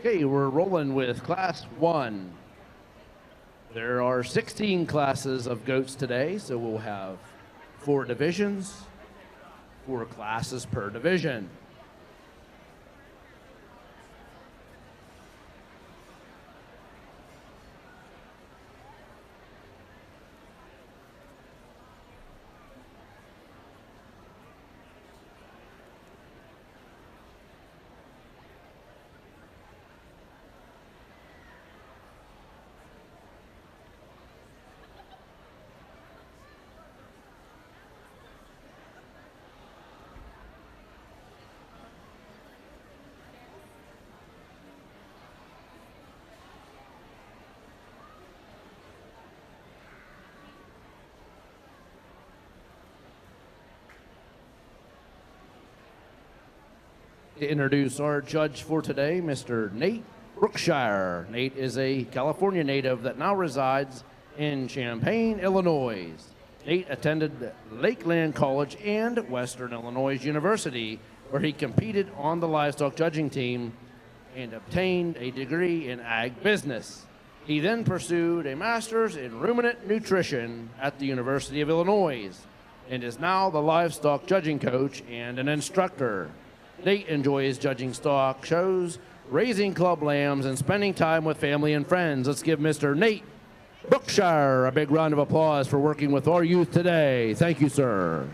Okay, we're rolling with Class 1. There are 16 classes of goats today, so we'll have 4 divisions, 4 classes per division. To introduce our judge for today, Mr. Nate Brookshire. Nate is a California native that now resides in Champaign, Illinois. Nate attended Lakeland College and Western Illinois University, where he competed on the livestock judging team and obtained a degree in ag business. He then pursued a master's in ruminant nutrition at the University of Illinois and is now the livestock judging coach and an instructor. Nate enjoys judging stock shows, raising club lambs, and spending time with family and friends. Let's give Mr. Nate Brookshire a big round of applause for working with our youth today. Thank you, sir.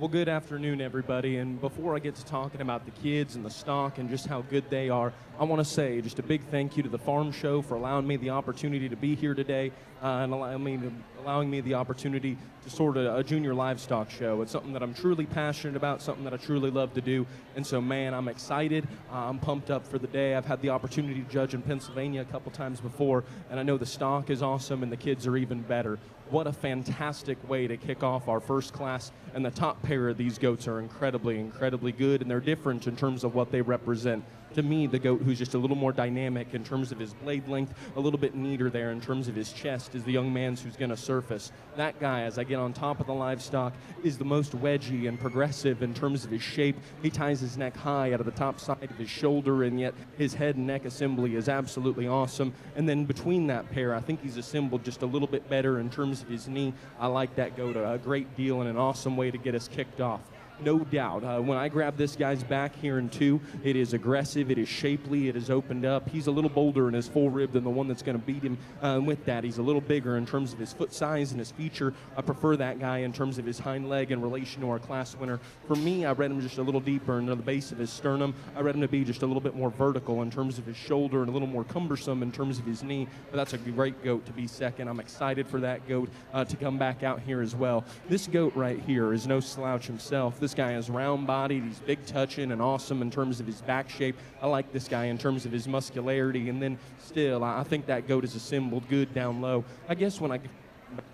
Well, good afternoon, everybody. And before I get to talking about the kids and the stock and just how good they are, I want to say just a big thank you to the Farm Show for allowing me the opportunity to be here today and allowing me the opportunity to sort of a junior livestock show. It's something that I'm truly passionate about, something that I truly love to do. And so, man, I'm excited. I'm pumped up for the day. I've had the opportunity to judge in Pennsylvania a couple times before, and I know the stock is awesome and the kids are even better. What a fantastic way to kick off our first class, and the top pair of these goats are incredibly, incredibly good, and they're different in terms of what they represent. To me, the goat who's just a little more dynamic in terms of his blade length, a little bit neater there in terms of his chest, is the young man's who's going to surface. That guy, as I get on top of the livestock, is the most wedgy and progressive in terms of his shape. He ties his neck high out of the top side of his shoulder, and yet his head and neck assembly is absolutely awesome. And then between that pair, I think he's assembled just a little bit better in terms of his knee. I like that goat a great deal and an awesome way to get us kicked off. No doubt. When I grab this guy's back here in two, it is aggressive, it is shapely, it is opened up. He's a little bolder in his full rib than the one that's going to beat him with that. He's a little bigger in terms of his foot size and his feature. I prefer that guy in terms of his hind leg in relation to our class winner. For me, I read him just a little deeper into the base of his sternum. I read him to be just a little bit more vertical in terms of his shoulder and a little more cumbersome in terms of his knee. But that's a great goat to be second. I'm excited for that goat to come back out here as well. This goat right here is no slouch himself. This guy is round-bodied, he's big-touching and awesome in terms of his back shape. I like this guy in terms of his muscularity, and then still, I think that goat is assembled good down low. I guess when I get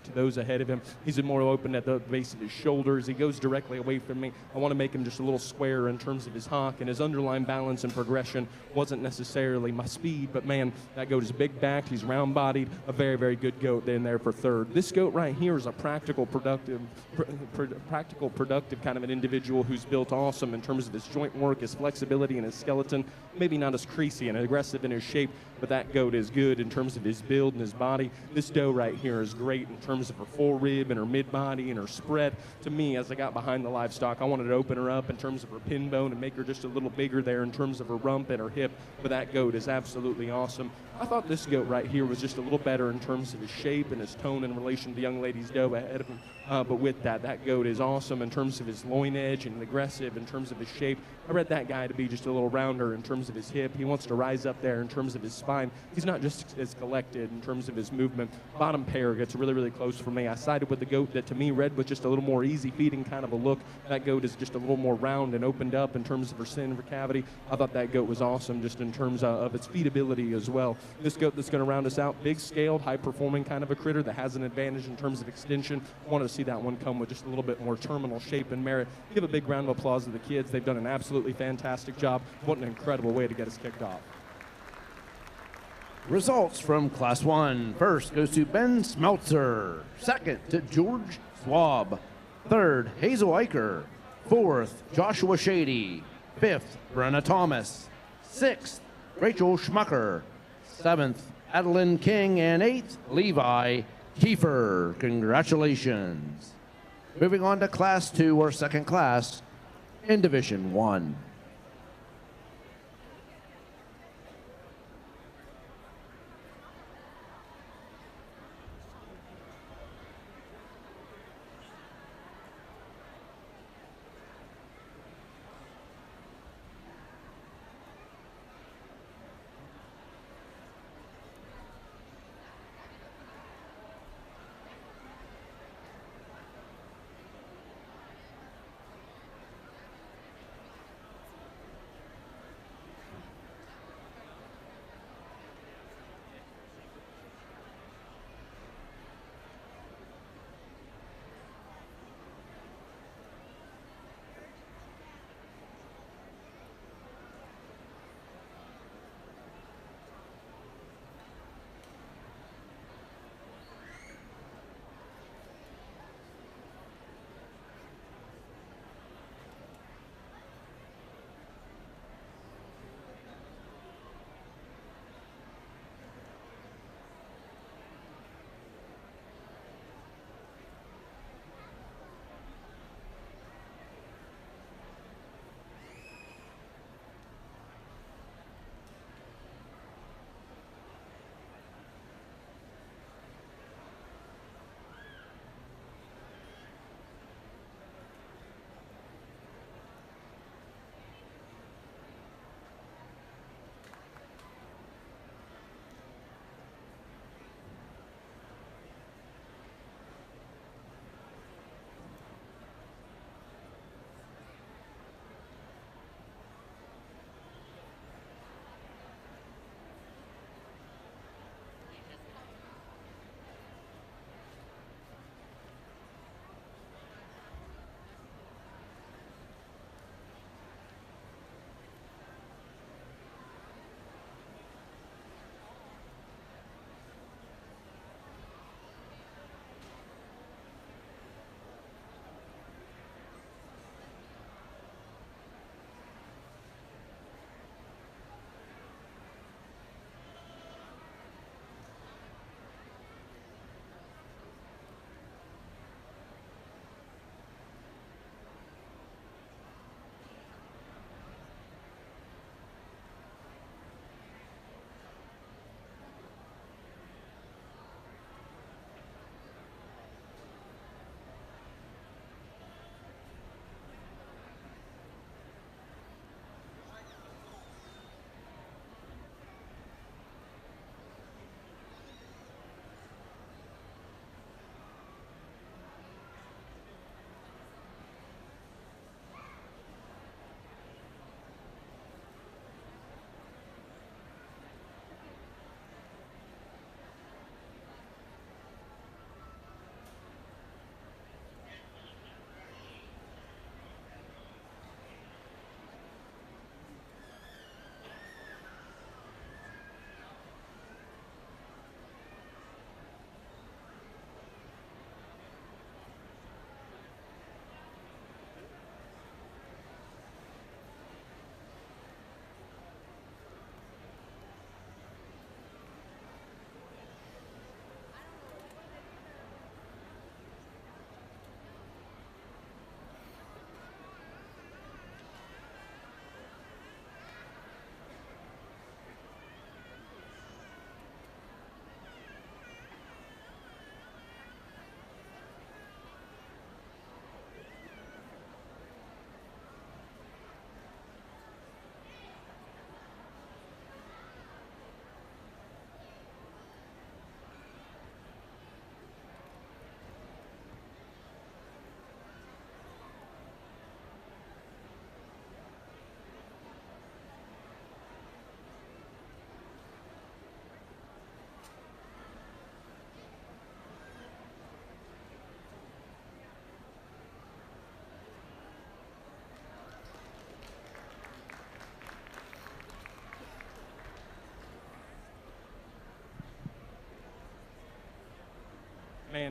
to those ahead of him, he's more open at the base of his shoulders. He goes directly away from me. I want to make him just a little square in terms of his hock, and his underlying balance and progression wasn't necessarily my speed, but man, that goat is big-backed, he's round-bodied, a very, very good goat in there for third. This goat right here is a practical, productive kind of an individual who's built awesome in terms of his joint work, his flexibility, and his skeleton. Maybe not as creasy and aggressive in his shape, but that goat is good in terms of his build and his body. This doe right here is great in terms of her full rib and her mid-body and her spread. To me, as I got behind the livestock, I wanted to open her up in terms of her pin bone and make her just a little bigger there in terms of her rump and her hip, but that goat is absolutely awesome. I thought this goat right here was just a little better in terms of his shape and his tone in relation to the young lady's doe ahead of him. But with that goat is awesome in terms of his loin edge and aggressive in terms of his shape. I read that guy to be just a little rounder in terms of his hip. He wants to rise up there in terms of his spine. He's not just as collected in terms of his movement. Bottom pair gets really, really close for me. I sided with the goat that to me read with just a little more easy feeding kind of a look. That goat is just a little more round and opened up in terms of her center cavity. I thought that goat was awesome just in terms of its feedability as well. This goat that's going to round us out, big scaled, high performing kind of a critter that has an advantage in terms of extension. I wanted to see that one come with just a little bit more terminal shape and merit. Give a big round of applause to the kids. They've done an absolutely fantastic job. What an incredible way to get us kicked off. Results from Class 1. First goes to Ben Smeltzer. Second to George Swab. Third, Hazel Eicher. Fourth, Joshua Shady. Fifth, Brenna Thomas. Sixth, Rachel Schmucker. Seventh, Adeline King. And eighth, Levi Kiefer. Congratulations. Moving on to Class 2, or second class, in Division 1.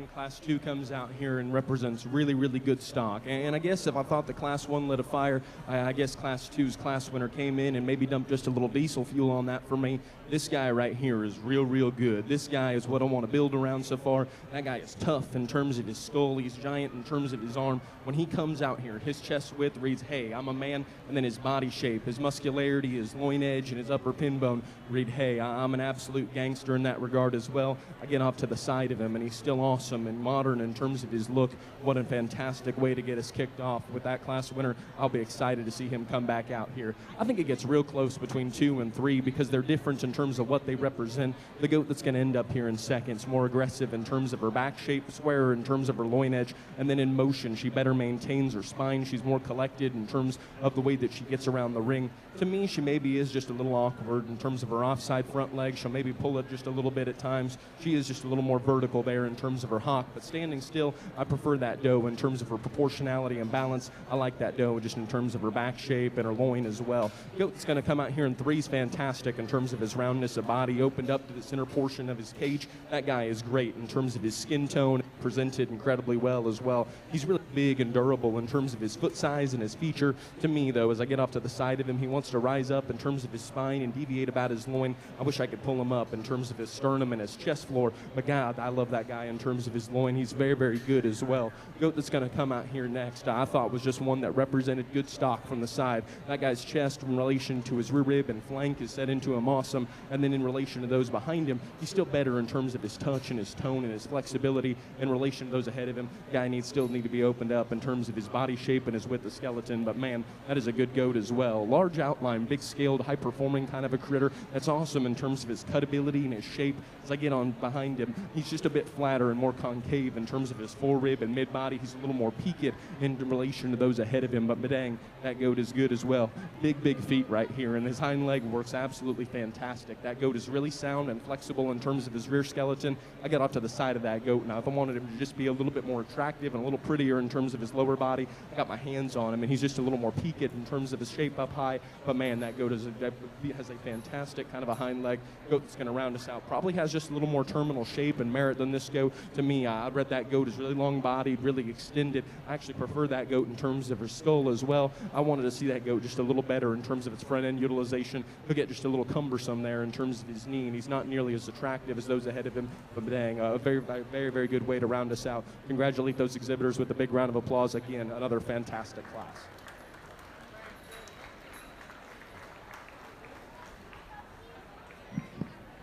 man, Class 2 comes out here and represents really, really good stock. And I guess if I thought the Class 1 lit a fire, I guess Class 2's class winner came in and maybe dumped just a little diesel fuel on that for me. This guy right here is real, real good. This guy is what I want to build around so far. That guy is tough in terms of his skull. He's giant in terms of his arm. When he comes out here, his chest width reads, hey, I'm a man. And then his body shape, his muscularity, his loin edge, and his upper pin bone read, hey, I'm an absolute gangster in that regard as well. I get off to the side of him, and he's still awesome and modern in terms of his look. What a fantastic way to get us kicked off. With that class winner, I'll be excited to see him come back out here. I think it gets real close between 2 and 3 because they're different in terms of what they represent. The goat that's going to end up here in second is more aggressive in terms of her back shape, squarer in terms of her loin edge, and then in motion, she better maintains her spine. She's more collected in terms of the way that she gets around the ring. To me, she maybe is just a little awkward in terms of her offside front leg. She'll maybe pull it just a little bit at times. She is just a little more vertical there in terms of her hock, but standing still, I prefer that doe in terms of her proportionality and balance. I like that doe just in terms of her back shape and her loin as well. Goat's going to come out here in 3 is fantastic in terms of his roundness of body, opened up to the center portion of his cage. That guy is great in terms of his skin tone, presented incredibly well as well. He's really big and durable in terms of his foot size and his feature. To me, though, as I get off to the side of him, he wants to rise up in terms of his spine and deviate about his loin. I wish I could pull him up in terms of his sternum and his chest floor, but God, I love that guy in terms of his loin. He's very, very good as well. Goat that's going to come out here next, I thought was just one that represented good stock from the side. That guy's chest in relation to his rear rib and flank is set into him awesome, and then in relation to those behind him, he's still better in terms of his touch and his tone and his flexibility. In relation to those ahead of him, guy still need to be opened up in terms of his body shape and his width of skeleton, but man, that is a good goat as well. Large outline, big scaled, high performing kind of a critter. That's awesome in terms of his cut ability and his shape. As I get on behind him, he's just a bit flatter and more concave in terms of his forerib and mid body. He's a little more peaked in relation to those ahead of him, but dang, that goat is good as well. Big, big feet right here, and his hind leg works absolutely fantastic. That goat is really sound and flexible in terms of his rear skeleton. I got off to the side of that goat. Now, if I wanted him to just be a little bit more attractive and a little prettier in terms of his lower body, I got my hands on him, and he's just a little more peaked in terms of his shape up high. But man, that goat has a fantastic kind of a hind leg. Goat that's going to round us out. Probably has just a little more terminal shape and merit than this goat. To me, I'd read that goat is really long-bodied, really extended. I actually prefer that goat in terms of her skull as well. I wanted to see that goat just a little better in terms of its front-end utilization. He'll get just a little cumbersome there in terms of his knee, and he's not nearly as attractive as those ahead of him. But dang, a very, very, very good way to round us out. Congratulate those exhibitors with a big round of applause. Again, another fantastic class.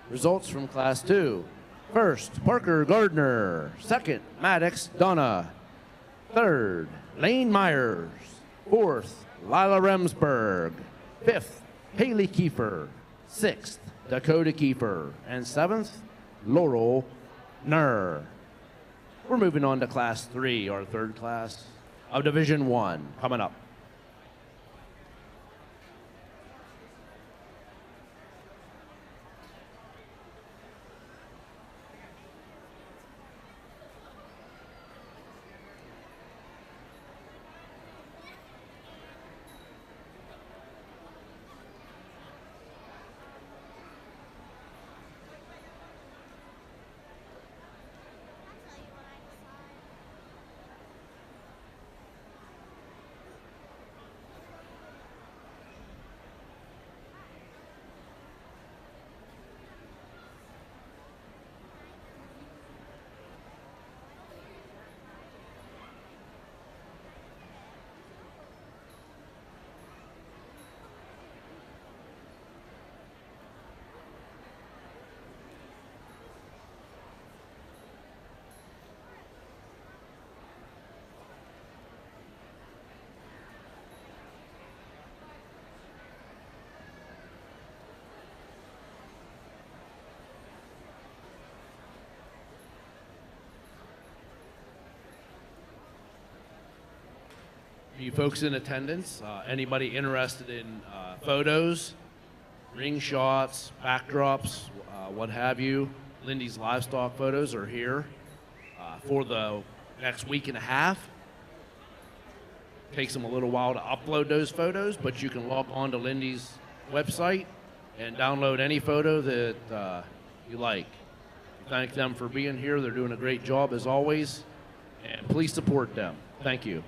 Results from Class 2. First, Parker Gardner. Second, Maddox Donna. Third, Lane Myers. Fourth, Lila Remsburg. Fifth, Haley Kiefer. Sixth, Dakota Kiefer. And seventh, Laurel Nur. We're moving on to Class 3, our third class of Division 1, coming up. You folks in attendance, anybody interested in photos, ring shots, backdrops, what have you, Lindy's livestock photos are here for the next week and a half. Takes them a little while to upload those photos, but you can log on to Lindy's website and download any photo that you like. Thank them for being here. They're doing a great job as always, and please support them. Thank you.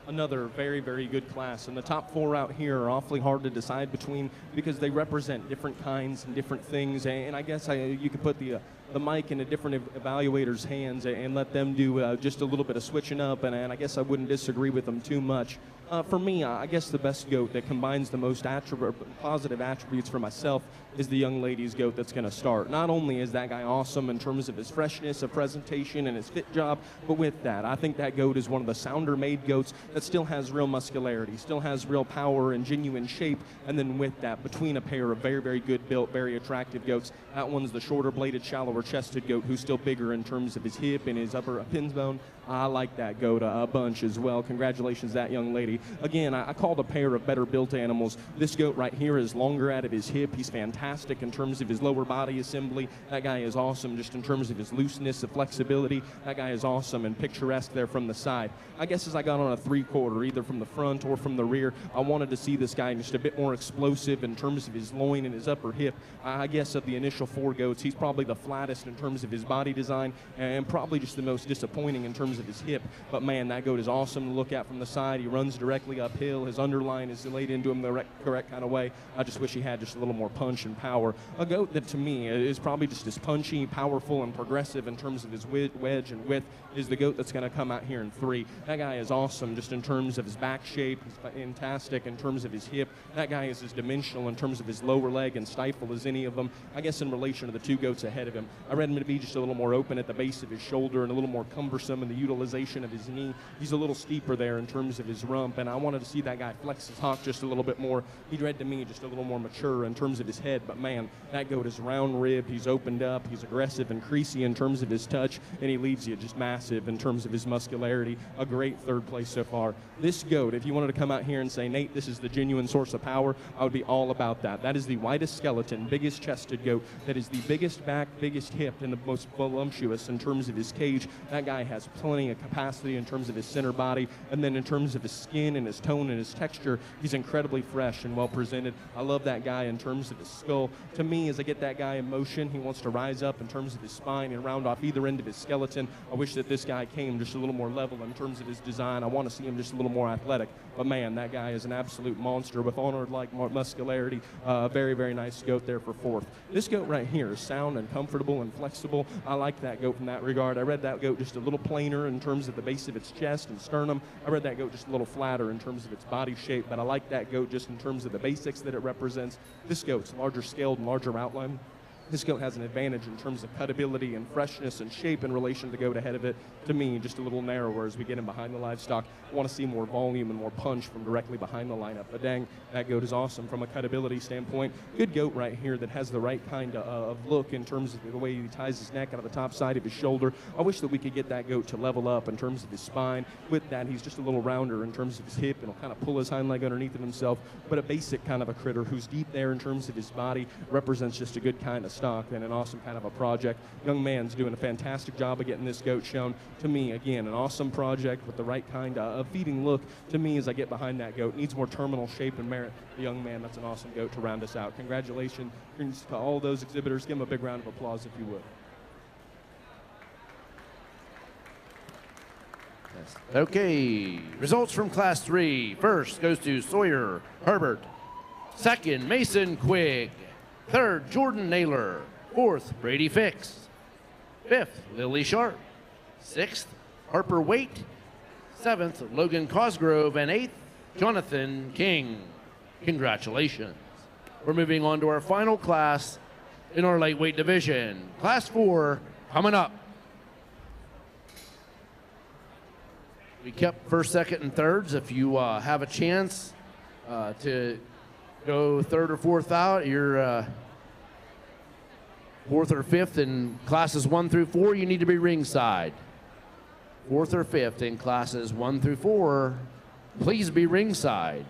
Another very, very good class. And the top four out here are awfully hard to decide between because they represent different kinds and different things. And I guess you could put the mic in a different evaluator's hands and let them do just a little bit of switching up. And I guess I wouldn't disagree with them too much. For me, I guess the best goat that combines the most positive attributes for myself is the young lady's goat that's going to start. Not only is that guy awesome in terms of his freshness of presentation and his fit job, but with that, I think that goat is one of the sounder-made goats that still has real muscularity, still has real power and genuine shape. And then with that, between a pair of very, very good built, very attractive goats, that one's the shorter-bladed, shallower-chested goat who's still bigger in terms of his hip and his upper pins bone. I like that goat a bunch as well. Congratulations, that young lady. Again, I called a pair of better built animals. This goat right here is longer out of his hip. He's fantastic in terms of his lower body assembly. That guy is awesome just in terms of his looseness, of flexibility. That guy is awesome and picturesque there from the side. I guess as I got on a 3/4, either from the front or from the rear, I wanted to see this guy just a bit more explosive in terms of his loin and his upper hip. I guess of the initial four goats, he's probably the flattest in terms of his body design and probably just the most disappointing in terms of his hip. But man, that goat is awesome to look at from the side. He runs directly directly uphill. His underline is laid into him the correct kind of way. I just wish he had just a little more punch and power. A goat that to me is probably just as punchy, powerful, and progressive in terms of his wedge and width is the goat that's going to come out here in 3. That guy is awesome just in terms of his back shape. He's fantastic in terms of his hip. That guy is as dimensional in terms of his lower leg and stifle as any of them. I guess in relation to the 2 goats ahead of him, I read him to be just a little more open at the base of his shoulder and a little more cumbersome in the utilization of his knee. He's a little steeper there in terms of his rump, and I wanted to see that guy flex his hock just a little bit more. He read to me just a little more mature in terms of his head, but man, that goat is round ribbed. He's opened up. He's aggressive and creasy in terms of his touch, and he leaves you just massive in terms of his muscularity. A great 3rd place so far. This goat, if you wanted to come out here and say, Nate, this is the genuine source of power, I would be all about that. That is the widest skeleton, biggest chested goat. That is the biggest back, biggest hip, and the most voluptuous in terms of his cage. That guy has plenty of capacity in terms of his center body, and then in terms of his skin and his tone and his texture, he's incredibly fresh and well presented. I love that guy in terms of his skull. To me, as I get that guy in motion, he wants to rise up in terms of his spine and round off either end of his skeleton. I wish that this guy came just a little more level in terms of his design. I want to see him just a little more athletic. But man, that guy is an absolute monster with Onward-like muscularity. Very, very nice goat there for 4th. This goat right here is sound and comfortable and flexible. I like that goat from that regard. I read that goat just a little plainer in terms of the base of its chest and sternum. I read that goat just a little flatter in terms of its body shape, but I like that goat just in terms of the basics that it represents. This goat's larger scaled and larger outline. This goat has an advantage in terms of cutability and freshness and shape in relation to the goat ahead of it. To me, just a little narrower as we get in behind the livestock. I want to see more volume and more punch from directly behind the lineup. But dang, that goat is awesome from a cutability standpoint. Good goat right here that has the right kind of look in terms of the way he ties his neck out of the top side of his shoulder. I wish that we could get that goat to level up in terms of his spine. With that, he's just a little rounder in terms of his hip, and he'll kind of pull his hind leg underneath it himself. But a basic kind of a critter who's deep there in terms of his body, represents just a good kind of stock and an awesome kind of a project. Young man's doing a fantastic job of getting this goat shown. To me, again, an awesome project with the right kind of feeding look. To me, as I get behind that goat, needs more terminal shape and merit. The young man, that's an awesome goat to round us out. Congratulations to all those exhibitors. Give them a big round of applause if you would. Okay, results from Class 3. First goes to Sawyer Herbert. Second, Mason Quigg. Third, Jordan Naylor. Fourth, Brady Fix. Fifth, Lily Sharp. Sixth, Harper Waite. Seventh, Logan Cosgrove. And eighth, Jonathan King. Congratulations. We're moving on to our final class in our lightweight division. Class 4 coming up. We kept first, second, and thirds. If you have a chance to go third or fourth out, you're fourth or fifth in classes 1 through 4, you need to be ringside. Fourth or fifth in classes 1 through 4, please be ringside.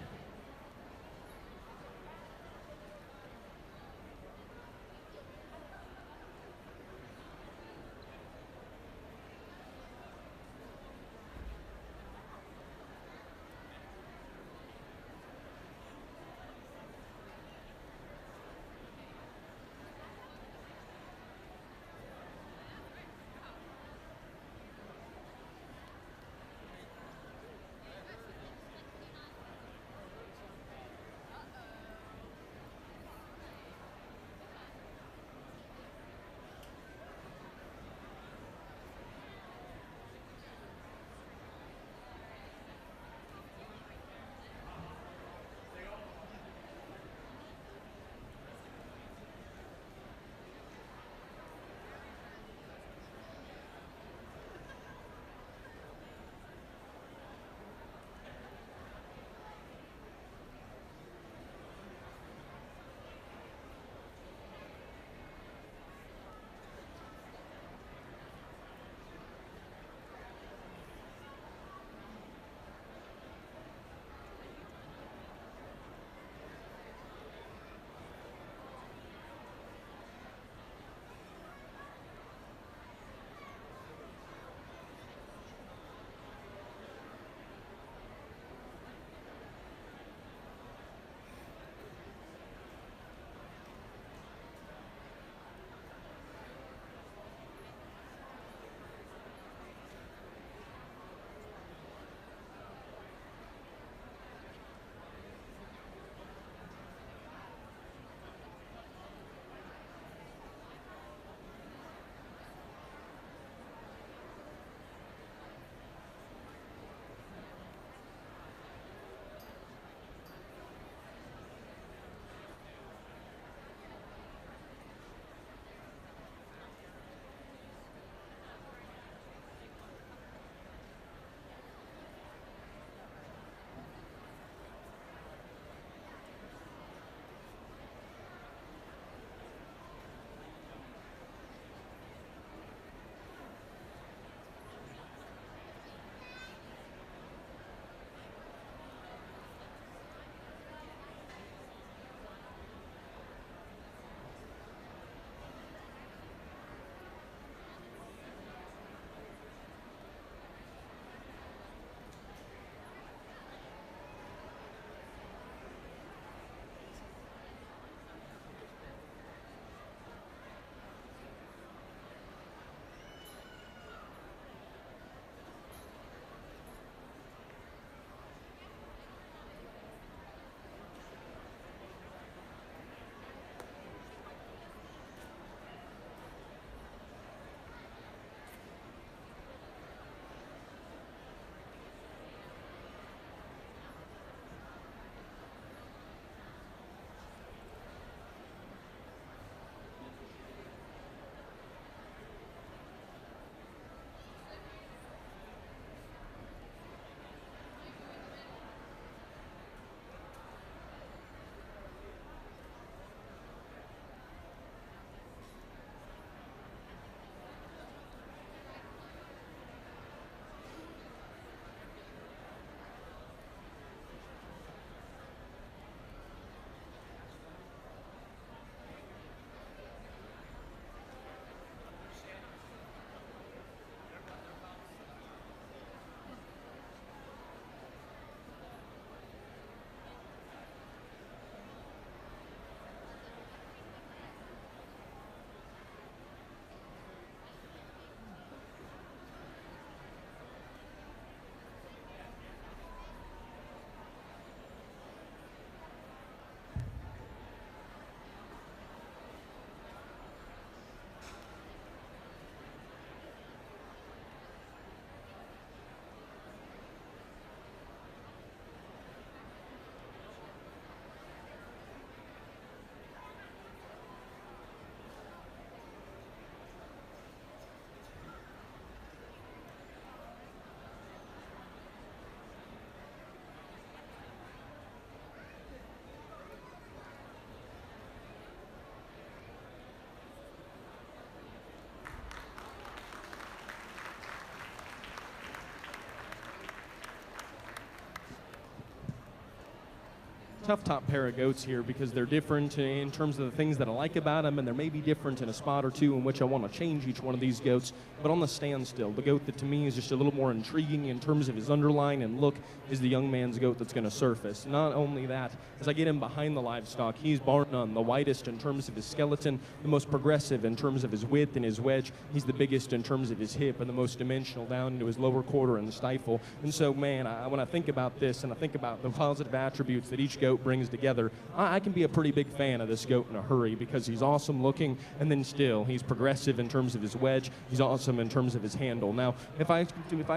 tough top pair of goats here because they're different in terms of the things that I like about them, and they're maybe different in a spot or two in which I want to change each one of these goats. But on the standstill, the goat that to me is just a little more intriguing in terms of his underline and look is the young man's goat that's going to surface. Not only that, as I get him behind the livestock, he's bar none the widest in terms of his skeleton, the most progressive in terms of his width and his wedge. He's the biggest in terms of his hip and the most dimensional down into his lower quarter and the stifle. And so, man, when I think about this and I think about the positive attributes that each goat brings together, I can be a pretty big fan of this goat in a hurry because he's awesome looking, and then still he's progressive in terms of his wedge. He's awesome in terms of his handle. Now, if I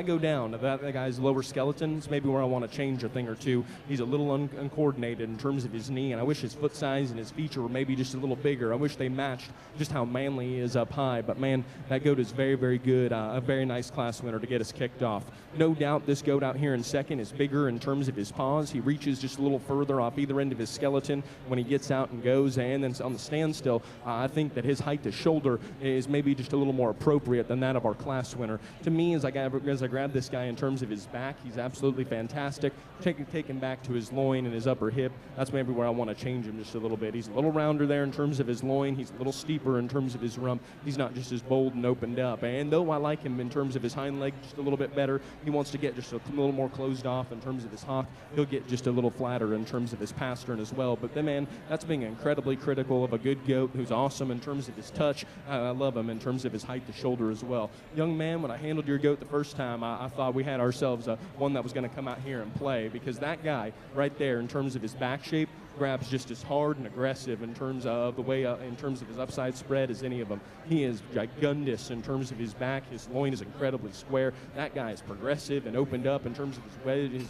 go down to that guy's lower skeleton, it's maybe where I want to change a thing or two. He's a little uncoordinated in terms of his knee, and I wish his foot size and his feature were maybe just a little bigger. I wish they matched just how manly he is up high. But man, that goat is very, very good. A very nice class winner to get us kicked off. No doubt this goat out here in second is bigger in terms of his paws. He reaches just a little further off either end of his skeleton when he gets out and goes. And then on the standstill, I think that his height to shoulder is maybe just a little more appropriate than that of our class winner. To me, as I grab this guy in terms of his back, he's absolutely fantastic. Take him back to his loin and his upper hip. That's maybe where I want to change him just a little bit. He's a little rounder there in terms of his loin. He's a little steeper in terms of his rump. He's not just as bold and opened up. And though I like him in terms of his hind leg just a little bit better, he wants to get just a little more closed off in terms of his hock. He'll get just a little flatter in terms of his pastern as well. But then, man, that's being incredibly critical of a good goat who's awesome in terms of his touch. I love him in terms of his height to shoulder as well. Young man, when I handled your goat the first time, I thought we had ourselves one that was going to come out here and play, because that guy right there in terms of his back shape grabs just as hard and aggressive in terms of the way in terms of his upside spread as any of them. He is gigundous in terms of his back. His loin is incredibly square. That guy is progressive and opened up in terms of his wedge and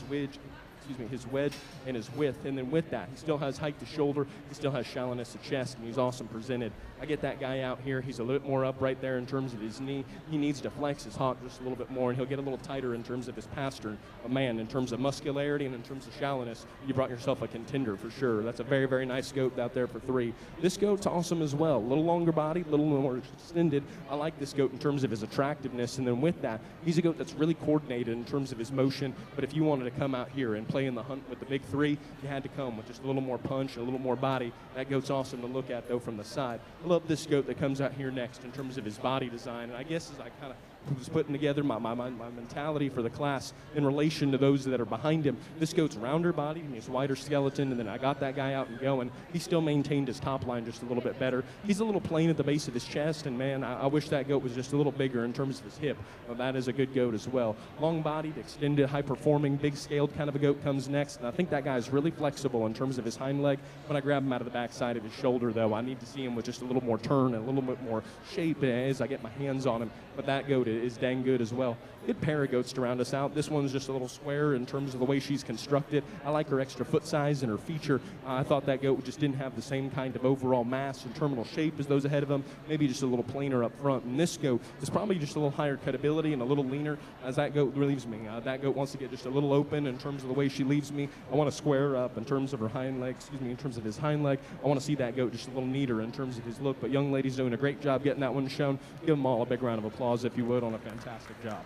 his width. And then with that, he still has height to shoulder, he still has shallowness to chest, and he's awesome presented. I get that guy out here, he's a little bit more upright there in terms of his knee. He needs to flex his hock just a little bit more, and he'll get a little tighter in terms of his pastern. But man, in terms of muscularity and in terms of shallowness, you brought yourself a contender for sure. That's a very, very nice goat out there for 3. This goat's awesome as well. A little longer body, a little more extended. I like this goat in terms of his attractiveness, and then with that, he's a goat that's really coordinated in terms of his motion. But if you wanted to come out here and play in the hunt with the big 3, you had to come with just a little more punch and a little more body. That goat's awesome to look at, though, from the side. I love this goat that comes out here next in terms of his body design. And I guess as I kind of was putting together my mentality for the class in relation to those that are behind him, this goat's rounder body and his wider skeleton, and then I got that guy out and going. He still maintained his top line just a little bit better. He's a little plain at the base of his chest, and man, I wish that goat was just a little bigger in terms of his hip. Well, that is a good goat as well. Long-bodied, extended, high-performing, big-scaled kind of a goat comes next, and I think that guy is really flexible in terms of his hind leg. When I grab him out of the backside of his shoulder, though, I need to see him with just a little more turn and a little bit more shape as I get my hands on him. But that goat is dang good as well. Good pair of goats to round us out. This one's just a little square in terms of the way she's constructed. I like her extra foot size and her feature. I thought that goat just didn't have the same kind of overall mass and terminal shape as those ahead of him. Maybe just a little plainer up front. And this goat is probably just a little higher cutability and a little leaner as that goat leaves me. That goat wants to get just a little open in terms of the way she leaves me. I want to square her up in terms of her hind leg, in terms of his hind leg. I want to see that goat just a little neater in terms of his look. But young lady's doing a great job getting that one shown. Give them all a big round of applause, if you would, on a fantastic job.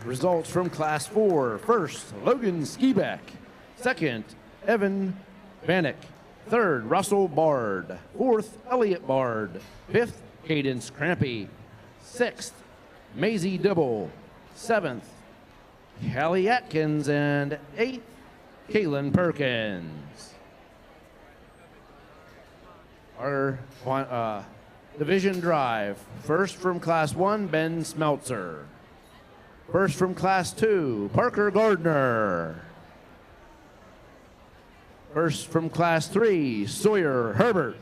Results from Class 4. First, Logan Skiback. Second, Evan Vanek. Third, Russell Bard. Fourth, Elliott Bard. Fifth, Cadence Crampy. Sixth, Maisie Dibble. Seventh, Callie Atkins. And eighth, Kaylin Perkins. Our division drive. First from Class 1, Ben Smeltzer. First from Class 2, Parker Gardner. First from Class 3, Sawyer Herbert.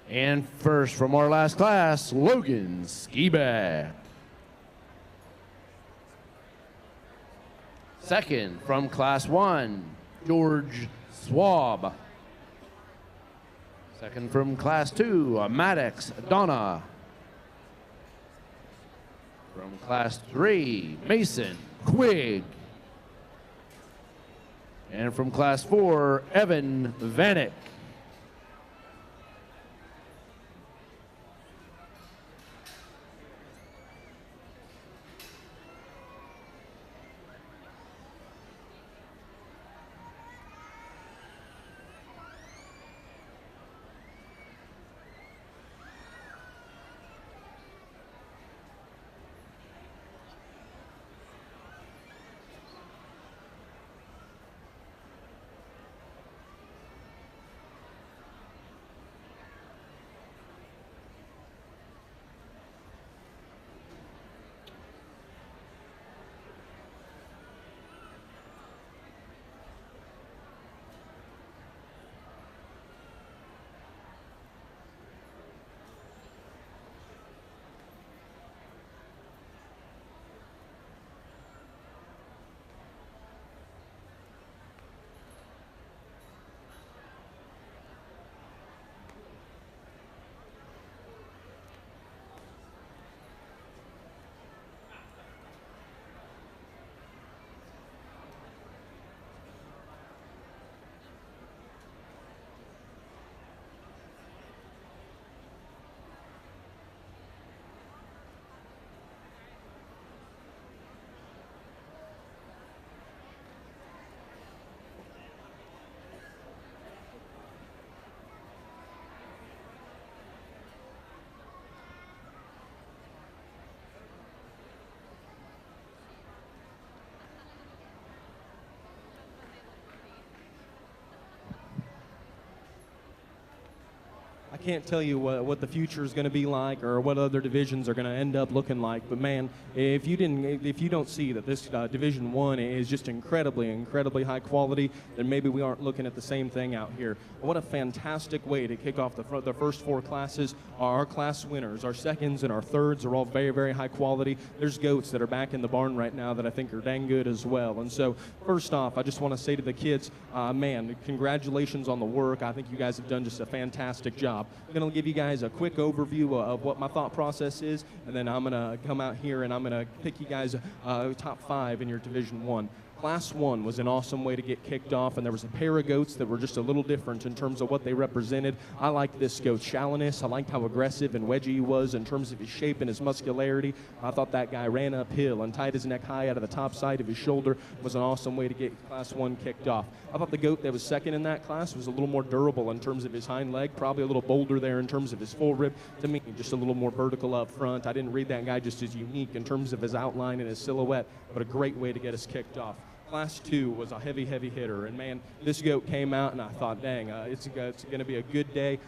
And first from our last class, Logan Skiback. Second from Class 1, George Swab. Second from Class 2, Maddox Donna. From Class 3, Mason Quigg. And from Class 4, Evan Vanek. can't tell you what the future is going to be like or what other divisions are going to end up looking like. But man, if you don't see that this Division One is just incredibly high quality, then maybe we aren't looking at the same thing out here. What a fantastic way to kick off the first four classes. Our class winners, our seconds and our thirds are all very high quality. There's goats that are back in the barn right now that I think are dang good as well. And so first off, I just want to say to the kids, man, congratulations on the work. I think you guys have done just a fantastic job. I'm going to give you guys a quick overview of what my thought process is, and then I'm going to come out here and I'm going to pick you guys top 5 in your Division 1. Class 1 was an awesome way to get kicked off, and there was a pair of goats that were just a little different in terms of what they represented. I liked this goat's shallowness. I liked how aggressive and wedgy he was in terms of his shape and his muscularity. I thought that guy ran uphill and tied his neck high out of the top side of his shoulder. Was an awesome way to get Class 1 kicked off. I thought the goat that was second in that class was a little more durable in terms of his hind leg, probably a little bolder there in terms of his full rib. To me, just a little more vertical up front. I didn't read that guy just as unique in terms of his outline and his silhouette, but a great way to get us kicked off. Class 2 was a heavy hitter, and man, this goat came out, and I thought, dang, it's going to be a good day.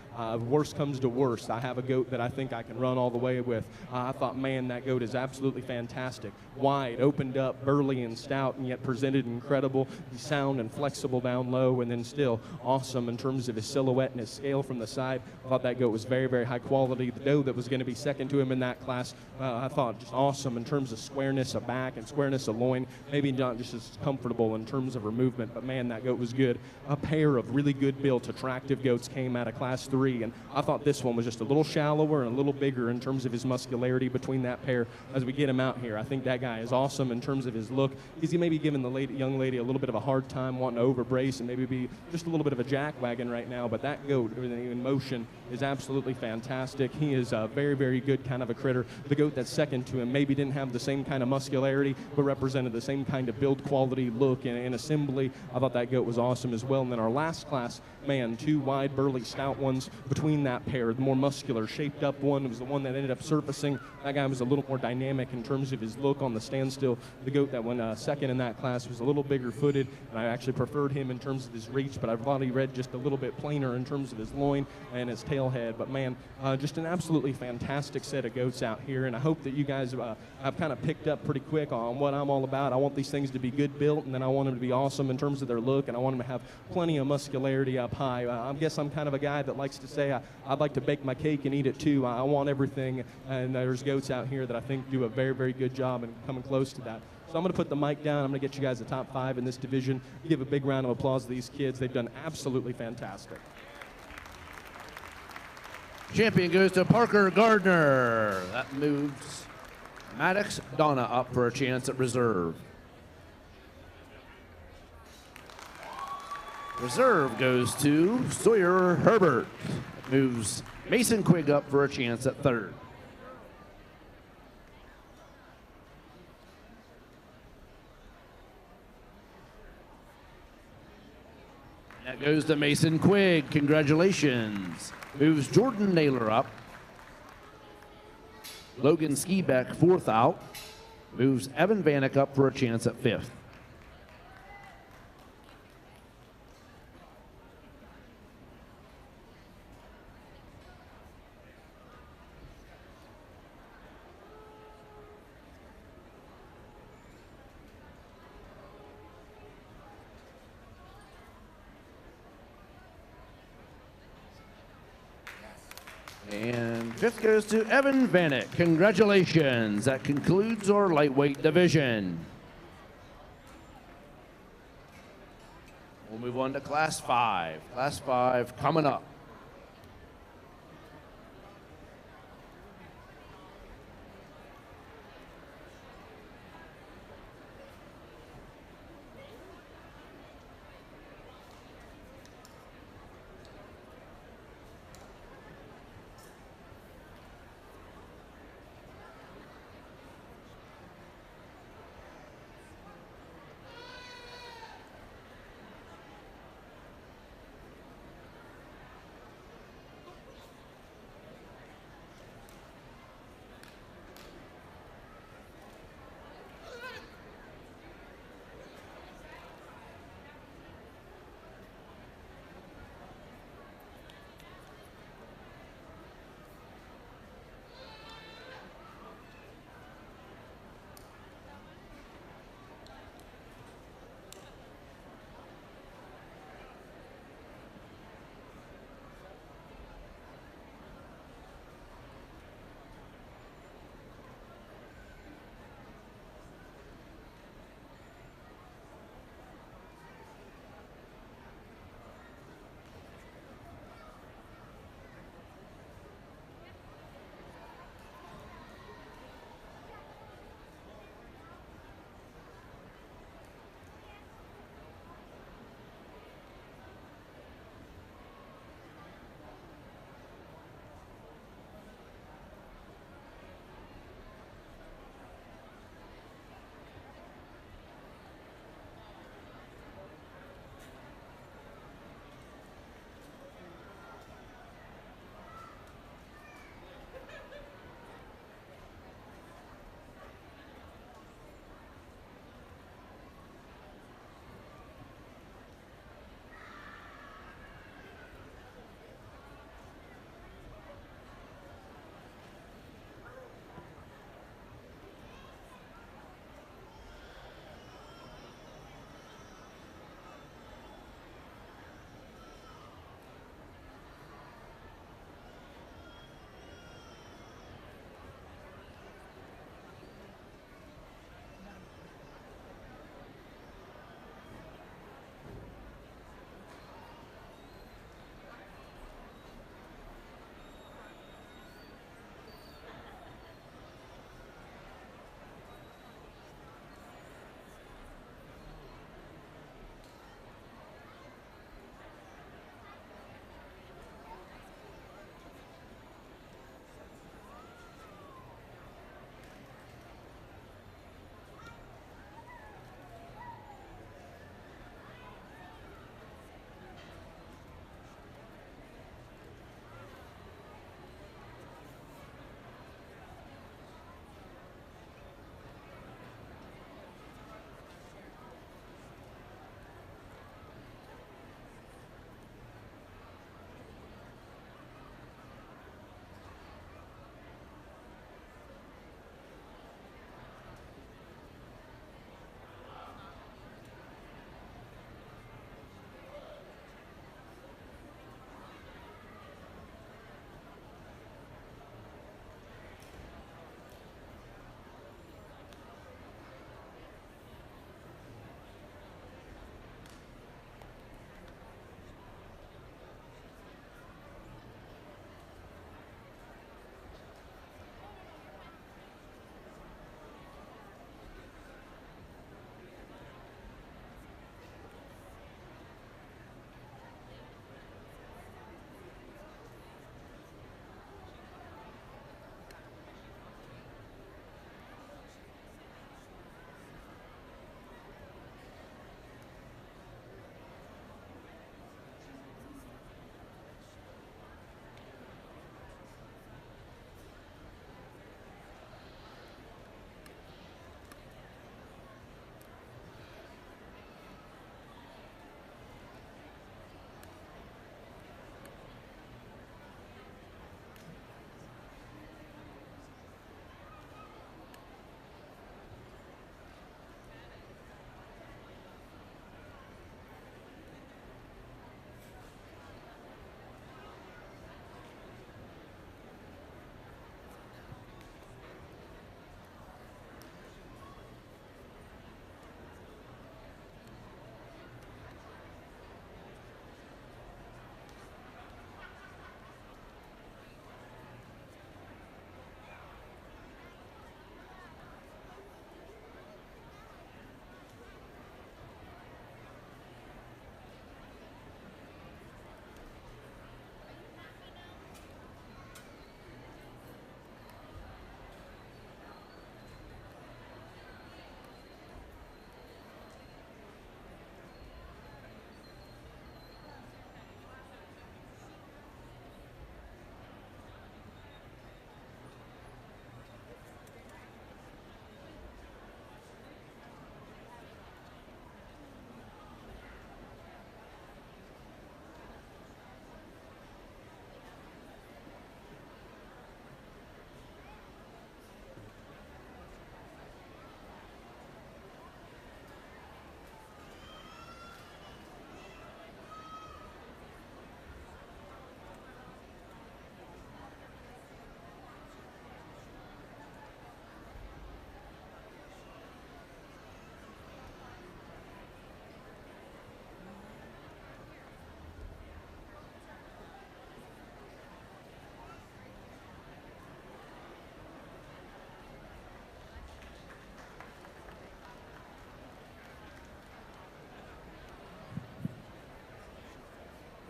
Worst comes to worst, I have a goat that I think I can run all the way with. I thought, man, that goat is absolutely fantastic. Wide, opened up, burly and stout, and yet presented incredible, sound and flexible down low, and then still awesome in terms of his silhouette and his scale from the side. I thought that goat was very high quality. The doe that was going to be second to him in that class, I thought just awesome in terms of squareness of back and squareness of loin. Maybe not just as comfortable in terms of her movement, but man, that goat was good. A pair of really good built, attractive goats came out of Class 3, and I thought this one was just a little shallower and a little bigger in terms of his muscularity between that pair as we get him out here. I think that guy is awesome in terms of his look. He's maybe giving the young lady a little bit of a hard time wanting to overbrace and maybe be just a little bit of a jackwagon right now, but that goat in motion is absolutely fantastic. He is a very good kind of a critter. The goat that's second to him maybe didn't have the same kind of muscularity, but represented the same kind of build quality, look, and assembly. I thought that goat was awesome as well. And then our last class, man, 2 wide, burly, stout ones between that pair. The more muscular, shaped up one was the one that ended up surfacing. That guy was a little more dynamic in terms of his look on the standstill. The goat that went second in that class was a little bigger footed, and I actually preferred him in terms of his reach, but I thought he read just a little bit plainer in terms of his loin and his tail head. But man, just an absolutely fantastic set of goats out here, and I hope that you guys have kind of picked up pretty quick on what I'm all about. I want these things to be good built, and then I want them to be awesome in terms of their look, and I want them to have plenty of muscularity up high. I guess I'm kind of a guy that likes to say I'd like to bake my cake and eat it too. I want everything, and there's goats out here that I think do a very good job and coming close to that. So I'm going to put the mic down. I'm going to get you guys the top 5 in this division. Give a big round of applause to these kids. They've done absolutely fantastic. Champion goes to Parker Gardner. That moves Maddox Donna up for a chance at reserve. Reserve goes to Sawyer Herbert. That moves Mason Quigg up for a chance at third. That goes to Mason Quigg. Congratulations. Moves Jordan Naylor up. Logan Skibeck fourth out. Moves Evan Vanek up for a chance at fifth. And fifth goes to Evan Vanek. Congratulations. That concludes our lightweight division. We'll move on to Class 5. Class 5 coming up.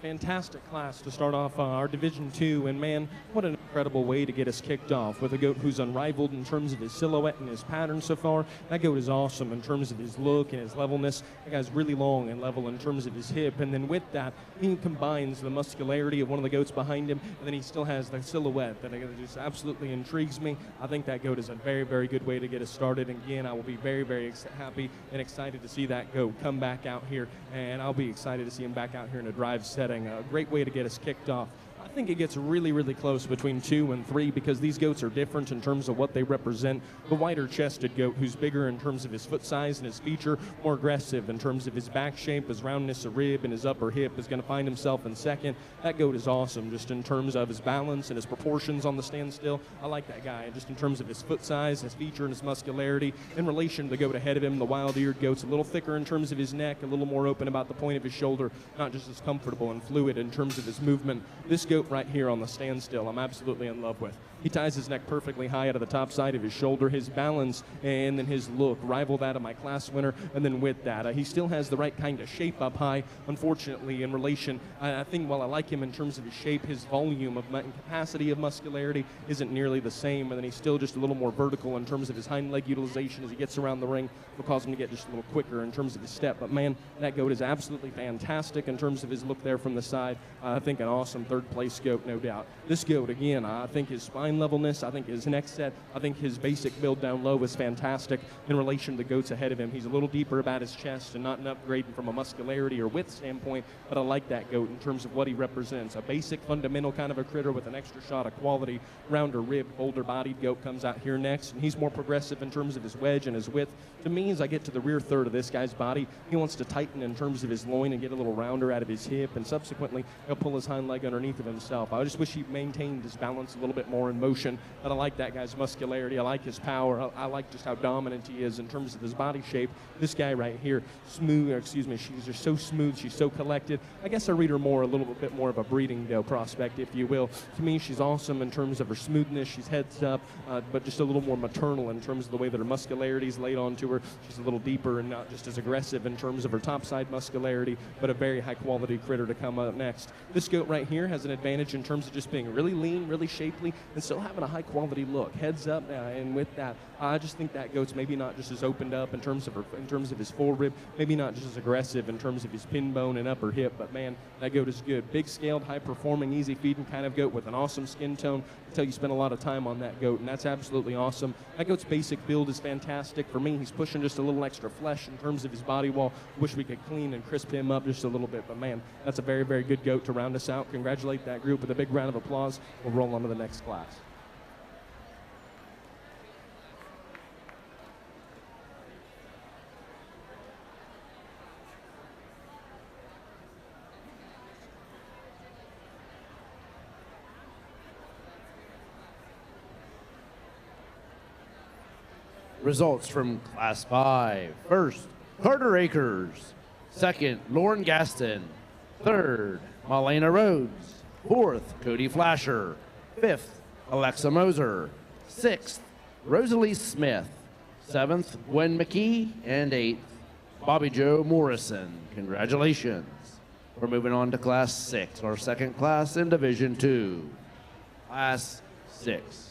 Fantastic class to start off our Division II, and man, what an incredible way to get us kicked off with a goat who's unrivaled in terms of his silhouette and his pattern so far. That goat is awesome in terms of his look and his levelness. That guy's really long and level in terms of his hip, and then with that, he combines the muscularity of one of the goats behind him, and then he still has the silhouette that just absolutely intrigues me. I think that goat is a very, very good way to get us started. And again, I will be very, very happy and excited to see that goat come back out here, and I'll be excited to see him back out here in a drive setting. A great way to get us kicked off. I think it gets really, really close between 2 and 3 because these goats are different in terms of what they represent. The wider-chested goat, who's bigger in terms of his foot size and his feature, more aggressive in terms of his back shape, his roundness of rib, and his upper hip, is going to find himself in second. That goat is awesome just in terms of his balance and his proportions on the standstill. I like that guy just in terms of his foot size, his feature, and his muscularity. In relation to the goat ahead of him, the wild-eared goat's a little thicker in terms of his neck, a little more open about the point of his shoulder, not just as comfortable and fluid in terms of his movement. This goat right here on the standstill, I'm absolutely in love with. He ties his neck perfectly high out of the top side of his shoulder. His balance and then his look rival that of my class winner. And then with that, he still has the right kind of shape up high. Unfortunately, in relation, I think while I like him in terms of his shape, his volume of and capacity of muscularity isn't nearly the same. And then he's still just a little more vertical in terms of his hind leg utilization as he gets around the ring. Will cause him to get just a little quicker in terms of his step. But man, that goat is absolutely fantastic in terms of his look there from the side. I think an awesome third place goat, no doubt. This goat, again, I think his spine levelness, I think his neck set, I think his basic build down low is fantastic in relation to the goats ahead of him. He's a little deeper about his chest and not an upgrade from a muscularity or width standpoint, but I like that goat in terms of what he represents. A basic, fundamental kind of a critter with an extra shot of quality. Rounder rib, bolder bodied goat comes out here next, and he's more progressive in terms of his wedge and his width. To me, as I get to the rear third of this guy's body, he wants to tighten in terms of his loin and get a little rounder out of his hip, and subsequently he'll pull his hind leg underneath of himself. I just wish he maintained his balance a little bit more in motion, but I like that guy's muscularity. I like his power. I like just how dominant he is in terms of his body shape. This guy right here, she's just so smooth. She's so collected. I guess I read her more, a little bit more of a breeding prospect, if you will. To me, she's awesome in terms of her smoothness. She's heads up, but just a little more maternal in terms of the way that her muscularity is laid onto her. She's a little deeper and not just as aggressive in terms of her topside muscularity, but a very high-quality critter to come up next. This goat right here has an advantage in terms of just being really lean, really shapely, and still having a high-quality look. Heads up, and with that, I just think that goat's maybe not just as opened up in terms of his forerib, maybe not just as aggressive in terms of his pin bone and upper hip, but man, that goat is good. Big scaled, high performing, easy feeding kind of goat with an awesome skin tone. I tell you spend a lot of time on that goat, and that's absolutely awesome. That goat's basic build is fantastic. For me, he's pushing just a little extra flesh in terms of his body wall. Wish we could clean and crisp him up just a little bit, but man, that's a very, very good goat to round us out. Congratulate that group with a big round of applause. We'll roll on to the next class. Results from Class 5. First, Carter Akers. Second, Lauren Gaston. Third, Malena Rhodes. Fourth, Cody Flasher. Fifth, Alexa Moser. Sixth, Rosalie Smith. Seventh, Gwen McKee. And eighth, Bobby Joe Morrison. Congratulations. We're moving on to Class 6, our second class in Division 2. Class 6.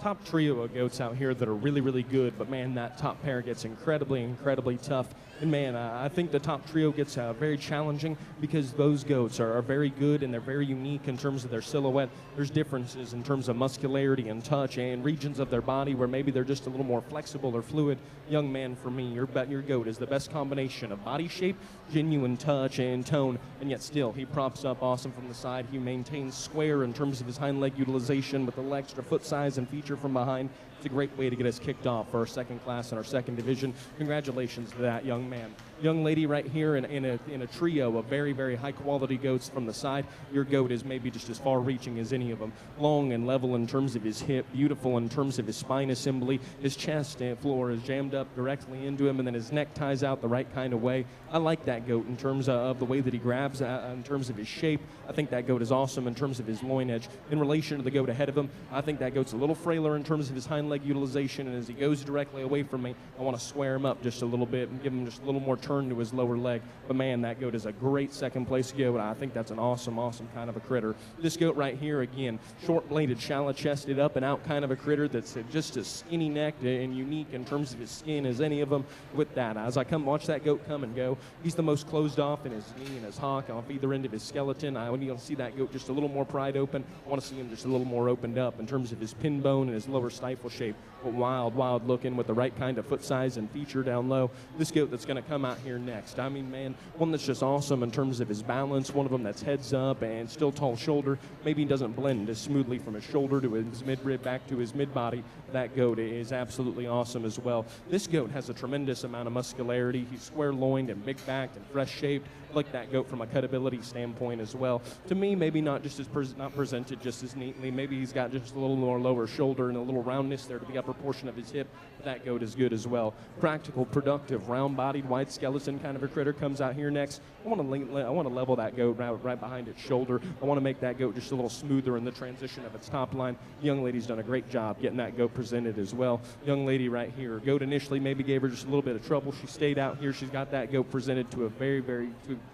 top trio of goats out here that are really, really good, but man, that top pair gets incredibly, incredibly tough. And man, I think the top trio gets very challenging because those goats are very good and they're very unique in terms of their silhouette. There's differences in terms of muscularity and touch and regions of their body where maybe they're just a little more flexible or fluid. Young man, for me, your goat is the best combination of body shape, genuine touch, and tone, and yet still he props up awesome from the side. He maintains square in terms of his hind leg utilization with the extra foot size and feature from behind. It's a great way to get us kicked off for our second class in our second division. Congratulations to that young man. Young lady right here in a trio of very, very high quality goats from the side. Your goat is maybe just as far reaching as any of them. Long and level in terms of his hip, beautiful in terms of his spine assembly. His chest and floor is jammed up directly into him, and then his neck ties out the right kind of way. I like that goat in terms of the way that he grabs, in terms of his shape. I think that goat is awesome in terms of his loin edge. In relation to the goat ahead of him, I think that goat's a little frailer in terms of his hind leg utilization, and as he goes directly away from me, I want to square him up just a little bit and give him just a little more turn to his lower leg. But man, that goat is a great second place goat. I think that's an awesome, awesome kind of a critter. This goat right here, again, short-bladed, shallow-chested, up and out kind of a critter that's just as skinny-necked and unique in terms of his skin as any of them. With that, as I come watch that goat come and go, he's the most closed off in his knee and his hock off either end of his skeleton. I want to see that goat just a little more pried open. I want to see him just a little more opened up in terms of his pin bone and his lower stifle shape. But wild, wild looking with the right kind of foot size and feature down low. This goat that's going to come out here next, I mean, man, one that's just awesome in terms of his balance, one of them that's heads up and still tall shoulder. Maybe he doesn't blend as smoothly from his shoulder to his mid-rib back to his mid-body. That goat is absolutely awesome as well. This goat has a tremendous amount of muscularity. He's square-loined and big-backed and fresh-shaped. Like that goat from a cutability standpoint as well. To me, maybe not just as not presented just as neatly. Maybe he's got just a little more lower shoulder and a little roundness there to the upper portion of his hip. That goat is good as well. Practical, productive, round-bodied, wide skeleton kind of a critter comes out here next. I want to level that goat right behind its shoulder. I want to make that goat just a little smoother in the transition of its top line. The young lady's done a great job getting that goat presented as well. Young lady right here. Goat initially maybe gave her just a little bit of trouble. She stayed out here. She's got that goat presented to a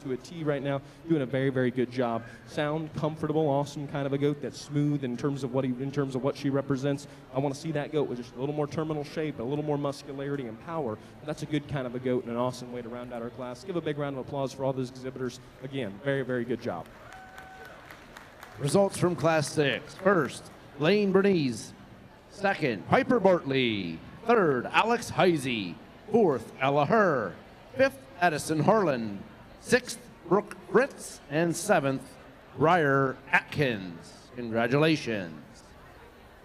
to a T right now, doing a very, very good job. Sound, comfortable, awesome kind of a goat that's smooth in terms of what she represents. I want to see that goat with just a little more terminal shape, a little more muscularity and power. That's a good kind of a goat and an awesome way to round out our class. Give a big round of applause for all those exhibitors. Again, very, very good job. Results from Class 6. First, Lane Bernice. Second, Piper Bartley. Third, Alex Heisey. Fourth, Ella Herr. Fifth, Addison Harlan. Sixth, Brooke Fritz. And seventh, Ryer Atkins. Congratulations.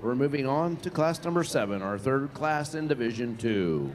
We're moving on to class number 7, our third class in Division 2.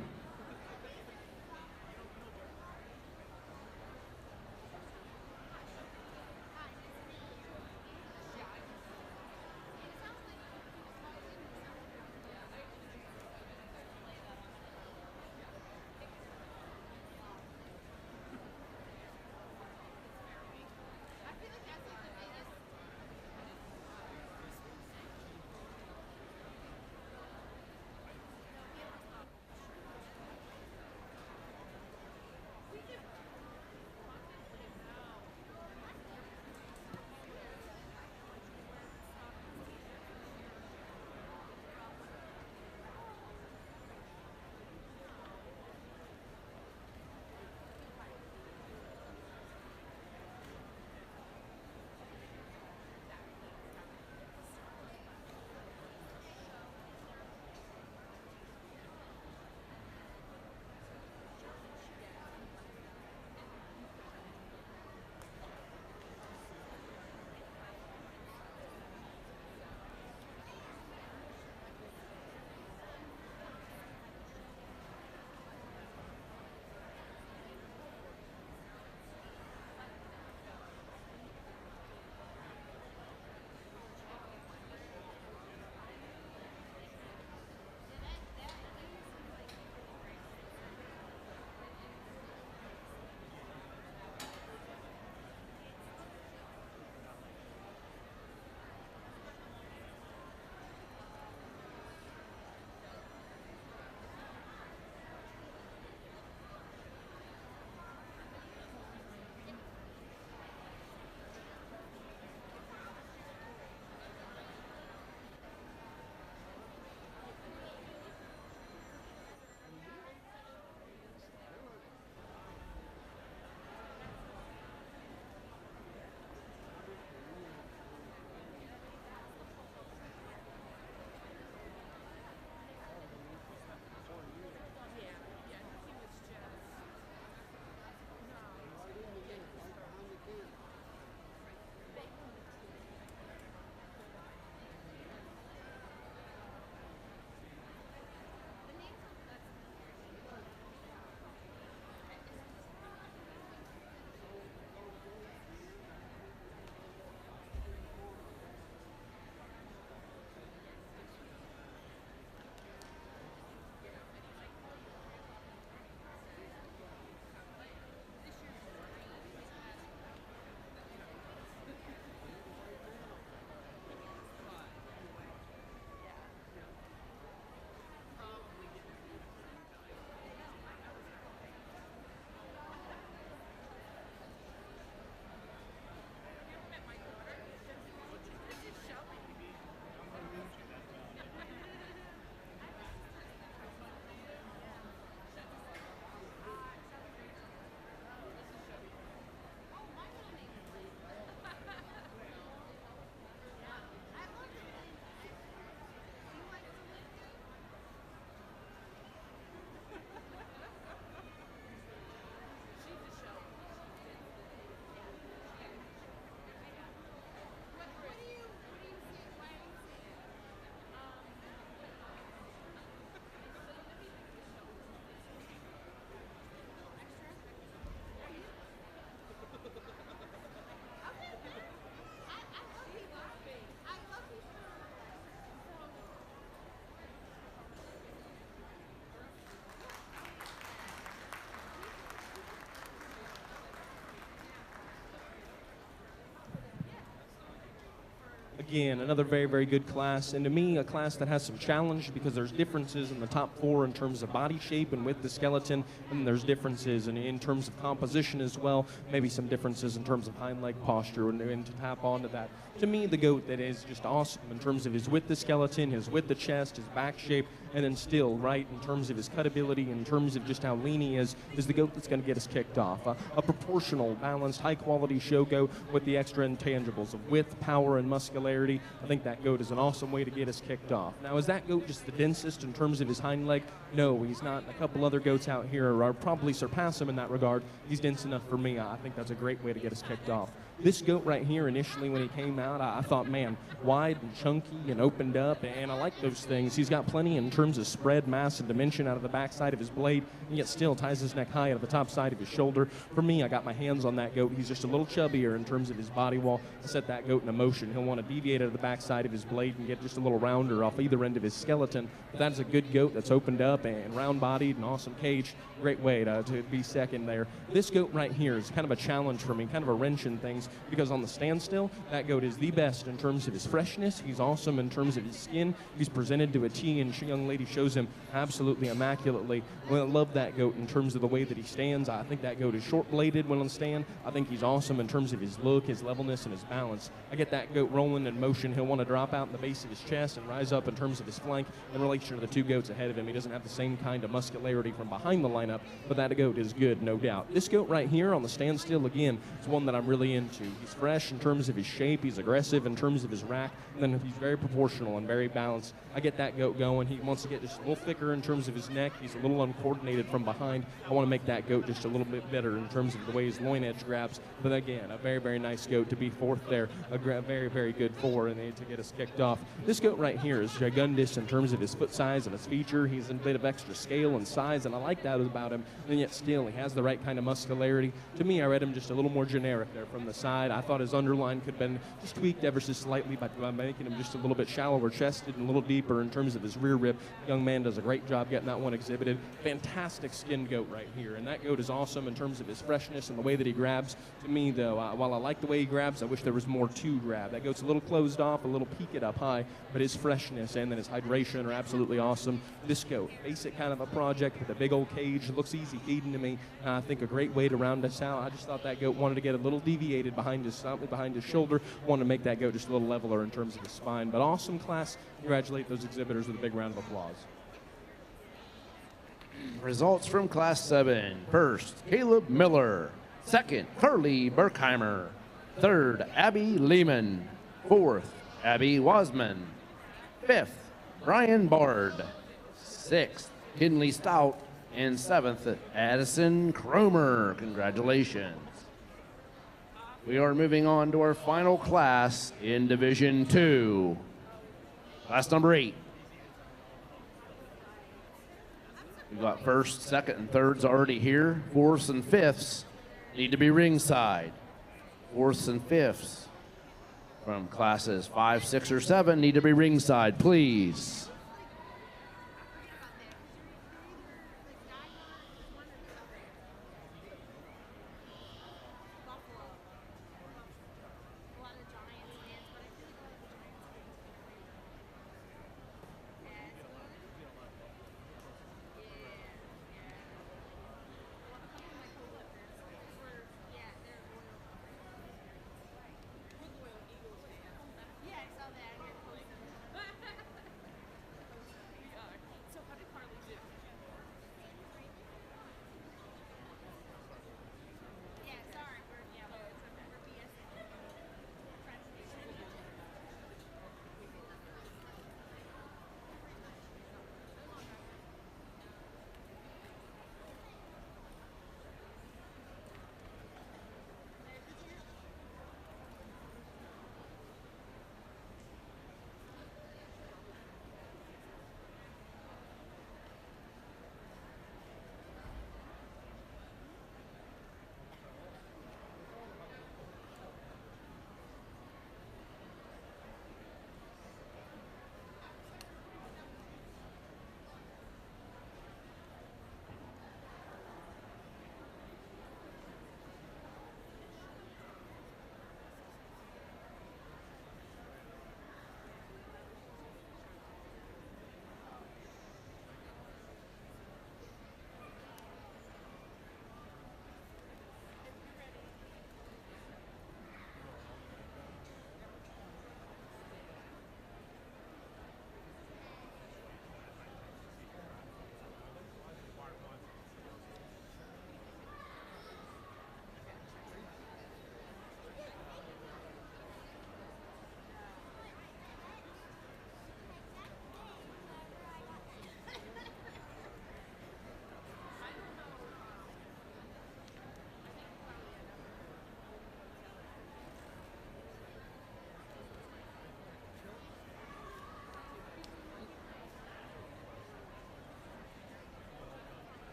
Again, another very, very good class, and to me, a class that has some challenge because there's differences in the top four in terms of body shape and with the skeleton, and there's differences in terms of composition as well, maybe some differences in terms of hind leg posture, and to tap onto that. To me, the goat that is just awesome in terms of his with the skeleton, his with the chest, his back shape, and then still, right, in terms of his cutability, in terms of just how lean he is the goat that's going to get us kicked off. A proportional, balanced, high-quality show goat with the extra intangibles of width, power, and muscularity. I think that goat is an awesome way to get us kicked off. Now, is that goat just the densest in terms of his hind leg? No, he's not. A couple other goats out here are probably surpass him in that regard. He's dense enough for me. I think that's a great way to get us kicked off. This goat right here, initially when he came out, I thought, man, wide and chunky and opened up, and I like those things. He's got plenty in terms of spread, mass, and dimension out of the backside of his blade, and yet still ties his neck high out of the top side of his shoulder. For me, I got my hands on that goat. He's just a little chubbier in terms of his body wall to set that goat in motion. He'll want to deviate out of the backside of his blade and get just a little rounder off either end of his skeleton. But that's a good goat that's opened up and round-bodied and awesome cage. Great way to be second there. This goat right here is kind of a challenge for me, kind of a wrench in things, because on the standstill, that goat is the best in terms of his freshness. He's awesome in terms of his skin. He's presented to a T, and young lady shows him absolutely immaculately. Well, I love that goat in terms of the way that he stands. I think that goat is short-bladed when on stand. I think he's awesome in terms of his look, his levelness, and his balance. I get that goat rolling in motion. He'll want to drop out in the base of his chest and rise up in terms of his flank in relation to the two goats ahead of him. He doesn't have the same kind of muscularity from behind the lineup, but that goat is good, no doubt. This goat right here on the standstill, again, is one that I'm really into. He's fresh in terms of his shape. He's aggressive in terms of his rack. And then he's very proportional and very balanced. I get that goat going. He wants to get just a little thicker in terms of his neck. He's a little uncoordinated from behind. I want to make that goat just a little bit better in terms of the way his loin edge grabs. But again, a very, very nice goat to be fourth there. A very, very good four and to get us kicked off. This goat right here is gigundous in terms of his foot size and his feature. He's a bit of extra scale and size, and I like that about him. And yet still, he has the right kind of muscularity. To me, I read him just a little more generic there from the side. I thought his underline could have been just tweaked ever so slightly by making him just a little bit shallower chested and a little deeper in terms of his rear rib. Young man does a great job getting that one exhibited. Fantastic skinned goat right here, and that goat is awesome in terms of his freshness and the way that he grabs. To me, though, while I like the way he grabs, I wish there was more to grab. That goat's a little closed off, a little peaked up high, but his freshness and then his hydration are absolutely awesome. This goat, basic kind of a project with a big old cage, looks easy feeding to me. I think a great way to round us out. I just thought that goat wanted to get a little deviated behind his shoulder, wanted to make that goat just a little leveler in terms of his spine. But awesome class. Congratulate those exhibitors with a big round of applause. Results from Class 7. First, Caleb Miller. Second, Carly Berkheimer. Third, Abby Lehman. Fourth, Abby Wasman. Fifth, Brian Bard. Sixth, Kinley Stout. And seventh, Addison Cromer. Congratulations. We are moving on to our final class in Division 2. Class number 8. We've got first, second, and thirds already here. Fourths and fifths need to be ringside. Fourths and fifths from classes 5, 6, or 7 need to be ringside, please.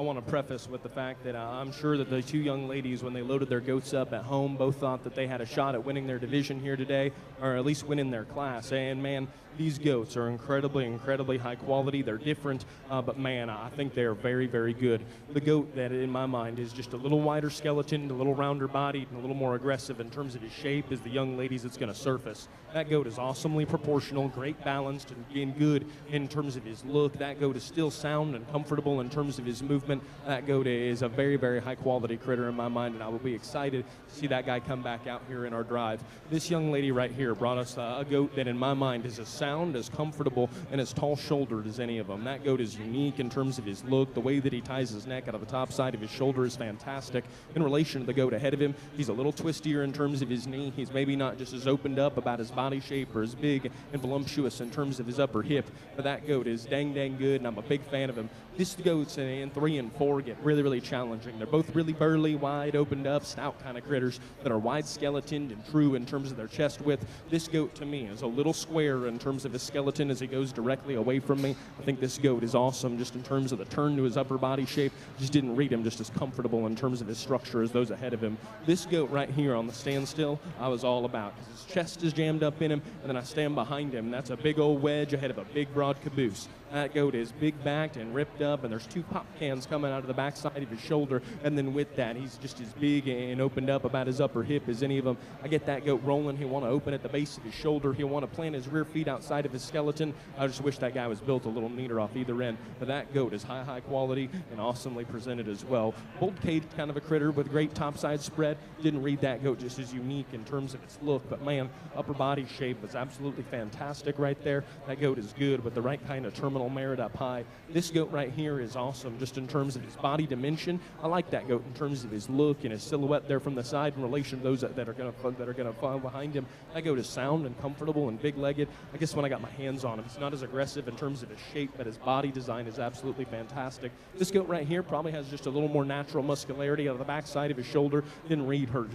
want to preface with the fact that I'm sure that the two young ladies, when they loaded their goats up at home, both thought that they had a shot at winning their division here today, or at least winning their class. And man, these goats are incredibly, incredibly high quality. They're different, but man, I think they're very, very good. The goat that, in my mind, is just a little wider skeleton, a little rounder bodied, and a little more aggressive in terms of his shape is the young ladies that's going to surface. That goat is awesomely proportional, great balanced, and good in terms of his look. That goat is still sound and comfortable in terms of his movement. That goat is a very, very high quality critter in my mind, and I will be excited to see that guy come back out here in our drive. This young lady right here brought us a goat that, in my mind, is as sound, as comfortable, and as tall-shouldered as any of them. That goat is unique in terms of his look. The way that he ties his neck out of the top side of his shoulder is fantastic. In relation to the goat ahead of him, he's a little twistier in terms of his knee. He's maybe not just as opened up about his body shape or as big and voluptuous in terms of his upper hip, but that goat is dang good, and I'm a big fan of him. This goats in 3 and 4 get really, really challenging. They're both really burly, wide, opened up, stout kind of critters that are wide skeletoned and true in terms of their chest width. This goat, to me, is a little square in terms of his skeleton as he goes directly away from me. I think this goat is awesome just in terms of the turn to his upper body shape. Just didn't read him just as comfortable in terms of his structure as those ahead of him. This goat right here on the standstill, I was all about, because his chest is jammed up in him, and then I stand behind him, and that's a big old wedge ahead of a big broad caboose. That goat is big-backed and ripped up, and there's 2 pop cans coming out of the backside of his shoulder, and then with that, he's just as big and opened up about his upper hip as any of them. I get that goat rolling. He'll want to open at the base of his shoulder. He'll want to plant his rear feet outside of his skeleton. I just wish that guy was built a little neater off either end, but that goat is high quality and awesomely presented as well. Bolt-caged kind of a critter with great topside spread. Didn't read that goat just as unique in terms of its look, but man, upper body shape is absolutely fantastic right there. That goat is good with the right kind of terminal merit up high. This goat right here is awesome just in terms of his body dimension. I like that goat in terms of his look and his silhouette there from the side in relation to those that are going to follow behind him. That goat is sound and comfortable and big-legged. I guess when I got my hands on him, he's not as aggressive in terms of his shape, but his body design is absolutely fantastic. This goat right here probably has just a little more natural muscularity out of the backside of his shoulder. Didn't read him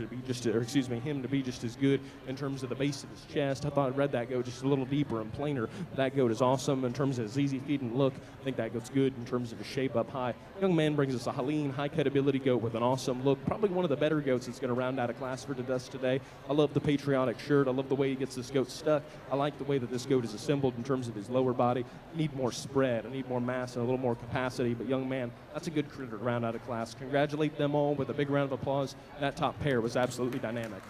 to be just as good in terms of the base of his chest. I thought I'd read that goat just a little deeper and plainer. That goat is awesome in terms of his easy feeding look. I think that goat's good in terms of his shape up high. Young man brings us a lean, high cutability goat with an awesome look. Probably one of the better goats that's going to round out a class for us today. I love the patriotic shirt. I love the way he gets this goat stuck. I like the way that this goat is assembled in terms of his lower body. I need more spread. I need more mass and a little more capacity. But young man, that's a good critter to round out a class. Congratulate them all with a big round of applause. That top pair was absolutely dynamic.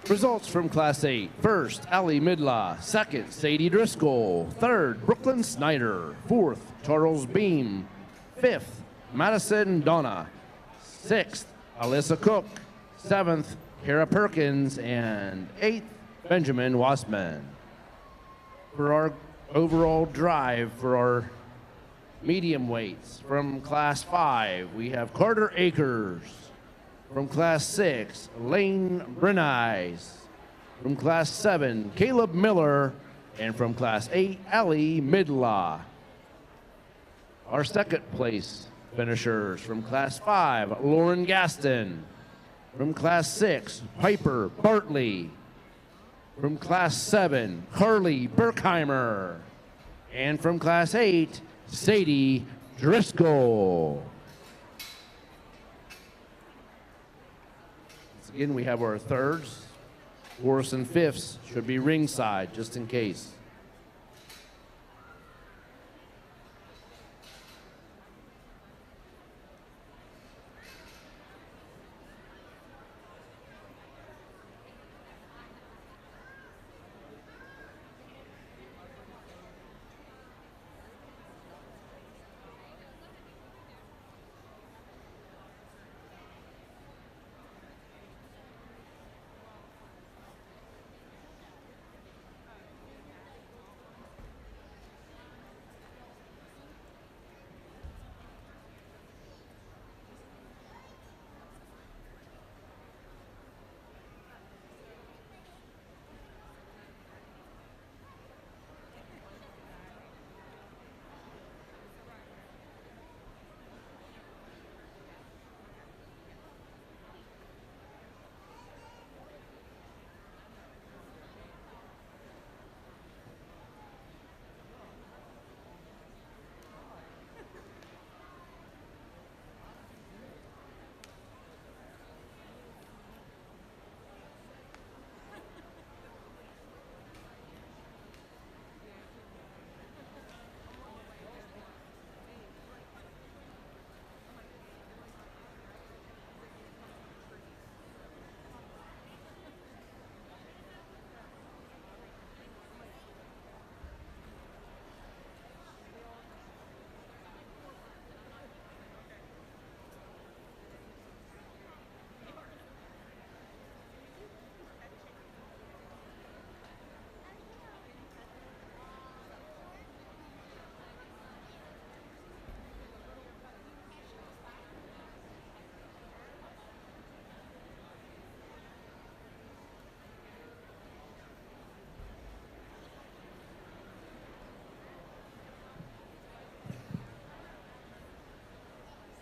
Results from Class 8. First, Allie Midla. Second, Sadie Driscoll. Third, Brooklyn Snyder. Fourth, Charles Beam. Fifth, Madison Donna. Sixth, Alyssa Cook. Seventh, Kara Perkins. And eighth, Benjamin Wassman. For our overall drive for our medium weights, from Class 5, we have Carter Akers. From Class 6, Lane Brenice. From Class 7, Caleb Miller. And from Class 8, Allie Midla. Our second place finishers from Class 5, Lauren Gaston. From Class 6, Piper Bartley. From Class 7, Carly Berkheimer. And from Class 8, Sadie Driscoll. Again, we have our thirds. Fourths and fifths should be ringside, just in case.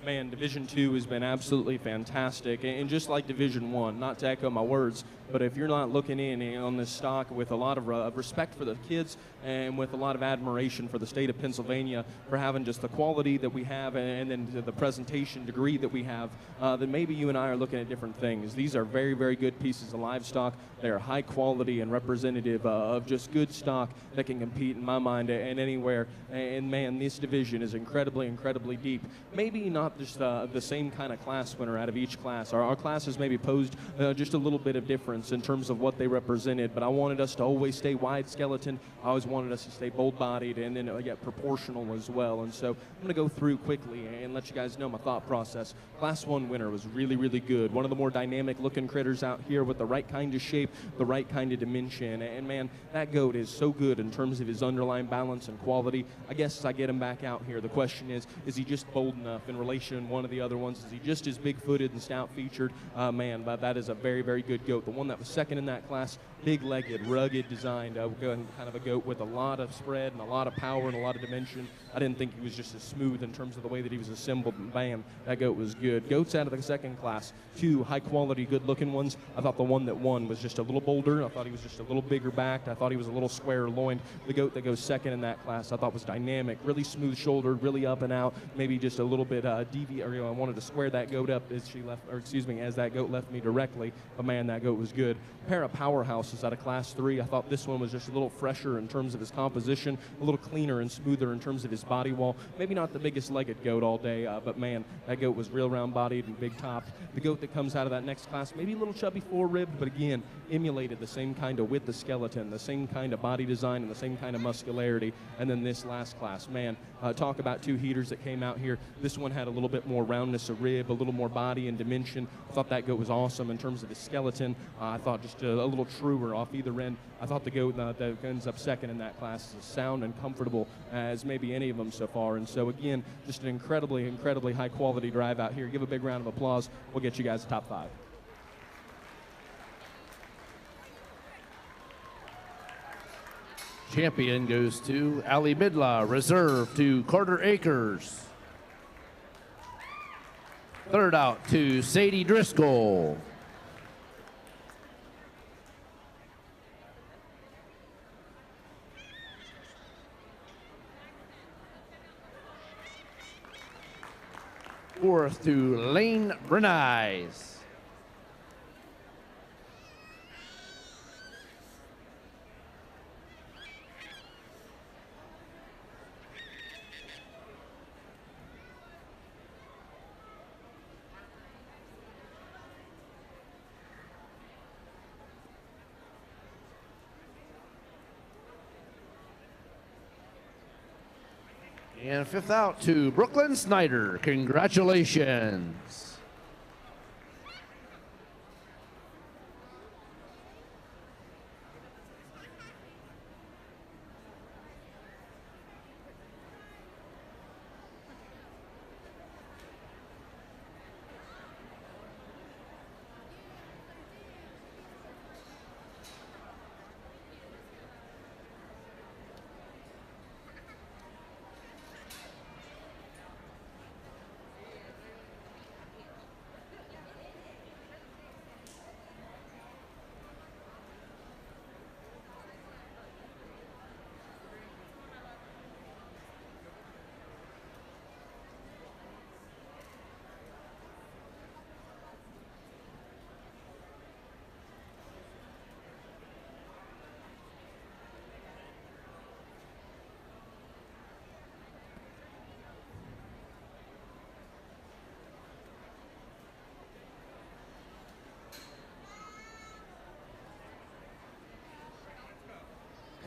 Man, Division II has been absolutely fantastic, and just like Division One, not to echo my words, but if you're not looking in on this stock with a lot of respect for the kids and with a lot of admiration for the state of Pennsylvania for having just the quality that we have and then the presentation degree that we have, then maybe you and I are looking at different things. These are very, very good pieces of livestock. They are high quality and representative of just good stock that can compete, in my mind, and anywhere. And man, this division is incredibly, incredibly deep. Maybe not just the same kind of class winner out of each class. Our classes maybe posed just a little bit of difference in terms of what they represented, but I wanted us to always stay wide skeleton. I always wanted us to stay bold-bodied and then yet proportional as well. And so I'm going to go through quickly and let you guys know my thought process. Class 1 winner was really, really good. One of the more dynamic-looking critters out here with the right kind of shape, the right kind of dimension. And man, that goat is so good in terms of his underlying balance and quality. I guess as I get him back out here, the question is he just bold enough in relation to one of the other ones? Is he just as big-footed and stout-featured? Man, but that is a very, very good goat. The one that was second in that class, big-legged, rugged designed, kind of a goat with a lot of spread and a lot of power and a lot of dimension. I didn't think he was just as smooth in terms of the way that he was assembled. Bam, that goat was good. Goats out of the second class, 2 high-quality, good-looking ones. I thought the one that won was just a little bolder. I thought he was just a little bigger backed. I thought he was a little squarer loined. The goat that goes second in that class, I thought was dynamic, really smooth-shouldered, really up and out, maybe just a little bit deviant. I wanted to square that goat up as as that goat left me directly. But man, that goat was good. A pair of powerhouses out of class 3. I thought this one was just a little fresher in terms of his composition, a little cleaner and smoother in terms of his body wall. Maybe not the biggest legged goat all day, but man, that goat was real round bodied and big topped. The goat that comes out of that next class, maybe a little chubby fore-ribbed, but again, emulated the same kind of width of skeleton, the same kind of body design, and the same kind of muscularity. And then this last class, man, talk about 2 heaters that came out here. This one had a little bit more roundness of rib, a little more body and dimension. I thought that goat was awesome in terms of his skeleton. I thought just a little truer off either end. I thought the goat that ends up second in that class is as sound and comfortable as maybe any of them so far. And so again, just an incredibly, incredibly high quality drive out here. Give a big round of applause. We'll get you guys a top 5. Champion goes to Ali Midla, reserve to Carter Akers. Third out to Sadie Driscoll. Fourth to Lane Bernice. And fifth out to Brooklyn Snyder. Congratulations.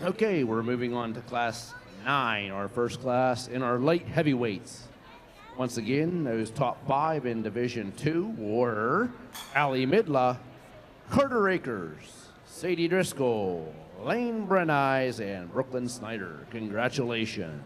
Okay, we're moving on to Class 9, our first class in our light heavyweights. Once again, those top 5 in Division 2 were Ali Midla, Carter Akers, Sadie Driscoll, Lane Bernice, and Brooklyn Snyder. Congratulations.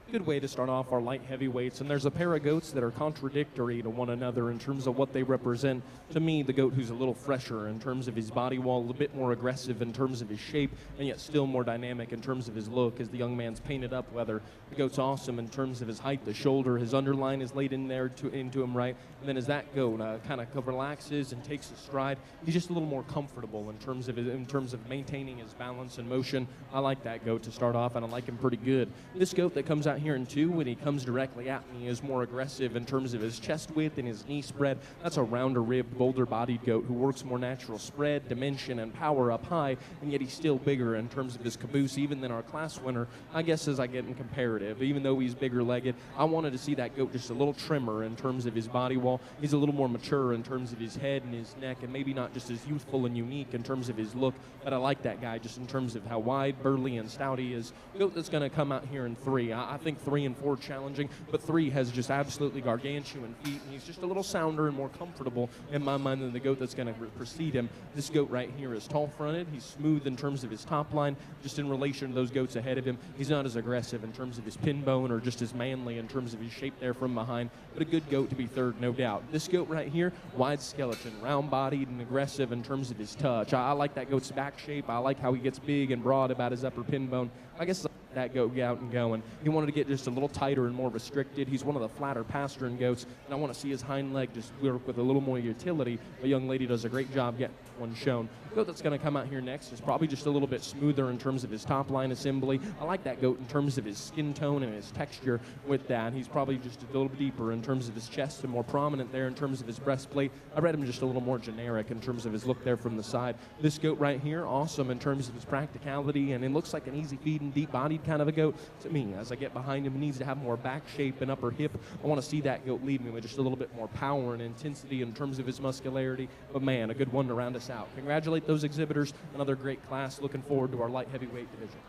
good way to start off our light heavyweights. And there's a pair of goats that are contradictory to one another in terms of what they represent. To me, the goat who's a little fresher in terms of his body wall, a little bit more aggressive in terms of his shape, and yet still more dynamic in terms of his look as the young man's painted up weather. The goat's awesome in terms of his height, the shoulder, his underline is laid in there into him right. And then as that goat kind of relaxes and takes a stride, he's just a little more comfortable in terms of maintaining his balance and motion. I like that goat to start off, and I like him pretty good. This goat that comes out here in 2, when he comes directly at me, is more aggressive in terms of his chest width and his knee spread. That's a rounder ribbed, bolder bodied goat who works more natural spread, dimension, and power up high, and yet he's still bigger in terms of his caboose, even than our class winner, I guess, as I get in comparative. Even though he's bigger legged, I wanted to see that goat just a little trimmer in terms of his body wall. He's a little more mature in terms of his head and his neck, and maybe not just as youthful and unique in terms of his look, but I like that guy just in terms of how wide, burly, and stout he is. Goat that's going to come out here in 3. I think 3 and 4 challenging, but 3 has just absolutely gargantuan feet, and he's just a little sounder and more comfortable in my mind than the goat that's going to precede him. This goat right here is tall-fronted. He's smooth in terms of his top line, just in relation to those goats ahead of him. He's not as aggressive in terms of his pin bone or just as manly in terms of his shape there from behind, but a good goat to be 3rd, no doubt. This goat right here, wide skeleton, round-bodied and aggressive in terms of his touch. I like that goat's back shape. I like how he gets big and broad about his upper pin bone. I guess that goat out and going. He wanted to get just a little tighter and more restricted. He's one of the flatter pastern goats, and I want to see his hind leg just work with a little more utility. The young lady does a great job getting one shown. The goat that's going to come out here next is probably just a little bit smoother in terms of his top line assembly. I like that goat in terms of his skin tone and his texture with that. He's probably just a little bit deeper in terms of his chest and more prominent there in terms of his breastplate. I read him just a little more generic in terms of his look there from the side. This goat right here, awesome in terms of his practicality, and it looks like an easy feeding, deep-bodied kind of a goat to me. As I get behind him, he needs to have more back shape and upper hip. I want to see that goat lead me with just a little bit more power and intensity in terms of his muscularity. But man, a good one to round us out. Congratulate those exhibitors. Another great class. Looking forward to our light heavyweight division.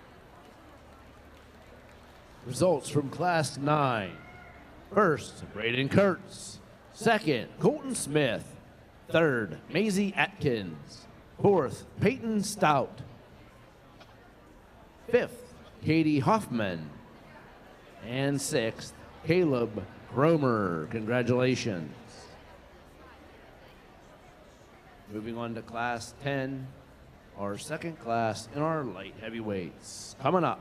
Results from Class 9. First, Braden Kurtz. Second, Colton Smith. Third, Maisie Atkins. Fourth, Peyton Stout. Fifth, Katie Hoffman. And sixth, Caleb Cromer. Congratulations. Moving on to Class 10, our second class in our light heavyweights. Coming up.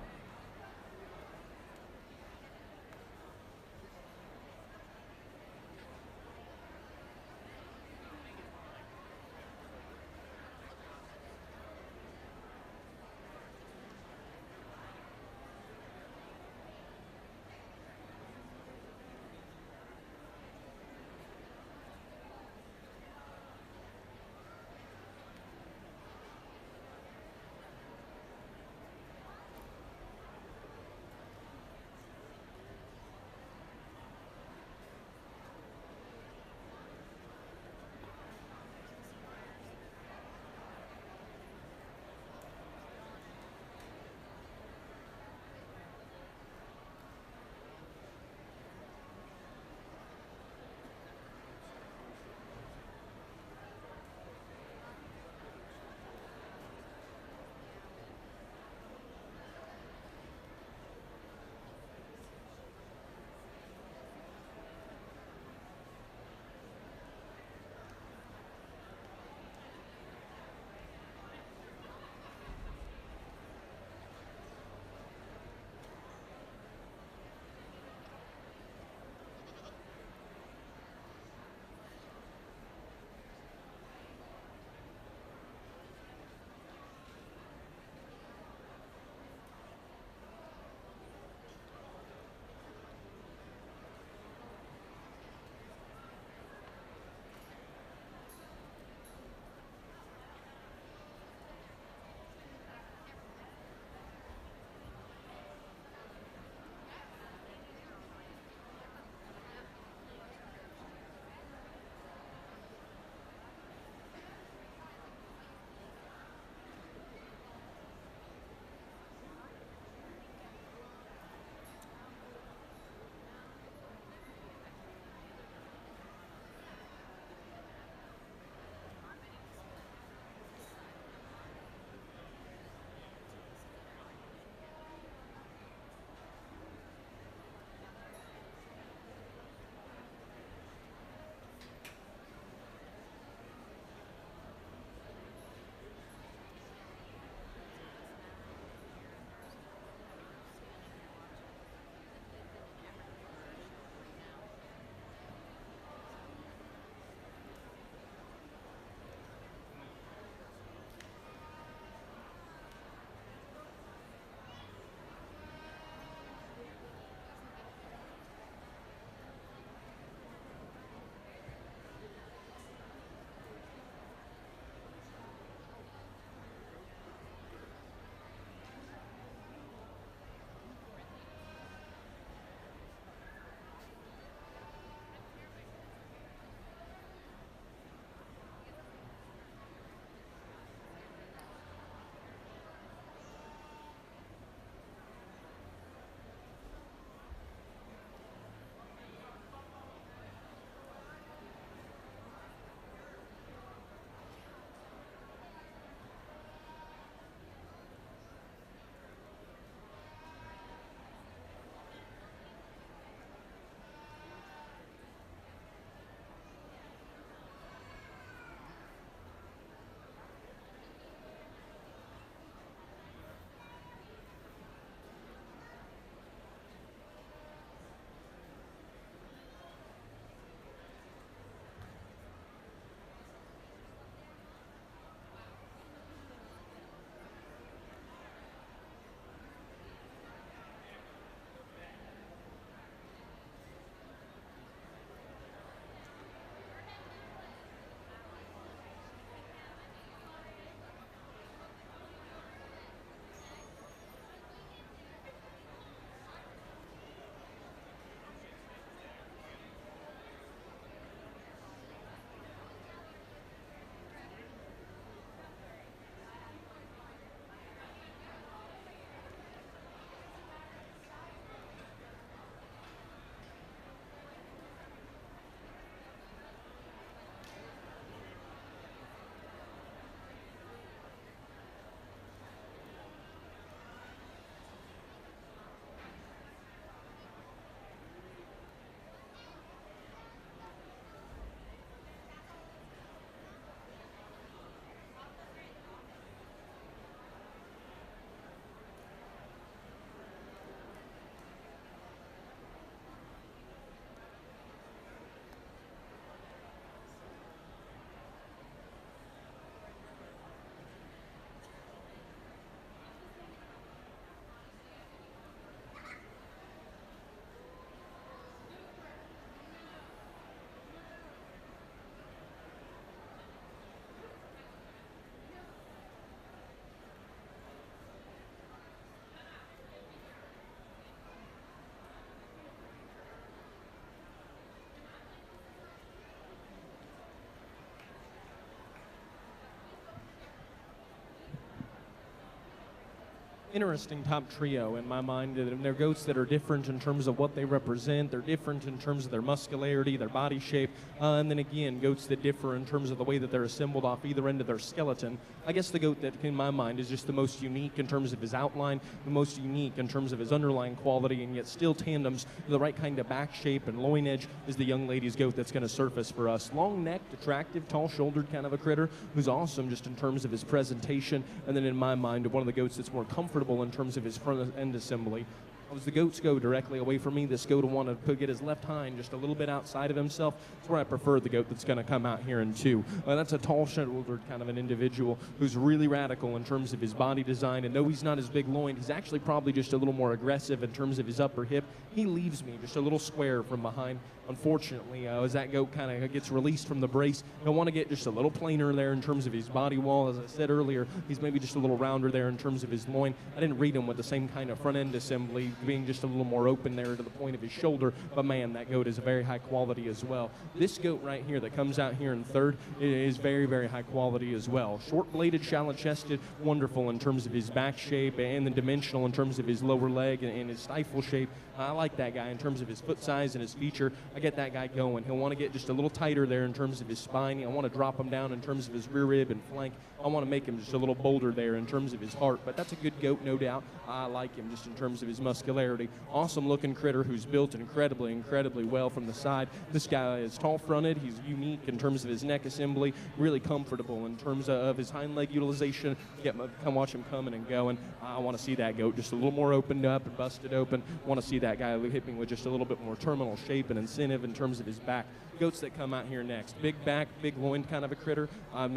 interesting top trio in my mind. And they're goats that are different in terms of what they represent. They're different in terms of their muscularity, their body shape, and then again, goats that differ in terms of the way that they're assembled off either end of their skeleton. I guess the goat that, in my mind, is just the most unique in terms of his outline, the most unique in terms of his underlying quality, and yet still tandems the right kind of back shape and loin edge is the young lady's goat that's going to surface for us. Long-necked, attractive, tall-shouldered kind of a critter who's awesome just in terms of his presentation, and then in my mind, one of the goats that's more comfortable in terms of his front end assembly. As the goats go directly away from me, this goat will want to get his left hind just a little bit outside of himself. That's where I prefer the goat that's going to come out here in two. That's a tall-shouldered kind of an individual who's really radical in terms of his body design. And though he's not as big-loined, he's actually probably just a little more aggressive in terms of his upper hip. He leaves me just a little square from behind. Unfortunately, as that goat kind of gets released from the brace, he'll want to get just a little plainer there in terms of his body wall. As I said earlier, he's maybe just a little rounder there in terms of his loin. I didn't read him with the same kind of front-end assembly, being just a little more open there to the point of his shoulder. But, man, that goat is a very high quality as well. This goat right here that comes out here in third is very, very high quality as well. Short-bladed, shallow-chested, wonderful in terms of his back shape and then dimensional in terms of his lower leg and his stifle shape. I like that guy in terms of his foot size and his feature. I get that guy going. He'll want to get just a little tighter there in terms of his spine. I want to drop him down in terms of his rear rib and flank. I want to make him just a little bolder there in terms of his heart. But that's a good goat, no doubt. I like him just in terms of his muscularity. Awesome looking critter who's built incredibly, incredibly well from the side. This guy is tall fronted. He's unique in terms of his neck assembly. Really comfortable in terms of his hind leg utilization. Come watch him coming and going. I want to see that goat just a little more opened up and busted open. I want to see that guy hit me with just a little bit more terminal shape and incentive in terms of his back. Goats that come out here next. Big back, big loin kind of a critter. I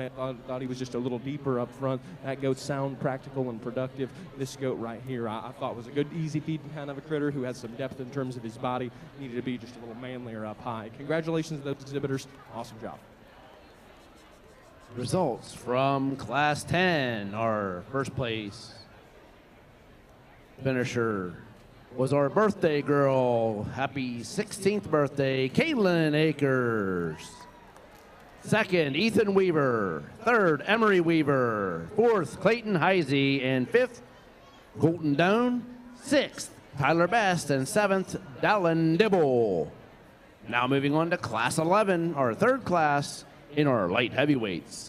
thought he was just a little deeper up front. That goat's sound, practical, and productive. This goat right here I thought was a good, easy feeding kind of a critter who has some depth in terms of his body. Needed to be just a little manlier up high. Congratulations to those exhibitors. Awesome job. Results from Class 10. Our first place finisher was our birthday girl. Happy 16th birthday, Caitlin Akers. Second, Ethan Weaver. Third, Emery Weaver. Fourth, Clayton Heisey. And fifth, Colton Doan. Sixth, Tyler Best. And seventh, Dallin Dibble. Now moving on to Class 11, our third class in our light heavyweights.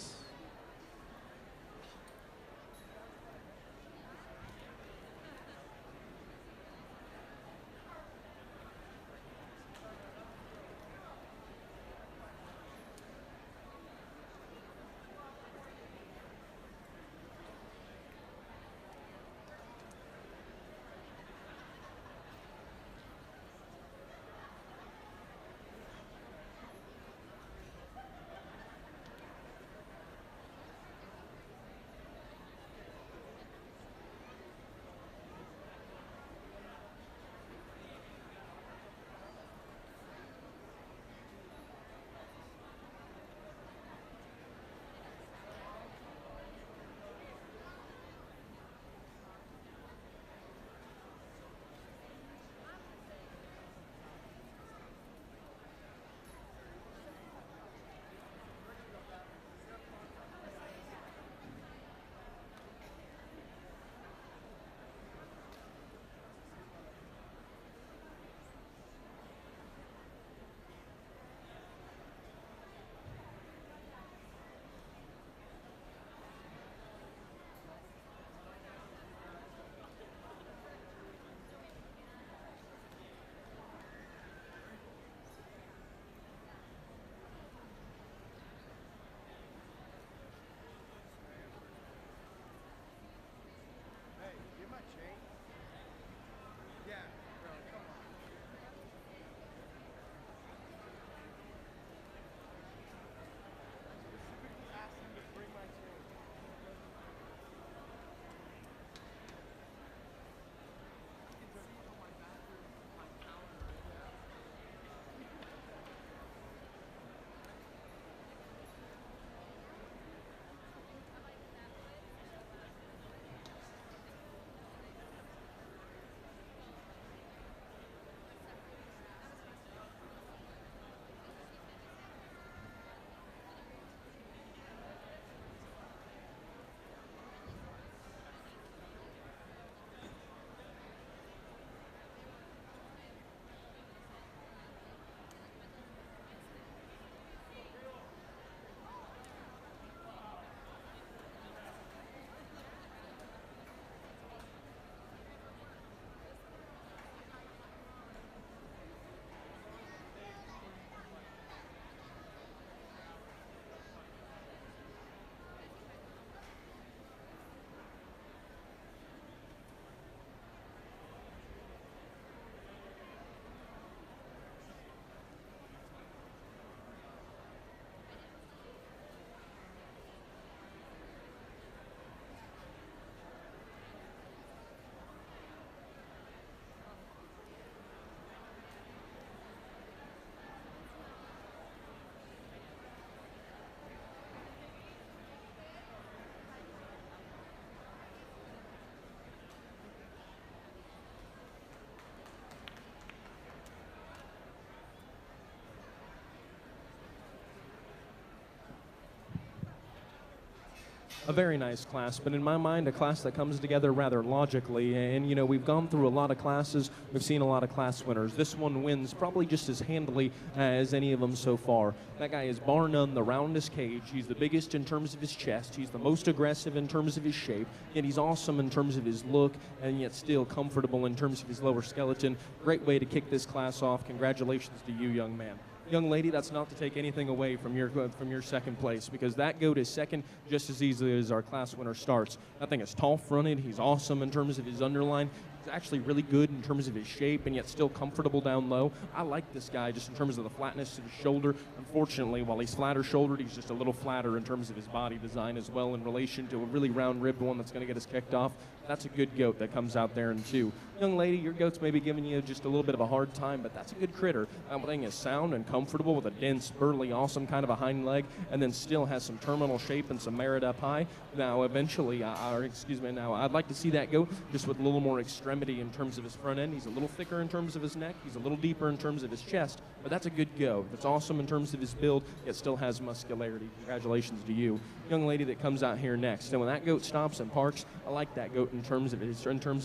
a very nice class, but in my mind, a class that comes together rather logically. And, you know, we've gone through a lot of classes. We've seen a lot of class winners. This one wins probably just as handily as any of them so far. That guy is bar none the roundest cage. He's the biggest in terms of his chest. He's the most aggressive in terms of his shape. Yet he's awesome in terms of his look, and yet still comfortable in terms of his lower skeleton. Great way to kick this class off. Congratulations to you, young man. Young lady, that's not to take anything away from your second place, because that goat is second just as easily as our class winner starts. That thing is tall-fronted. He's awesome in terms of his underline. He's actually really good in terms of his shape, and yet still comfortable down low. I like this guy just in terms of the flatness of his shoulder. Unfortunately, while he's flatter-shouldered, he's just a little flatter in terms of his body design as well in relation to a really round-ribbed one that's going to get us kicked off. That's a good goat that comes out there in two. Young lady, your goat's maybe giving you just a little bit of a hard time, but that's a good critter. That thing is sound and comfortable with a dense, burly, awesome kind of a hind leg, and then still has some terminal shape and some merit up high. Now, eventually, now I'd like to see that goat just with a little more extremity in terms of his front end. He's a little thicker in terms of his neck. He's a little deeper in terms of his chest, but that's a good goat. That's awesome in terms of his build, yet still has muscularity. Congratulations to you. Young lady that comes out here next. And when that goat stops and parks, I like that goat in terms of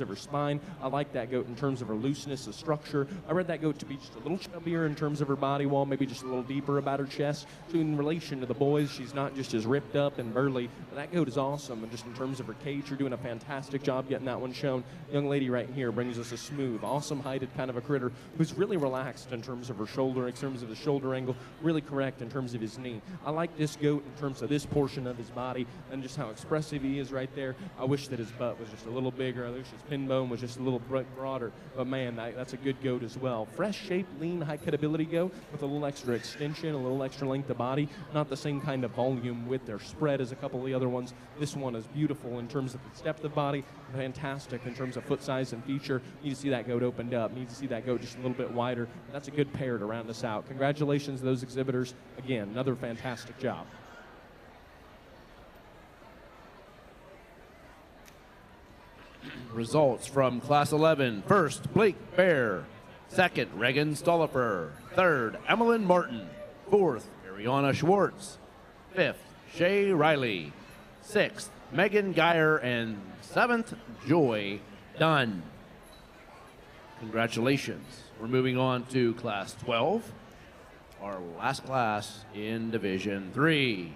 her spine. I like that goat in terms of her looseness of structure. I read that goat to be just a little chubbier in terms of her body wall, maybe just a little deeper about her chest. So in relation to the boys, she's not just as ripped up and burly. That goat is awesome, and just in terms of her cage, you're doing a fantastic job getting that one shown. Young lady right here brings us a smooth, awesome heighted kind of a critter who's really relaxed in terms of her shoulder, in terms of the shoulder angle, really correct in terms of his knee. I like this goat in terms of this portion of his body and just how expressive he is right there. I wish that his butt was just a little bigger. I wish his pin bone was just a little broader. But man, that's a good goat as well. Fresh shape, lean, high cutability goat with a little extra extension, a little extra length of body. Not the same kind of volume with their spread as a couple of the other ones. This one is beautiful in terms of its depth of body, fantastic in terms of foot size and feature. Need to see that goat opened up. Need to see that goat just a little bit wider. That's a good pair to round us out. Congratulations to those exhibitors. Again, another fantastic job. Results from Class 11. First, Blake Bear. Second, Reagan Stollifer. Third, Emmeline Martin. Fourth, Ariana Schwartz. Fifth, Shay Riley. Sixth, Megan Geyer. And seventh, Joy Dunn. Congratulations. We're moving on to Class 12, our last class in Division 3.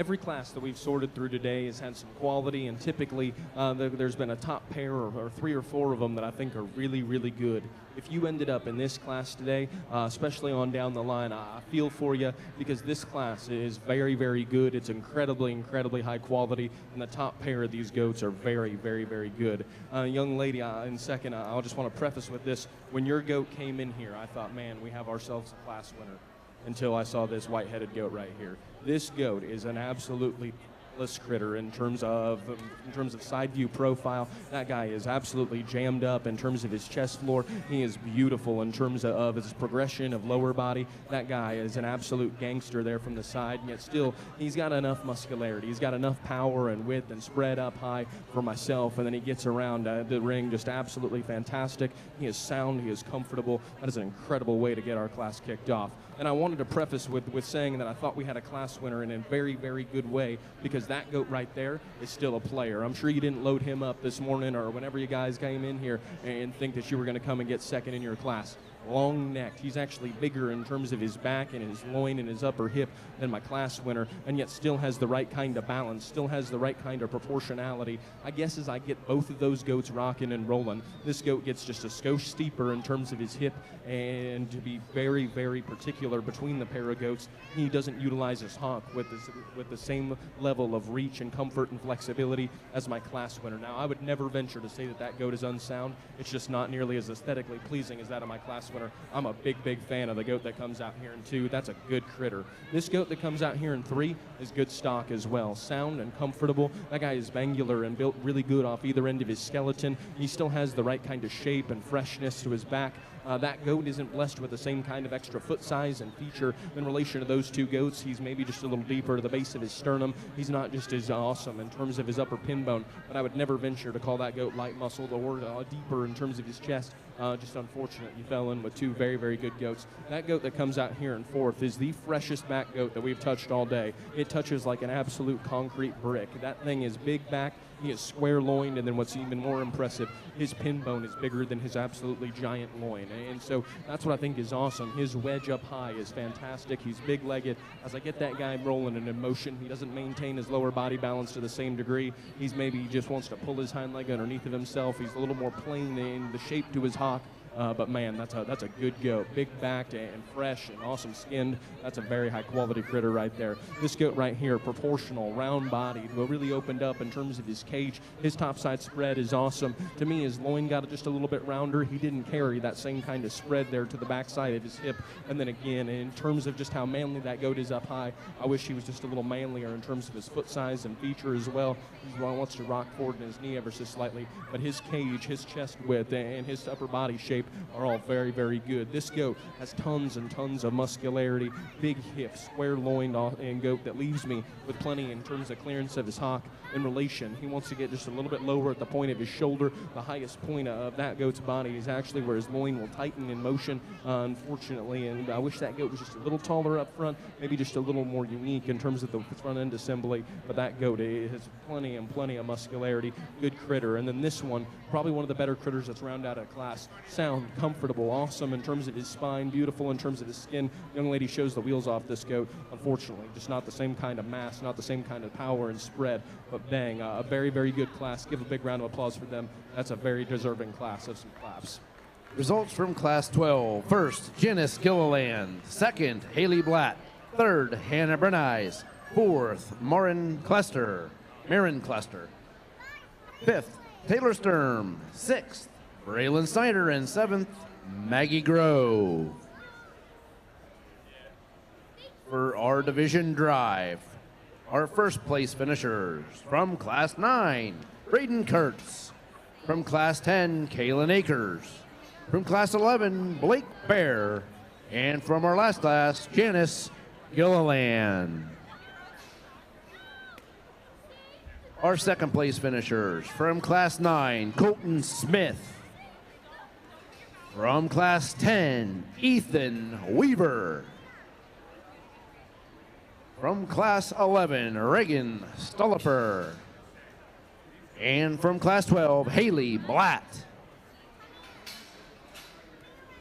every class that we've sorted through today has had some quality, and typically there's been a top pair or 3 or 4 of them that I think are really, really good. If you ended up in this class today, especially on down the line, I feel for you, because this class is very, very good. It's incredibly, incredibly high quality, and the top pair of these goats are very, very, very good. Young lady, in second, I'll just want to preface with this. When your goat came in here, I thought, man, we have ourselves a class winner, until I saw this white-headed goat right here. This goat is an absolutely critter in terms of side view profile. That guy is absolutely jammed up in terms of his chest floor. He is beautiful in terms of his progression of lower body. That guy is an absolute gangster there from the side, and yet still he's got enough muscularity. He's got enough power and width and spread up high for myself, and then he gets around the ring just absolutely fantastic. He is sound. He is comfortable. That is an incredible way to get our class kicked off. And I wanted to preface with saying that I thought we had a class winner in a very, very good way, because that goat right there is still a player. I'm sure you didn't load him up this morning or whenever you guys came in here and think that you were going to come and get second in your class. Long-necked. He's actually bigger in terms of his back and his loin and his upper hip than my class winner, and yet still has the right kind of balance, still has the right kind of proportionality. I guess as I get both of those goats rocking and rolling, this goat gets just a skosh steeper in terms of his hip, and to be very, very particular between the pair of goats, he doesn't utilize his hock with the same level of reach and comfort and flexibility as my class winner. Now, I would never venture to say that that goat is unsound. It's just not nearly as aesthetically pleasing as that of my class winner. I'm a big, big fan of the goat that comes out here in 2. That's a good critter. This goat that comes out here in 3 is good stock as well. Sound and comfortable. That guy is angular and built really good off either end of his skeleton. He still has the right kind of shape and freshness to his back. That goat isn't blessed with the same kind of extra foot size and feature in relation to those 2 goats. He's maybe just a little deeper to the base of his sternum. He's not just as awesome in terms of his upper pin bone, but I would never venture to call that goat light-muscled or deeper in terms of his chest. Just unfortunate you fell in with 2 very, very good goats. That goat that comes out here in 4th is the freshest back goat that we've touched all day. It touches like an absolute concrete brick. That thing is big back. He is square-loined, and then what's even more impressive, his pin bone is bigger than his absolutely giant loin. And so that's what I think is awesome. His wedge up high is fantastic. He's big-legged. As I get that guy rolling and in motion, he doesn't maintain his lower body balance to the same degree. He's maybe just wants to pull his hind leg underneath of himself. He's a little more plain in the shape to his hock. But man, that's a good goat. Big backed and fresh and awesome skinned. That's a very high quality critter right there. This goat right here, proportional, round bodied, really opened up in terms of his cage. His topside spread is awesome. To me, his loin got just a little bit rounder. He didn't carry that same kind of spread there to the backside of his hip. And then again, in terms of just how manly that goat is up high, I wish he was just a little manlier in terms of his foot size and feature as well. He wants to rock forward in his knee ever so slightly. But his cage, his chest width, and his upper body shape are all very, very good. This goat has tons and tons of muscularity, big hips, square loined and goat that leaves me with plenty in terms of clearance of his hock in relation. He wants to get just a little bit lower at the point of his shoulder. The highest point of that goat's body is actually where his loin will tighten in motion, unfortunately, and I wish that goat was just a little taller up front, maybe just a little more unique in terms of the front end assembly, but that goat has plenty and plenty of muscularity, good critter. And then this one, probably one of the better critters that's round out of class. Sound, comfortable, awesome in terms of his spine, beautiful in terms of his skin. Young lady shows the wheels off this goat. Unfortunately, just not the same kind of mass, not the same kind of power and spread, but dang, a very, very good class. Give a big round of applause for them. That's a very deserving class of some claps. Results from Class 12. First, Janice Gilliland. Second, Haley Blatt. Third, Hannah Bernice. Fourth, Marin Cluster. Fifth, Taylor Sturm. Sixth, Braylon Snyder. And seventh, Maggie Grove. For our division drive, our first place finishers from Class 9, Braden Kurtz. From Class 10, Kaylin Akers. From Class 11, Blake Bear. And from our last class, Janice Gilliland. Our second place finishers from Class 9, Colton Smith. From Class 10, Ethan Weaver. From Class 11, Reagan Stollifer. And from Class 12, Haley Blatt.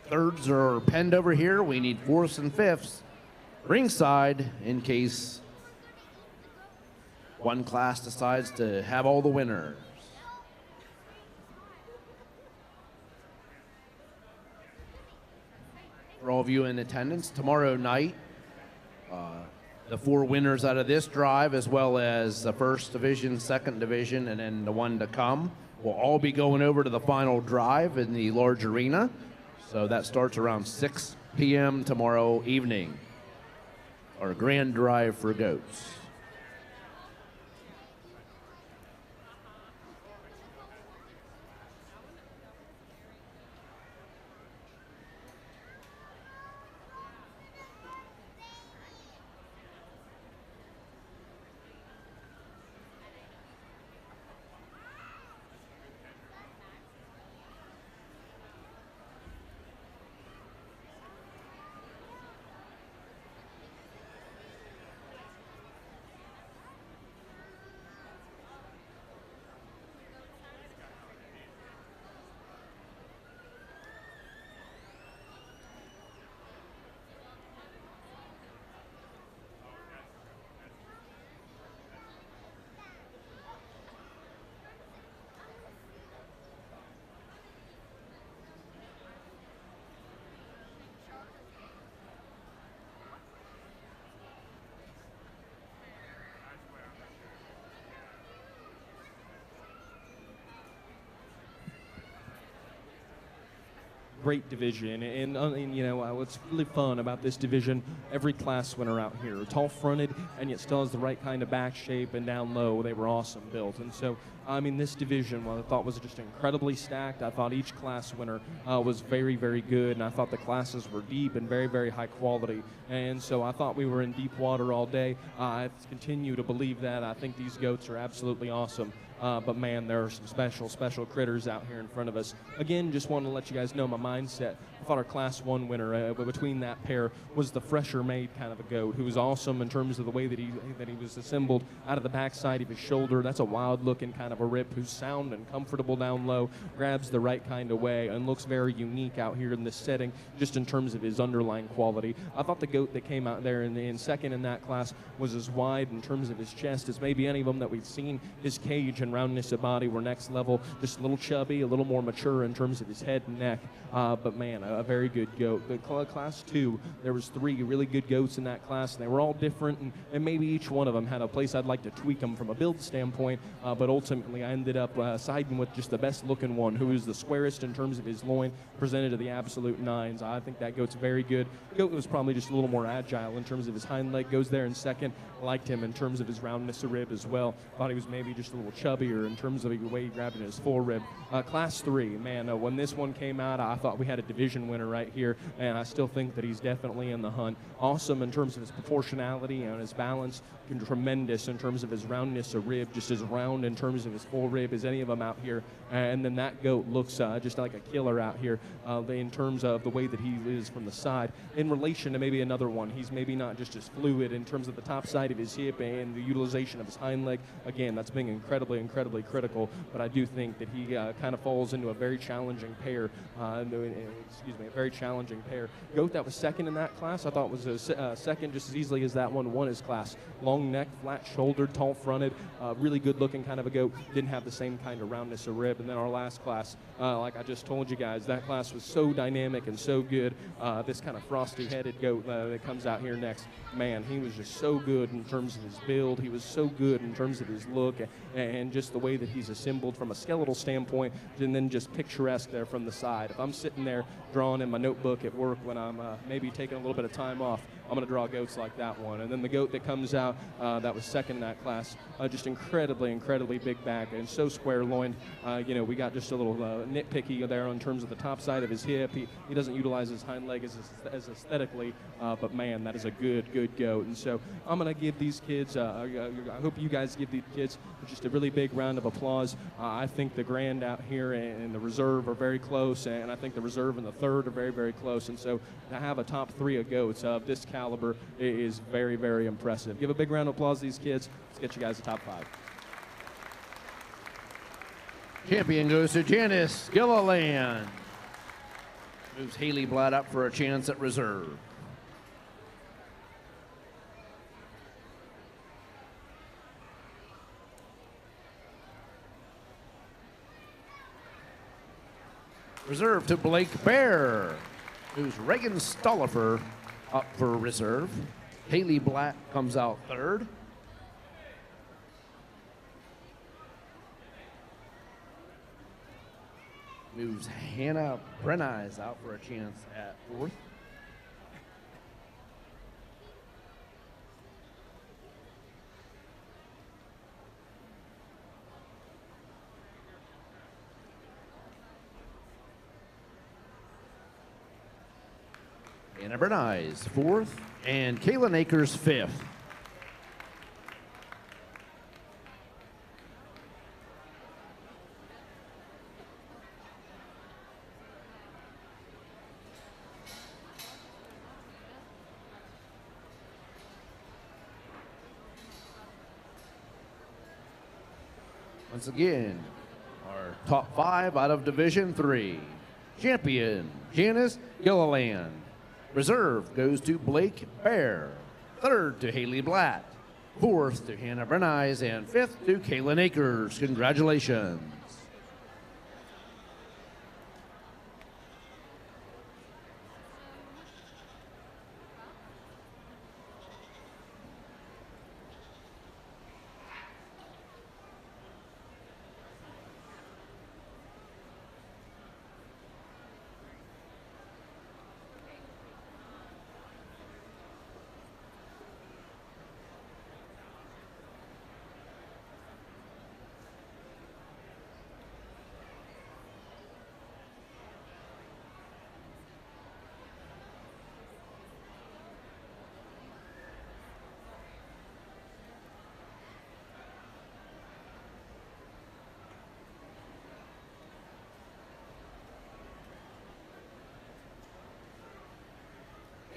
Thirds are penned over here. We need fourths and fifths ringside in case one class decides to have all the winners. For all of you in attendance, tomorrow night, the 4 winners out of this drive, as well as the first division, second division, and then the one to come, will all be going over to the final drive in the large arena. So that starts around 6 p.m. tomorrow evening, our grand drive for goats. Great division, and you know what's really fun about this division, every class winner out here, tall fronted and yet still has the right kind of back shape, and down low they were awesome built. And so I mean, this division, what I thought was just incredibly stacked. I thought each class winner was very, very good, and I thought the classes were deep and very, very high quality. And so I thought we were in deep water all day. I continue to believe that. I think these goats are absolutely awesome. But man, there are some special critters out here in front of us. Again, just wanted to let you guys know my mindset. I thought our Class 1 winner, between that pair, was the fresher made kind of a goat who was awesome in terms of the way that he was assembled out of the backside of his shoulder. That's a wild looking kind of a rip who's sound and comfortable down low, grabs the right kind of way, and looks very unique out here in this setting just in terms of his underlying quality. I thought the goat that came out there in second in that class was as wide in terms of his chest as maybe any of them that we've seen. His cage and roundness of body were next level, just a little chubby, a little more mature in terms of his head and neck, but man, a very good goat. The class 2, there was 3 really good goats in that class, and they were all different, and maybe each one of them had a place I'd like to tweak them from a build standpoint, but ultimately I ended up siding with just the best looking one, who is the squarest in terms of his loin, presented to the absolute nines. I think that goat's very good. Goat was probably just a little more agile in terms of his hind leg, goes there in second. Liked him in terms of his roundness of rib as well. Thought he was maybe just a little chubbier in terms of the way he grabbed in his forerib. Class 3, man, when this one came out, I thought we had a division winner right here, and I still think that he's definitely in the hunt. Awesome in terms of his proportionality and his balance, tremendous in terms of his roundness of rib, just as round in terms of his forerib as any of them out here. And then that goat looks just like a killer out here in terms of the way that he is from the side. In relation to maybe another one, he's maybe not just as fluid in terms of the top side of his hip and the utilization of his hind leg. Again, that's being incredibly critical, but I do think that he kind of falls into a very challenging pair. A very challenging pair. Goat that was second in that class, I thought was a second just as easily as that one won his class. Long neck, flat shouldered, tall fronted, really good looking kind of a goat. Didn't have the same kind of roundness of rib. And then our last class, like I just told you guys, that class was so dynamic and so good. This kind of frosty headed goat that comes out here next, man, he was just so good in terms of his build. He was so good in terms of his look and just the way that he's assembled from a skeletal standpoint, and then just picturesque there from the side. If I'm sitting there drawing in my notebook at work when I'm maybe taking a little bit of time off, I'm going to draw goats like that one. And then the goat that comes out that was second in that class, just incredibly big back and so square loined. We got just a little nitpicky there in terms of the top side of his hip. He doesn't utilize his hind leg as aesthetically, but man, that is a good goat. And so I'm going to give these kids, I hope you guys give these kids just a really big round of applause. I think the grand out here and the reserve are very close, and I think the reserve and the third are very close. And so to have a top 3 of goats of this caliber is very impressive. Give a big round of applause to these kids. Let's get you guys a top 5. Champion goes to Janice Gilliland. Moves Haley Blatt up for a chance at reserve. Reserve to Blake Bear. Moves Reagan Stollifer up for reserve. Haley Black comes out third. Moves Hannah Brenize out for a chance at fourth. Hannah Brenize fourth, and Kaylin Akers fifth. Once again, our top five out of Division III. Champion, Janice Gilliland. Reserve goes to Blake Bear. Third to Haley Blatt. Fourth to Hannah Brenize, and fifth to Kaylin Akers. Congratulations.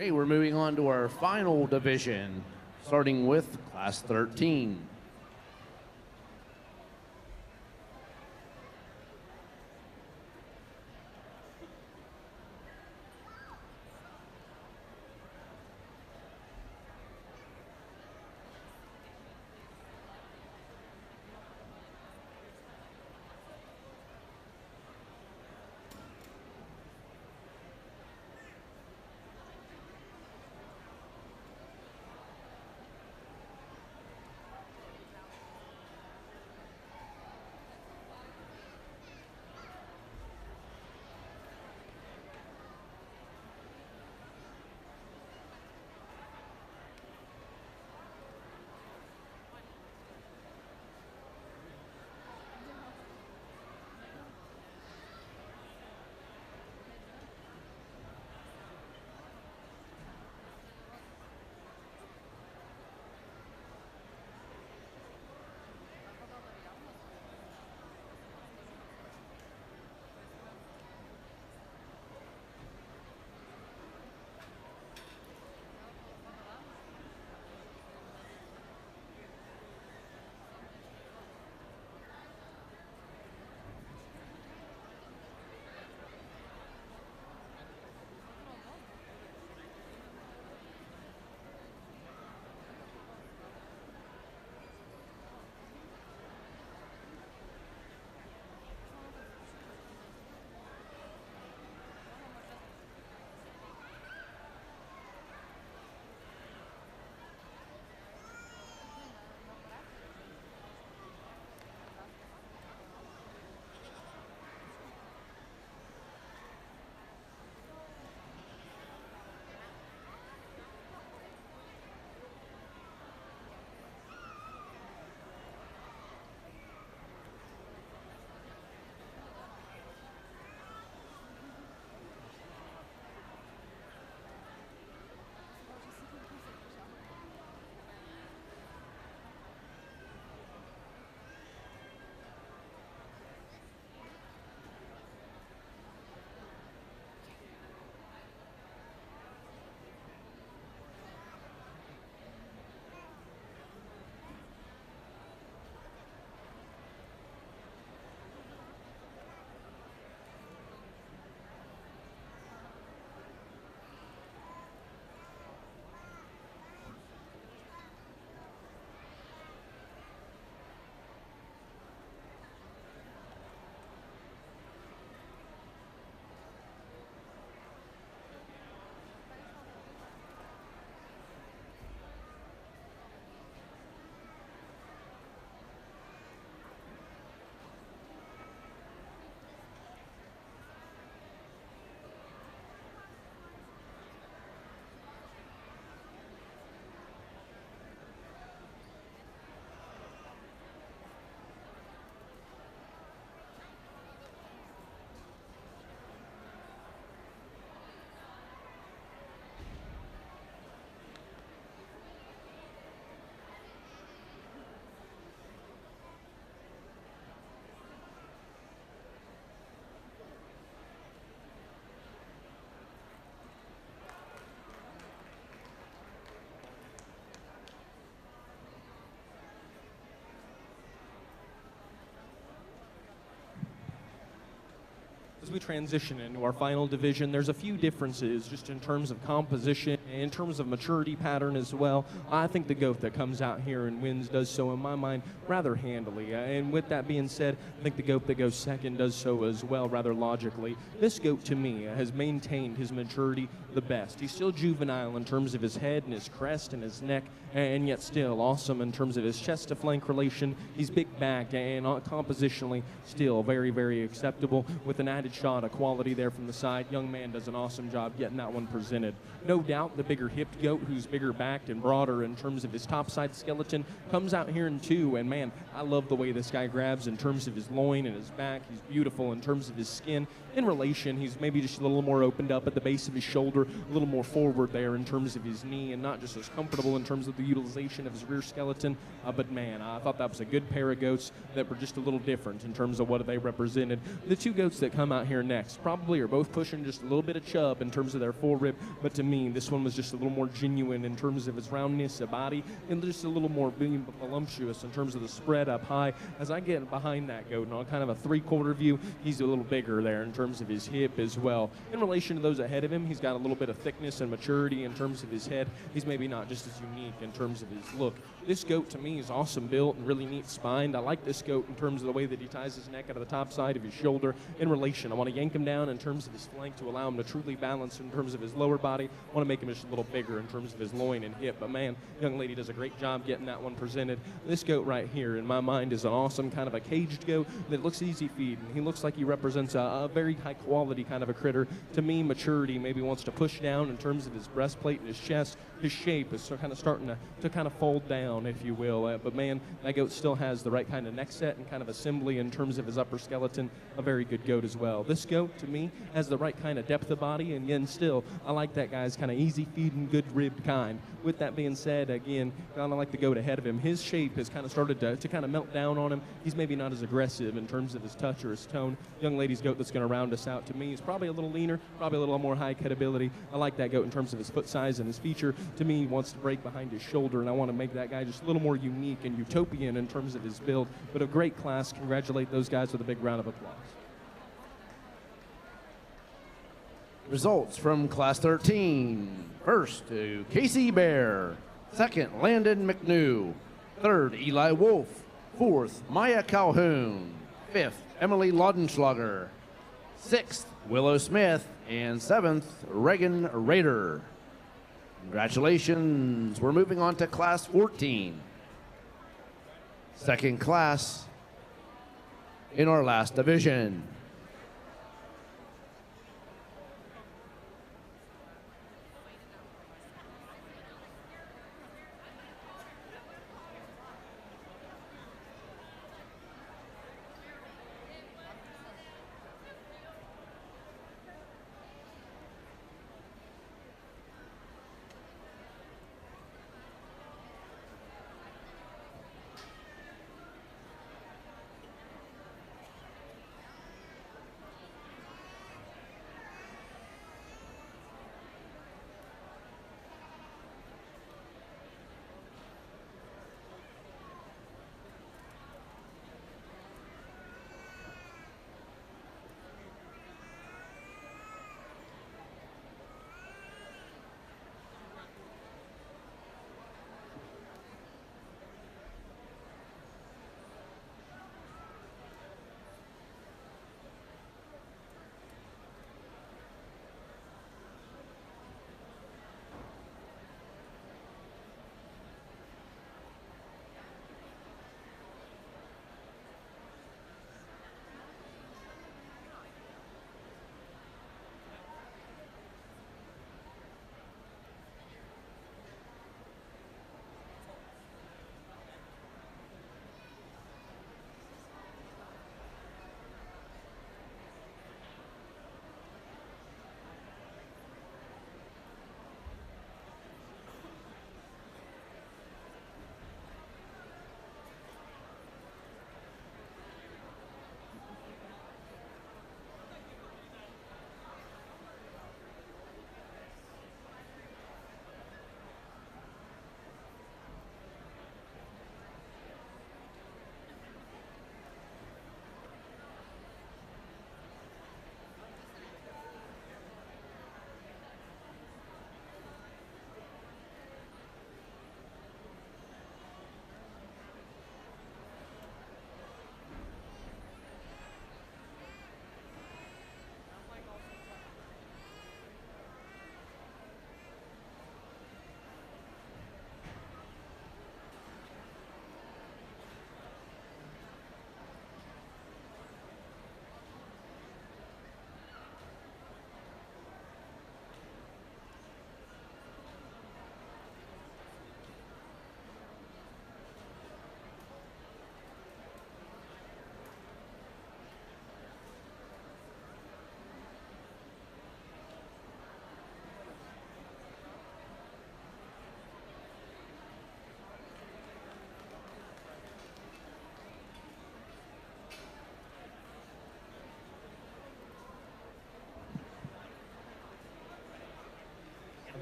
Okay, we're moving on to our final division, starting with Class 13. we transition into our final division, there's a few differences just in terms of composition, in terms of maturity pattern as well. I think the goat that comes out here and wins does so, in my mind, rather handily. And with that being said, I think the goat that goes second does so as well, rather logically. This goat, to me, has maintained his maturity the best. He's still juvenile in terms of his head and his crest and his neck, and yet still awesome in terms of his chest to flank relation. He's big backed and compositionally still very, very acceptable with an added shot of quality there from the side. Young man does an awesome job getting that one presented. No doubt the bigger hipped goat, who's bigger backed and broader in terms of his topside skeleton, comes out here in two, and man, I love the way this guy grabs in terms of his loin and his back. He's beautiful in terms of his skin. In relation, he's maybe just a little more opened up at the base of his shoulder, a little more forward there in terms of his knee, and not just as comfortable in terms of the utilization of his rear skeleton. But man, I thought that was a good pair of goats that were just a little different in terms of what they represented. The two goats that come out here next probably are both pushing just a little bit of chub in terms of their forerib, but to me, this one was just a little more genuine in terms of its roundness of body, and just a little more being voluptuous in terms of the spread up high. As I get behind that goat and on kind of a three-quarter view, he's a little bigger there in terms of his hip as well. In relation to those ahead of him, he's got a little bit of thickness and maturity in terms of his head. He's maybe not just as unique in terms of his look. This goat, to me, is awesome built and really neat spined. I like this goat in terms of the way that he ties his neck out of the top side of his shoulder. In relation, I want to yank him down in terms of his flank to allow him to truly balance in terms of his lower body. I want to make him just a little bigger in terms of his loin and hip. But man, young lady does a great job getting that one presented. This goat right here, in my mind, is an awesome kind of a caged goat that looks easy feeding. He looks like he represents a very high quality kind of a critter. To me, maturity maybe wants to push down in terms of his breastplate and his chest. His shape is kind of starting to kind of fold down, if you will. But man, that goat still has the right kind of neck set and kind of assembly in terms of his upper skeleton. A very good goat as well. This goat, to me, has the right kind of depth of body, and again, still, I like that guy's kind of easy feeding, good ribbed kind. With that being said, again, kind of like the goat ahead of him, his shape has kind of started to kind of melt down on him. He's maybe not as aggressive in terms of his touch or his tone. Young lady's goat that's going to round us out, to me, is probably a little leaner, probably a little more high cut ability. I like that goat in terms of his foot size and his feature. To me, he wants to break behind his shoulder, and I want to make that guy just a little more unique and utopian in terms of his build. But a great class. Congratulate those guys with a big round of applause. Results from Class 13. First to Casey Bear. Second, Landon McNew. Third, Eli Wolf. Fourth, Maya Calhoun. Fifth, Emily Laudenschlager. Sixth, Willow Smith. And seventh, Reagan Rader. Congratulations. We're moving on to Class 14. Second class in our last division.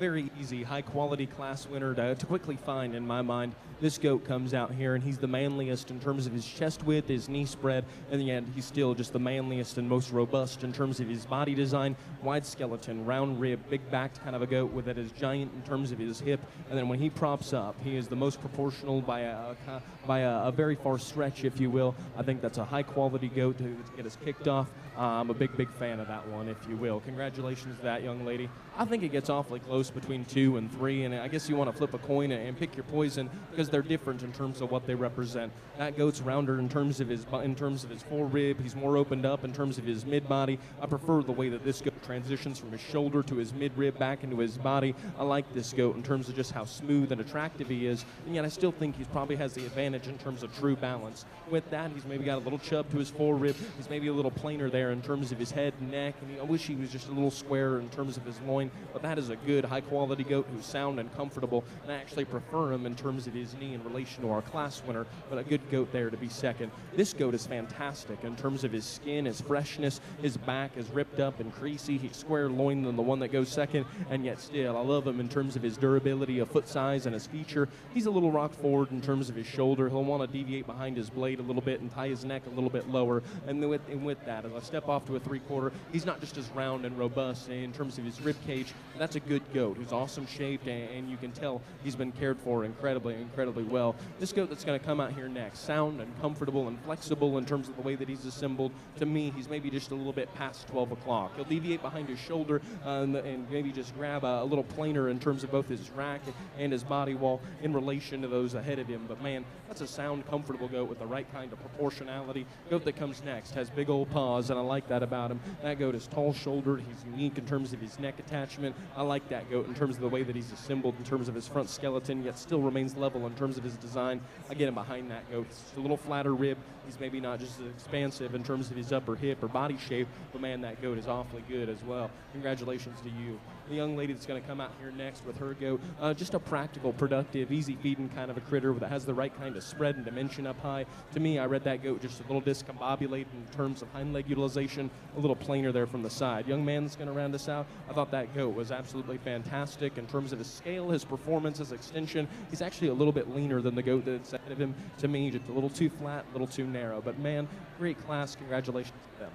very easy, high-quality class winner to quickly find in my mind. This goat comes out here, and he's the manliest in terms of his chest width, his knee spread, and yet he's still just the manliest and most robust in terms of his body design. Wide skeleton, round rib, big-backed kind of a goat that is giant in terms of his hip, and then when he props up, he is the most proportional by a very far stretch, if you will. I think that's a high-quality goat to get us kicked off. I'm a big fan of that one, if you will. Congratulations to that young lady. I think it gets awfully close between 2 and 3, and I guess you want to flip a coin and pick your poison because they're different in terms of what they represent. That goat's rounder in terms of his forerib. He's more opened up in terms of his mid-body. I prefer the way that this goat transitions from his shoulder to his mid-rib back into his body. I like this goat in terms of just how smooth and attractive he is, and yet I still think he probably has the advantage in terms of true balance. With that, he's maybe got a little chub to his forerib. He's maybe a little plainer there in terms of his head and neck, and I wish he was just a little squarer in terms of his loin, but that is a good, high-quality goat who's sound and comfortable, and I actually prefer him in terms of his knee in relation to our class winner, but a good goat there to be second. This goat is fantastic in terms of his skin, his freshness, his back is ripped up and creasy. He's square loin than the one that goes second, and yet still, I love him in terms of his durability, of foot size, and his feature. He's a little rocked forward in terms of his shoulder. He'll want to deviate behind his blade a little bit and tie his neck a little bit lower, and with that, as I step off to a 3/4, he's not just as round and robust in terms of his rib cage. That's a good goat who's awesome shaped, and you can tell he's been cared for incredibly well. This goat that's going to come out here next, sound and comfortable and flexible in terms of the way that he's assembled. To me, he's maybe just a little bit past 12 o'clock. He'll deviate behind his shoulder and maybe just grab a little planer in terms of both his rack and his body wall in relation to those ahead of him. But man, that's a sound, comfortable goat with the right kind of proportionality. Goat that comes next has big old paws, and I like that about him. That goat is tall-shouldered. He's unique in terms of his neck attachment. I like that goat in terms of the way that he's assembled, in terms of his front skeleton, yet still remains level in terms of his design. I get him behind that goat. It's a little flatter rib. He's maybe not just as expansive in terms of his upper hip or body shape, but man, that goat is awfully good as well. Congratulations to you. The young lady that's going to come out here next with her goat, just a practical, productive, easy-feeding kind of a critter that has the right kind of spread and dimension up high. To me, I read that goat just a little discombobulated in terms of hind leg utilization, a little plainer there from the side. Young man that's going to round us out, I thought that goat was absolutely fantastic in terms of his scale, his performance, his extension. He's actually a little bit leaner than the goat that's ahead of him. To me, just a little too flat, a little too narrow. But man, great class. Congratulations to them.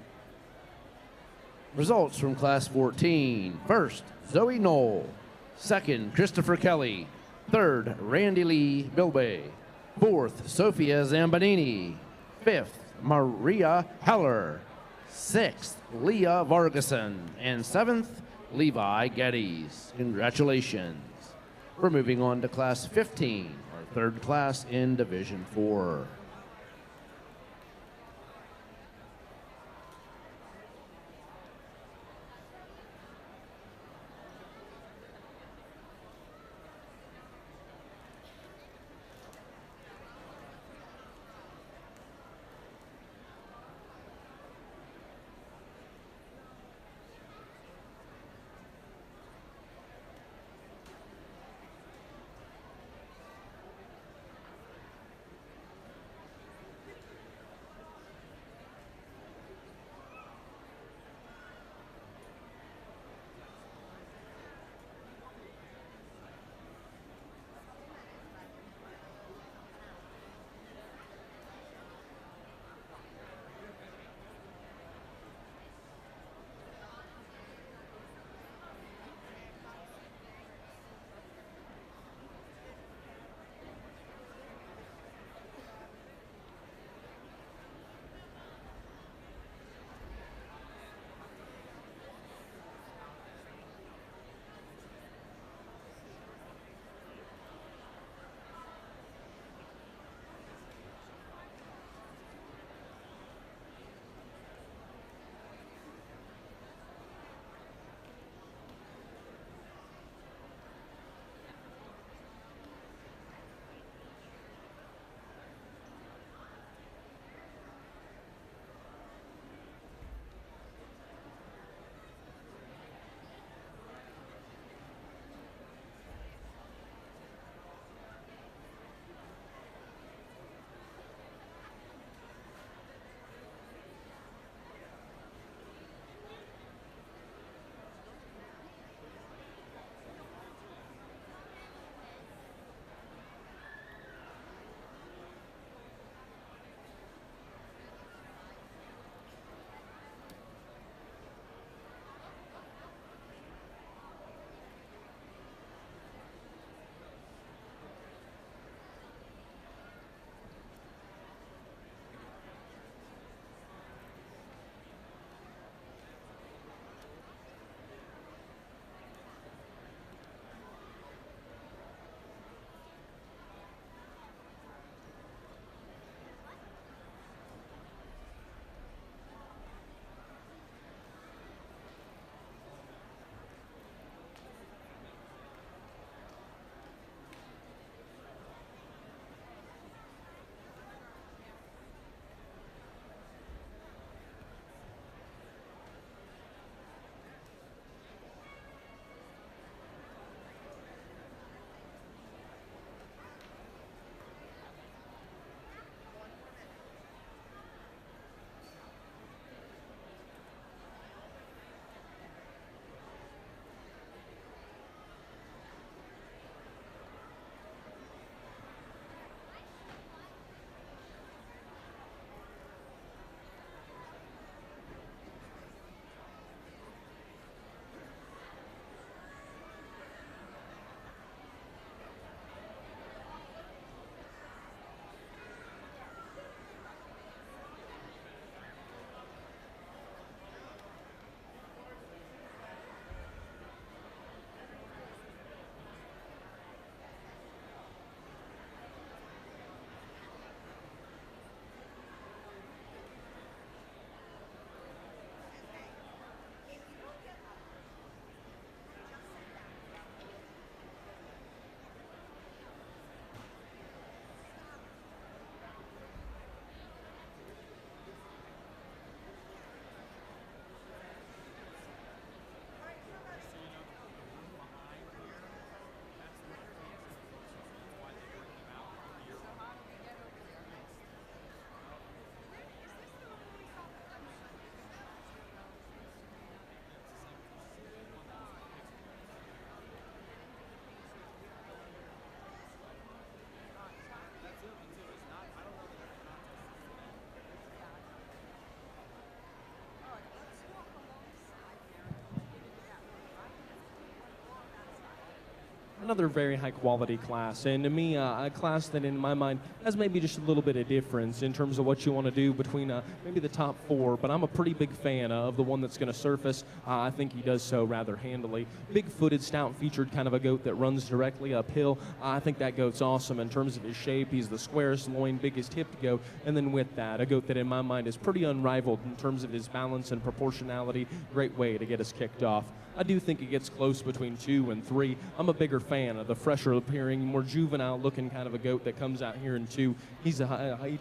Results from Class 14. First, Zoe Knoll. Second, Christopher Kelly. Third, Randy Lee Bilbay. Fourth, Sophia Zambanini. Fifth, Maria Heller. Sixth, Leah Vargason. And seventh, Levi Geddes. Congratulations. We're moving on to Class 15, our third class in Division 4. another very high quality class, and to me, a class that in my mind has maybe just a little bit of difference in terms of what you want to do between maybe the top four, but I'm a pretty big fan of the one that's going to surface. I think he does so rather handily. Big-footed, stout-featured kind of a goat that runs directly uphill. I think that goat's awesome in terms of his shape. He's the squarest loin, biggest hipped goat, and then with that, a goat that in my mind is pretty unrivaled in terms of his balance and proportionality. Great way to get us kicked off. I do think it gets close between 2 and 3. I'm a bigger fan of the fresher appearing, more juvenile looking kind of a goat that comes out here in 2. He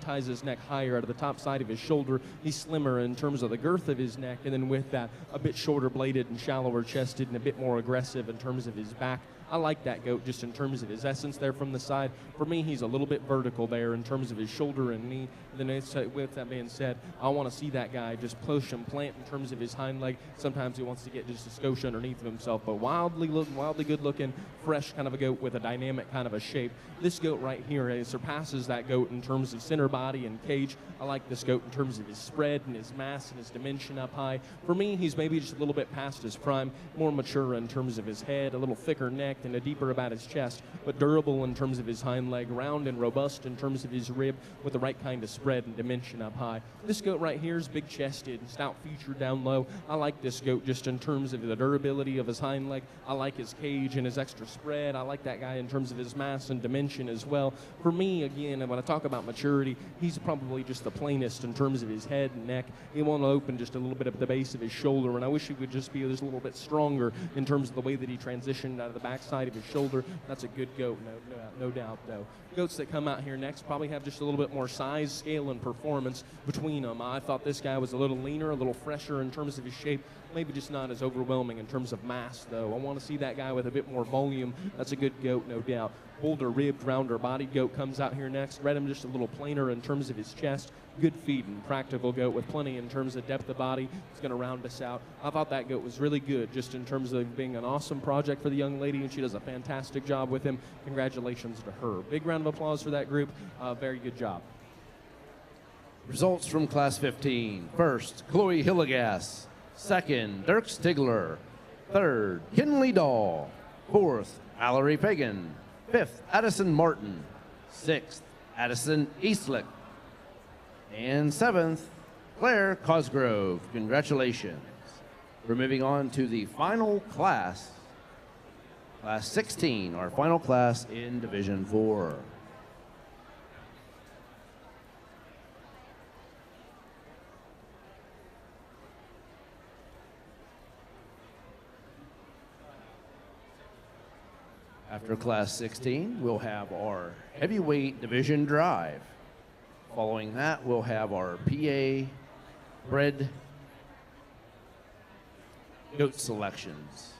ties his neck higher at the top side of his shoulder. He's slimmer in terms of the girth of his neck, and then with that, a bit shorter bladed and shallower chested and a bit more aggressive in terms of his back. I like that goat just in terms of his essence there from the side. For me, he's a little bit vertical there in terms of his shoulder and knee. Then with that being said, I want to see that guy just push and plant in terms of his hind leg. Sometimes he wants to get just a skosh underneath of himself, but wildly good looking, fresh kind of a goat with a dynamic kind of a shape. This goat right here surpasses that goat in terms of center body and cage. I like this goat in terms of his spread and his mass and his dimension up high. For me, he's maybe just a little bit past his prime, more mature in terms of his head, a little thicker neck and a deeper about his chest, but durable in terms of his hind leg, round and robust in terms of his rib with the right kind of spread and dimension up high. This goat right here is big chested and stout featured down low. I like this goat just in terms of the durability of his hind leg. I like his cage and his extra spread. I like that guy in terms of his mass and dimension as well. For me, again, when I talk about maturity, he's probably just the plainest in terms of his head and neck. He won't open just a little bit at the base of his shoulder, and I wish he would just be just a little bit stronger in terms of the way that he transitioned out of the backside of his shoulder. That's a good goat, no doubt, though. Goats that come out here next probably have just a little bit more size, scale, and performance between them. I thought this guy was a little leaner, a little fresher in terms of his shape, maybe just not as overwhelming in terms of mass, though. I want to see that guy with a bit more volume. That's a good goat, no doubt. Bolder, ribbed, rounder bodied goat comes out here next. Read him just a little plainer in terms of his chest. Good feeding, practical goat with plenty in terms of depth of body. It's going to round us out. I thought that goat was really good just in terms of being an awesome project for the young lady, and she does a fantastic job with him. Congratulations to her. Big round of applause for that group. Very good job. Results from Class 15. First, Chloe Hillegas. Second, Dirk Stigler. Third, Kinley Dahl. Fourth, Mallory Pagan. Fifth, Addison Martin. Sixth, Addison Eastlick. And seventh, Claire Cosgrove. Congratulations. We're moving on to the final class, Class 16, our final class in Division 4. After Class 16, we'll have our heavyweight division drive. Following that, we'll have our PA bred goat selections.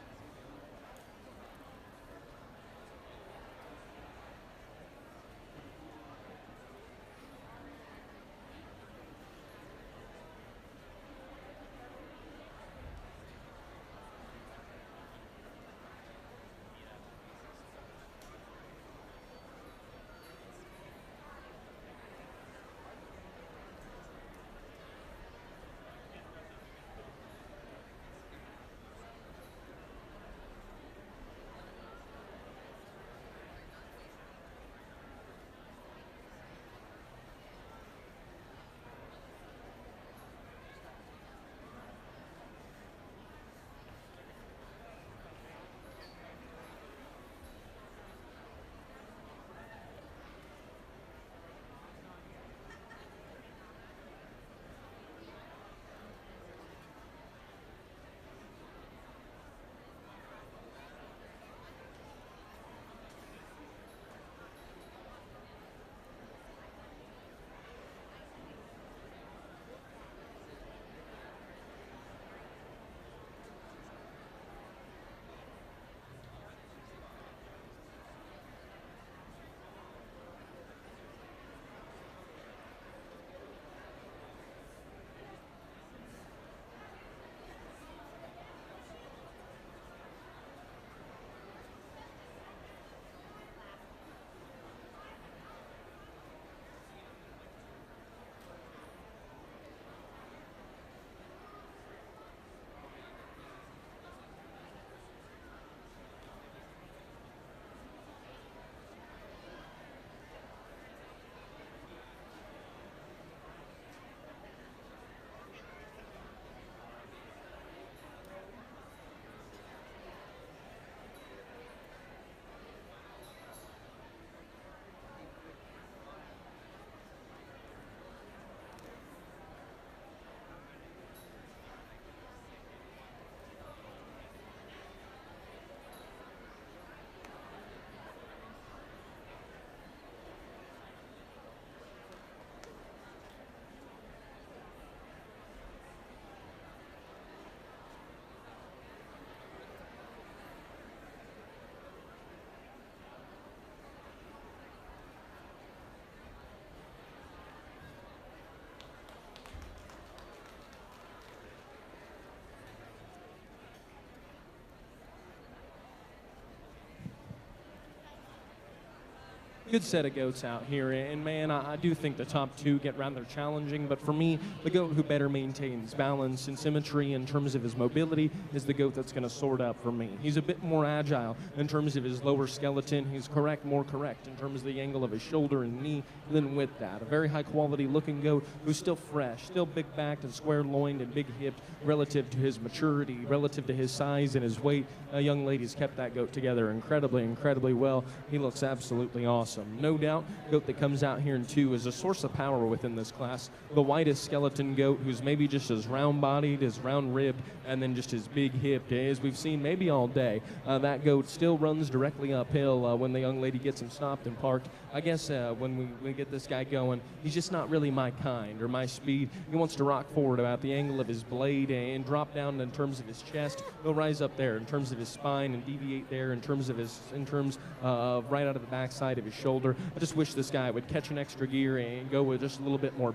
good set of goats out here, and man, I do think the top two get rather challenging, but for me, the goat who better maintains balance and symmetry in terms of his mobility is the goat that's going to sort up for me. He's a bit more agile in terms of his lower skeleton. He's more correct in terms of the angle of his shoulder and knee than with that. A very high quality looking goat who's still fresh, still big backed and square loined and big hipped relative to his maturity, relative to his size and his weight. A young lady's kept that goat together incredibly well. He looks absolutely awesome. No doubt, goat that comes out here in 2 is a source of power within this class. The whitest skeleton goat who's maybe just as round-bodied, as round-ribbed, and then just as big-hipped as we've seen maybe all day. That goat still runs directly uphill when the young lady gets him stopped and parked. I guess when we get this guy going, he's just not really my kind or my speed. He wants to rock forward about the angle of his blade and drop down in terms of his chest. He'll rise up there in terms of his spine and deviate there in terms of right out of the backside of his shoulder. I just wish this guy would catch an extra gear and go with just a little bit more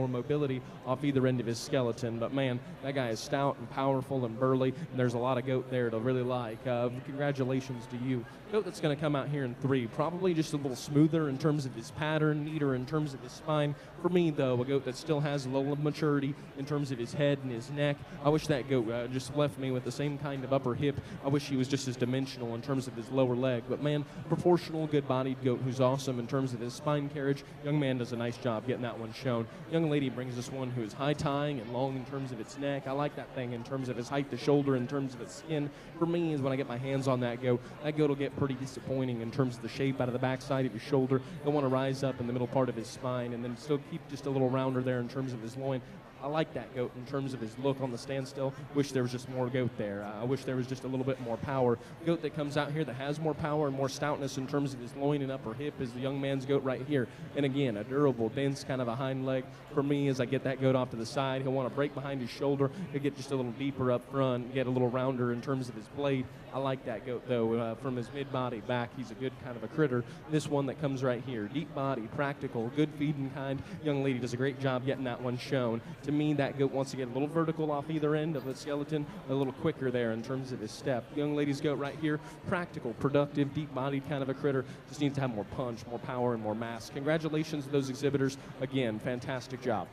mobility off either end of his skeleton. But man, that guy is stout and powerful and burly, and there's a lot of goat there to really like. Congratulations to you. Goat that's going to come out here in 3, probably just a little smoother in terms of his pattern, neater in terms of his spine. For me, though, a goat that still has a little maturity in terms of his head and his neck. I wish that goat just left me with the same kind of upper hip. I wish he was just as dimensional in terms of his lower leg. But man, proportional, good-bodied goat who's awesome in terms of his spine carriage. Young man does a nice job getting that one shown. Young lady brings us one who is high-tying and long in terms of its neck. I like that thing in terms of his height to shoulder, in terms of its skin. For me, is when I get my hands on that goat will get pretty disappointing in terms of the shape out of the backside of his shoulder. He'll want to rise up in the middle part of his spine and then still keep just a little rounder there in terms of his loin. I like that goat in terms of his look on the standstill. Wish there was just more goat there. I wish there was just a little bit more power. Goat that comes out here that has more power and more stoutness in terms of his loin and upper hip is the young man's goat right here. And again, a durable, dense kind of a hind leg. For me, as I get that goat off to the side, he'll want to break behind his shoulder. He'll get just a little deeper up front, get a little rounder in terms of his blade. I like that goat, though. From his mid-body back, he's a good kind of a critter. This one that comes right here, deep body, practical, good feeding kind. Young lady does a great job getting that one shown. To me, that goat wants to get a little vertical off either end of the skeleton, a little quicker there in terms of his step. Young lady's goat right here, practical, productive, deep-bodied kind of a critter. Just needs to have more punch, more power, and more mass. Congratulations to those exhibitors. Again, fantastic job.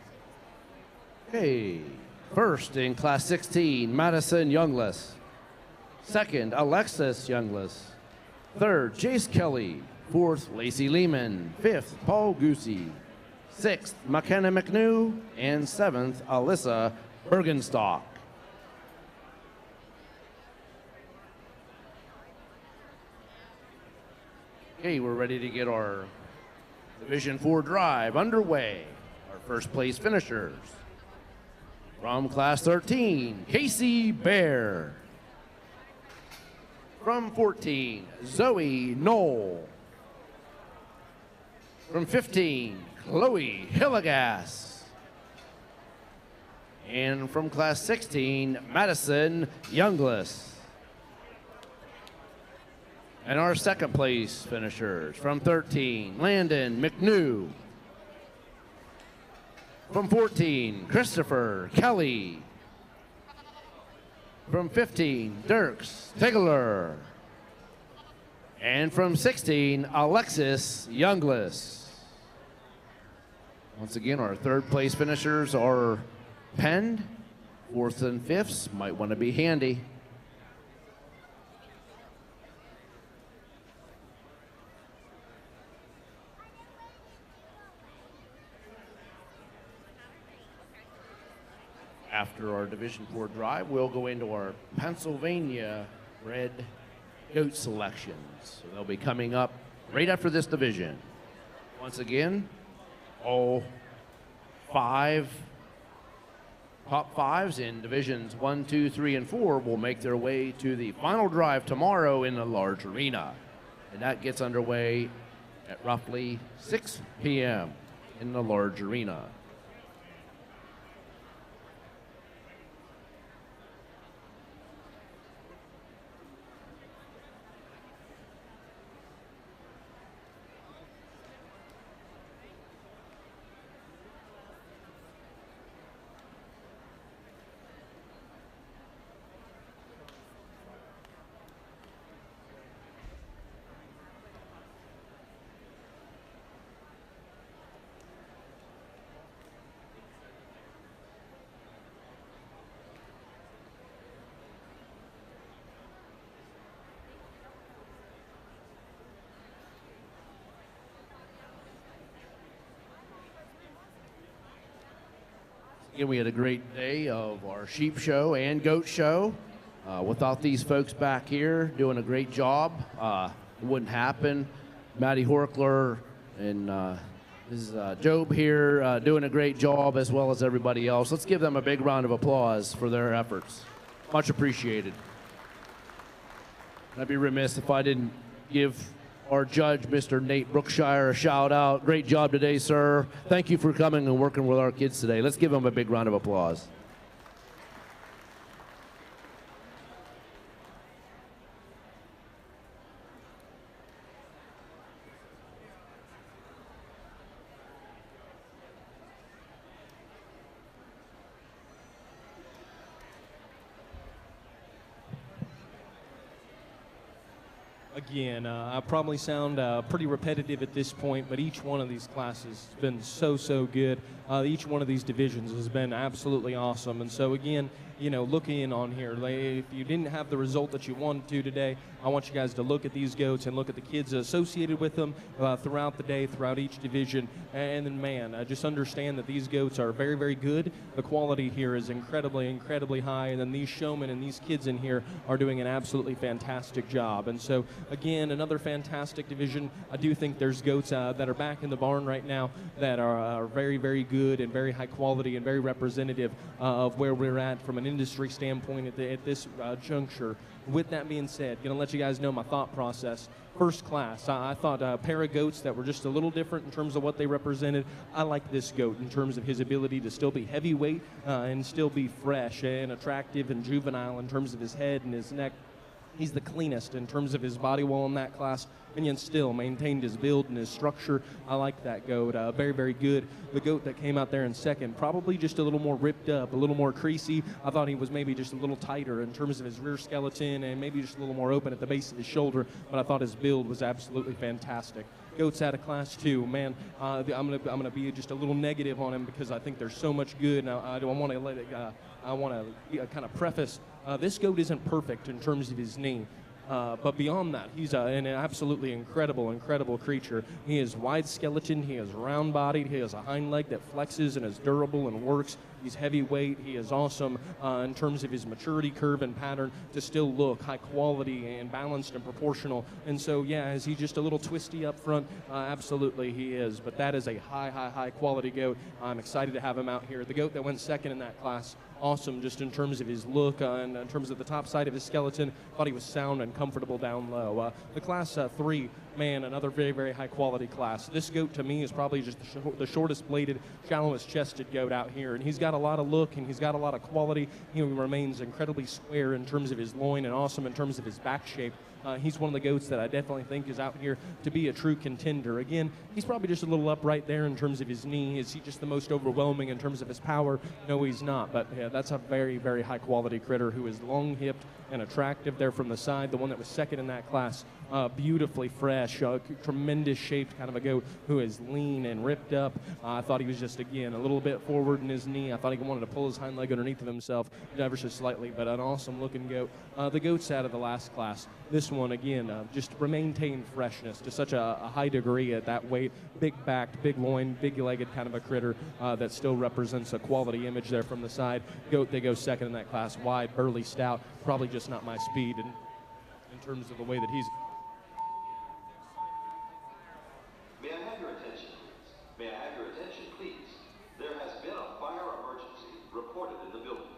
Okay, first in Class 16, Madison Youngless. Second, Alexis Youngless. Third, Jace Kelly. Fourth, Lacey Lehman. Fifth, Paul Goosey. Sixth, McKenna McNew. And seventh, Alyssa Bergenstock. Okay, we're ready to get our Division 4 drive underway. Our first place finishers. From Class 13, Casey Bear. From 14, Zoe Knoll. From 15, Chloe Hillegas. And from Class 16, Madison Youngless. And our second place finishers, from 13, Landon McNew. From 14, Christopher Kelly. From 15, Dirks Tigler. And from 16, Alexis Youngless. Once again, our third place finishers are penned. Fourth and fifths might want to be handy. After our Division 4 drive, we'll go into our Pennsylvania red goat selections. So they'll be coming up right after this division. Once again, all top fives in divisions 1, 2, 3, and 4 will make their way to the final drive tomorrow in the large arena. And that gets underway at roughly 6 p.m. in the large arena. Again, we had a great day of our sheep show and goat show. Without these folks back here doing a great job, it wouldn't happen. Maddie Horkler and Job here doing a great job, as well as everybody else. Let's give them a big round of applause for their efforts. Much appreciated. I'd be remiss if I didn't give our judge, Mr. Nate Brookshire, a shout out. Great job today, sir. Thank you for coming and working with our kids today. Let's give him a big round of applause. Again, I probably sound pretty repetitive at this point, but each one of these classes has been so good. Each one of these divisions has been absolutely awesome. And so again, you know, looking on here, if you didn't have the result that you wanted to today, I want you guys to look at these goats and look at the kids associated with them throughout the day, throughout each division. And then, man, just understand that these goats are very good. The quality here is incredibly high. And then these showmen and these kids in here are doing an absolutely fantastic job. And so, again, another fantastic division. I do think there's goats that are back in the barn right now that are very good and very high quality and very representative of where we're at from an industry standpoint at this juncture. With that being said, going to let you guys know my thought process. First class, I thought a pair of goats that were just a little different in terms of what they represented. I like this goat in terms of his ability to still be heavyweight and still be fresh and attractive and juvenile in terms of his head and his neck. He's the cleanest in terms of his body wall in that class, and yet still maintained his build and his structure. I like that goat. Very good. The goat that came out there in second, probably just a little more ripped up, a little more creasy. I thought he was maybe just a little tighter in terms of his rear skeleton and maybe just a little more open at the base of his shoulder, but I thought his build was absolutely fantastic. Goats out of class 2, man, I'm gonna be just a little negative on him because I think there's so much good. Now I want to let it. I want to kind of preface. This goat isn't perfect in terms of his knee. But beyond that, he's an absolutely incredible creature. He is wide skeleton, he is round bodied, he has a hind leg that flexes and is durable and works. He's heavyweight, he is awesome in terms of his maturity curve and pattern to still look high quality and balanced and proportional. And so, yeah, is he just a little twisty up front? Absolutely he is, but that is a high quality goat. I'm excited to have him out here. The goat that went second in that class, awesome just in terms of his look and in terms of the top side of his skeleton. Thought he was sound and comfortable down low. The class 3, man, another very high quality class. This goat to me is probably just the shortest bladed, shallowest chested goat out here, and he's got a lot of look and he's got a lot of quality. He remains incredibly square in terms of his loin and awesome in terms of his back shape. He's one of the goats that I definitely think is out here to be a true contender. Again, he's probably just a little upright there in terms of his knee. Is he just the most overwhelming in terms of his power? No, he's not. But yeah, that's a very high quality critter who is long-hipped and attractive there from the side. The one that was second in that class, beautifully fresh, tremendous shaped kind of a goat who is lean and ripped up. I thought he was just, again, a little bit forward in his knee. I thought he wanted to pull his hind leg underneath of himself ever so slightly, but an awesome looking goat. The goats out of the last class. This one, again, just maintained freshness to such a high degree at that weight. Big-backed, big-loin, big-legged kind of a critter that still represents a quality image there from the side. Goat, they go second in that class. Wide, burly, stout. Probably just not my speed in terms of the way that he's... May I have your attention, please? May I have your attention, please? There has been a fire emergency reported in the building.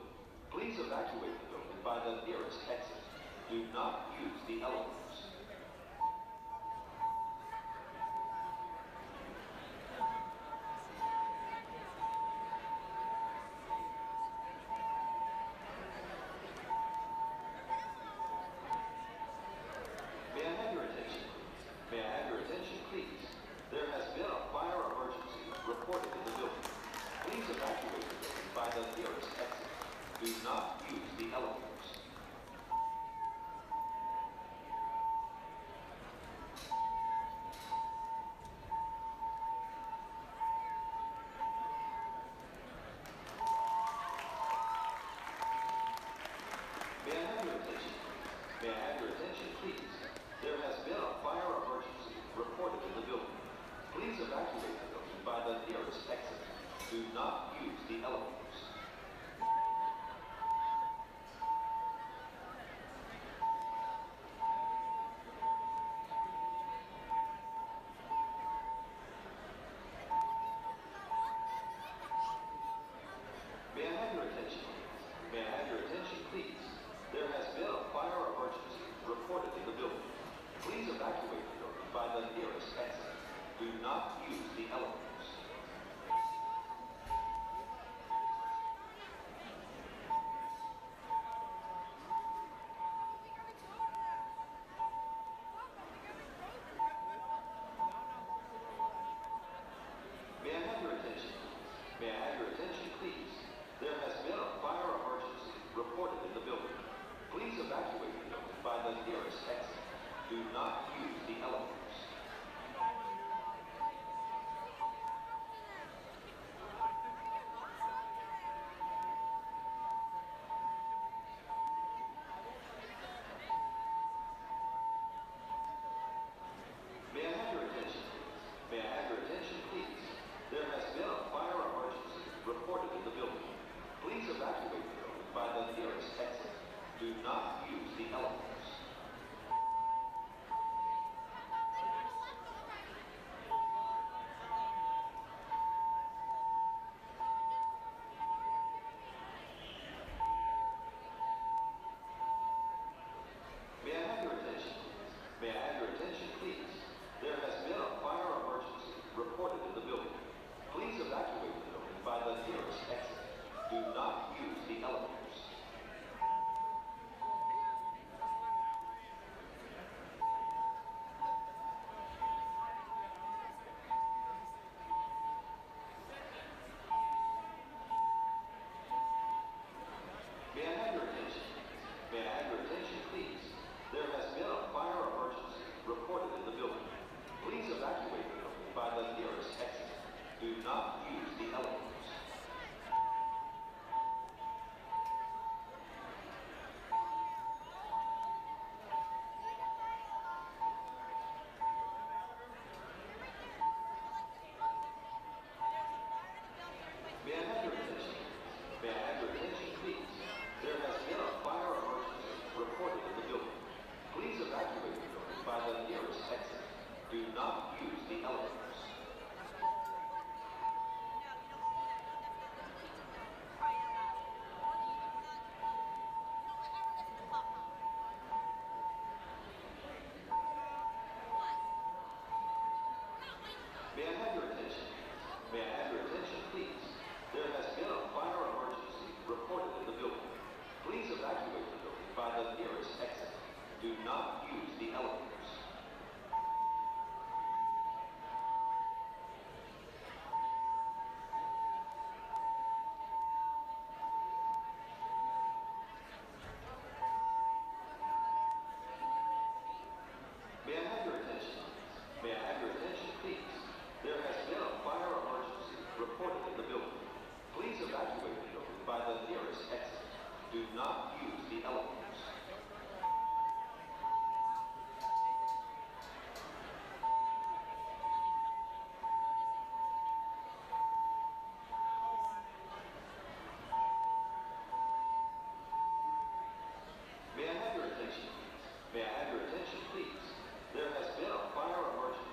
Please evacuate the building by the nearest exit. Do not use the elevators. May I have your attention, please? May I have your attention, please? There has been a fire emergency reported in the building. Please evacuate the building by the nearest exit. Do not use the elevators. May I have your attention, please? May I have your attention, please? There has been a fire emergency reported in the building. Please evacuate the building by the nearest exit. Do not use the elevators. May I have your attention, please? There has been a fire emergency reported in the building. Please evacuate the building by the nearest exit. Do not use the elevators. May I have your attention? May I have your attention, please? There has been a fire emergency reported in the building. Please evacuate the building by the nearest exit. Do not use the elevators. May I have your attention, please? May I have your attention, please? There has been a fire emergency reported in the building. Please evacuate the building by the nearest exit. Do not use the elevators. May I have your attention, please? May I have your attention, please? There has been a fire emergency reported in the building. Please evacuate the building by the nearest exit. Do not use the elevators. May I have your attention, please? May I have your attention, please? There has been a fire emergency reported in the building. Please evacuate the building by the nearest exit. Do not use the elevators. May I have your attention, please? May I have your attention, please? There has been a fire emergency reported in the building. Please evacuate the building by the nearest exit. Do not use the elevators. May I have your attention, please? May I have your attention, please? There has been a fire emergency reported in the building. Please evacuate the building by the nearest exit. Do not use the elevators. May I have your attention, please? May I have your attention, please? There has been a fire emergency reported in the building. Please evacuate the building by the nearest exit. Do not use the elevators. May I have your attention, please? May I have your attention, please? There has been a fire emergency.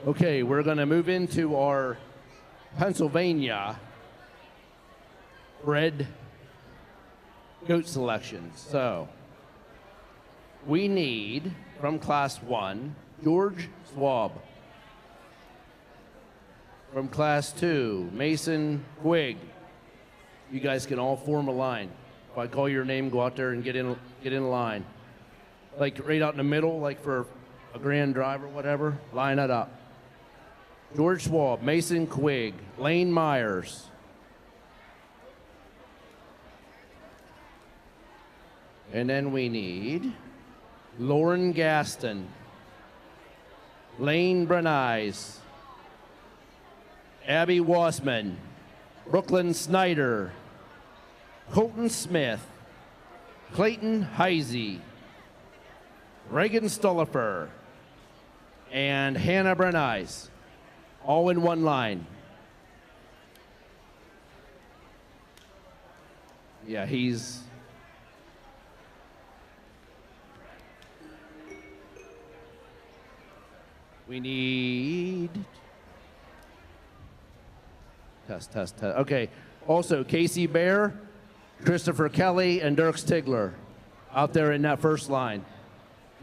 Okay, we're going to move into our Pennsylvania bred goat selections. So we need, from Class 1, George Swab. From Class 2, Mason Quigg. You guys can all form a line. If I call your name, go out there and get in line. Like right out in the middle, like for a grand drive or whatever, line it up. George Schwab, Mason Quigg, Lane Myers. And then we need Lauren Gaston, Lane Brenize, Abby Wassman, Brooklyn Snyder, Colton Smith, Clayton Heisey, Reagan Stullifer, and Hannah Brenize, all in one line. Yeah, he's... We need... Test. Okay. Also, Casey Bear, Christopher Kelly, and Dirk Stigler out there in that first line.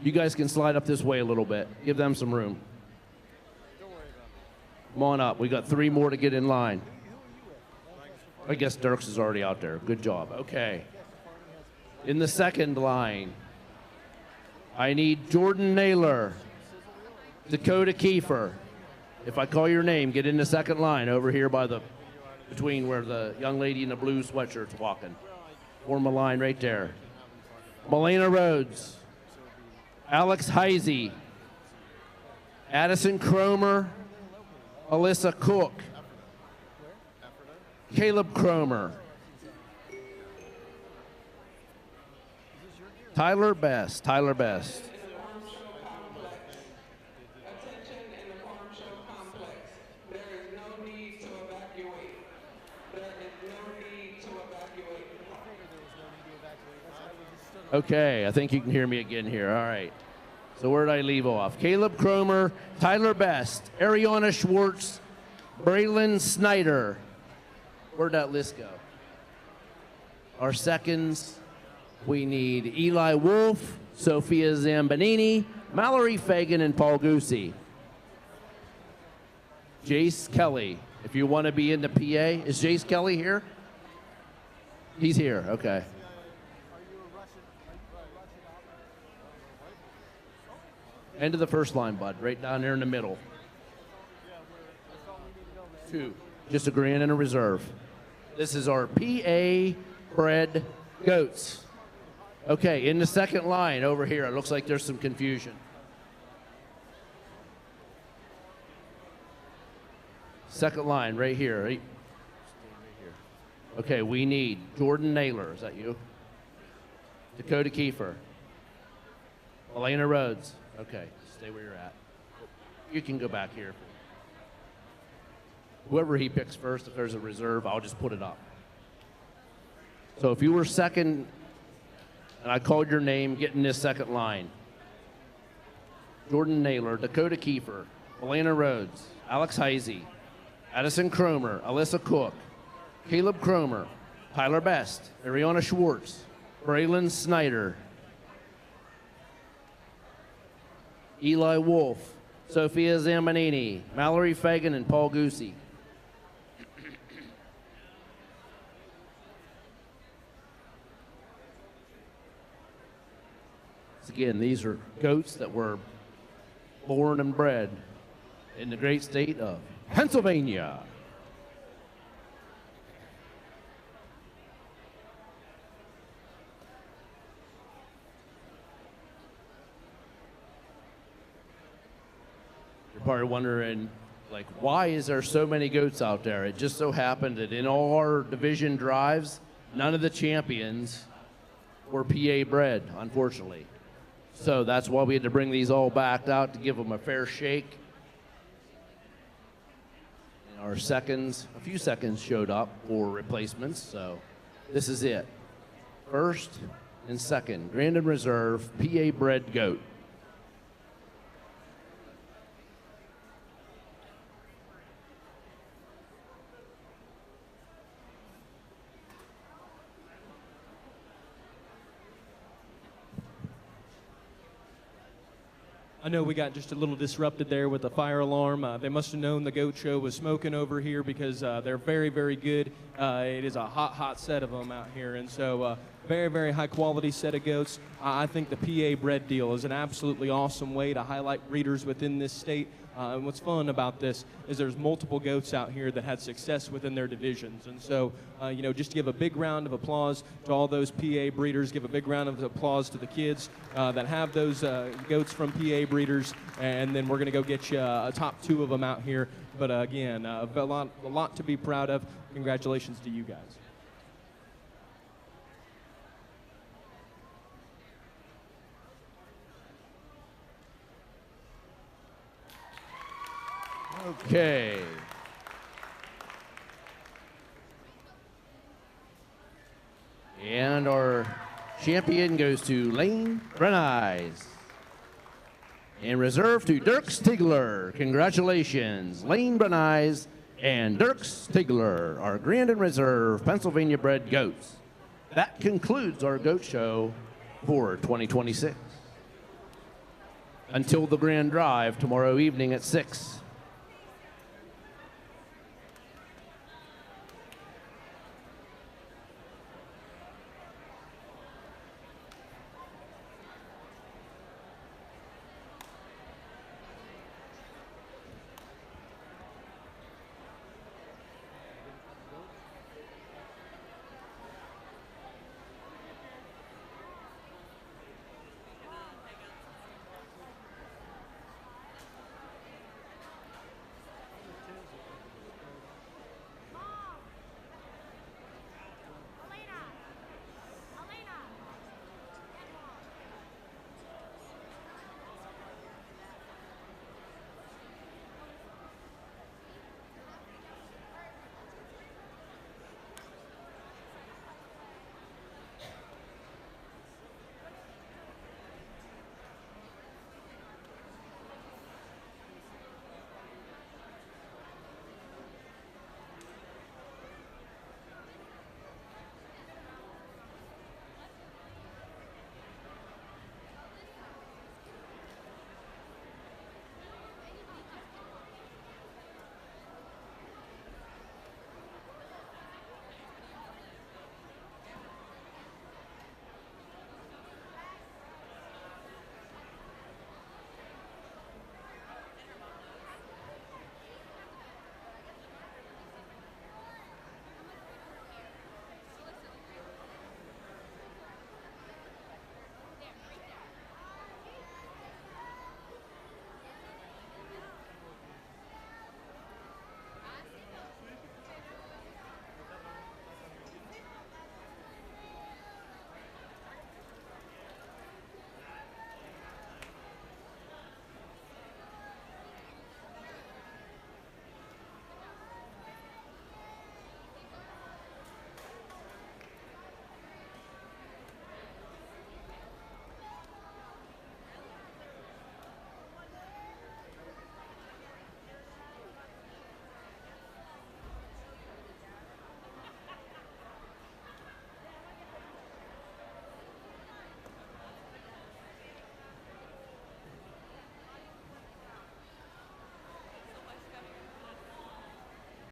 You guys can slide up this way a little bit. Give them some room. Come on up. We got 3 more to get in line. I guess Dirks is already out there. Good job. Okay. In the second line, I need Jordan Naylor, Dakota Kiefer. If I call your name, get in the second line over here by the, between where the young lady in the blue sweatshirt's walking. Form a line right there. Melena Rhodes, Alex Heisey, Addison Cromer, Alyssa Cook, Caleb Cromer, Tyler Best. Attention in the farm show complex. There is no need to evacuate. There is no need to evacuate. Okay, I think you can hear me again here. All right. So where did I leave off? Caleb Cromer, Tyler Best, Ariana Schwartz, Braylon Snyder. Where'd that list go? Our seconds, we need Eli Wolf, Sophia Zambanini, Mallory Fagan, and Paul Goosey. Jace Kelly, if you want to be in the PA. Is Jace Kelly here? He's here, okay. End of the first line, bud, right down there in the middle. 2, just a grand and a reserve. This is our PA bred goats. Okay, in the second line over here, it looks like there's some confusion. Second line right here. Right? Okay, we need Jordan Naylor. Is that you? Dakota Kiefer. Elena Rhodes. Okay, stay where you're at. You can go back here. Whoever he picks first, if there's a reserve, I'll just put it up. So if you were second and I called your name, get in this second line. Jordan Naylor, Dakota Kiefer, Elena Rhodes, Alex Heisey, Addison Cromer, Alyssa Cook, Caleb Cromer, Tyler Best, Ariana Schwartz, Braylon Snyder, Eli Wolf, Sophia Zambanini, Mallory Fagan, and Paul Goosey. Again, these are goats that were born and bred in the great state of Pennsylvania. You're probably wondering, like, why is there so many goats out there? It just so happened that in all our division drives, none of the champions were PA bred, unfortunately. So that's why we had to bring these all back out to give them a fair shake. And our seconds, a few seconds showed up for replacements, so this is it. First and second, Grand and Reserve, PA bred goat. I know we got just a little disrupted there with the fire alarm. They must have known the goat show was smoking over here because they're very, very good. It is a hot, hot set of them out here. And so very, very high quality set of goats. I think the PA bred deal is an absolutely awesome way to highlight breeders within this state. And what's fun about this is there's multiple goats out here that had success within their divisions. And so, just to give a big round of applause to all those PA breeders, give a big round of applause to the kids that have those goats from PA breeders. And then we're going to go get you a top 2 of them out here. But again, a lot to be proud of. Congratulations to you guys. Okay. And our champion goes to Lane Brenize. In reserve to Dirk Stigler. Congratulations, Lane Brenize and Dirk Stigler, our Grand and Reserve Pennsylvania bred goats. That concludes our goat show for 2026. Until the grand drive tomorrow evening at 6.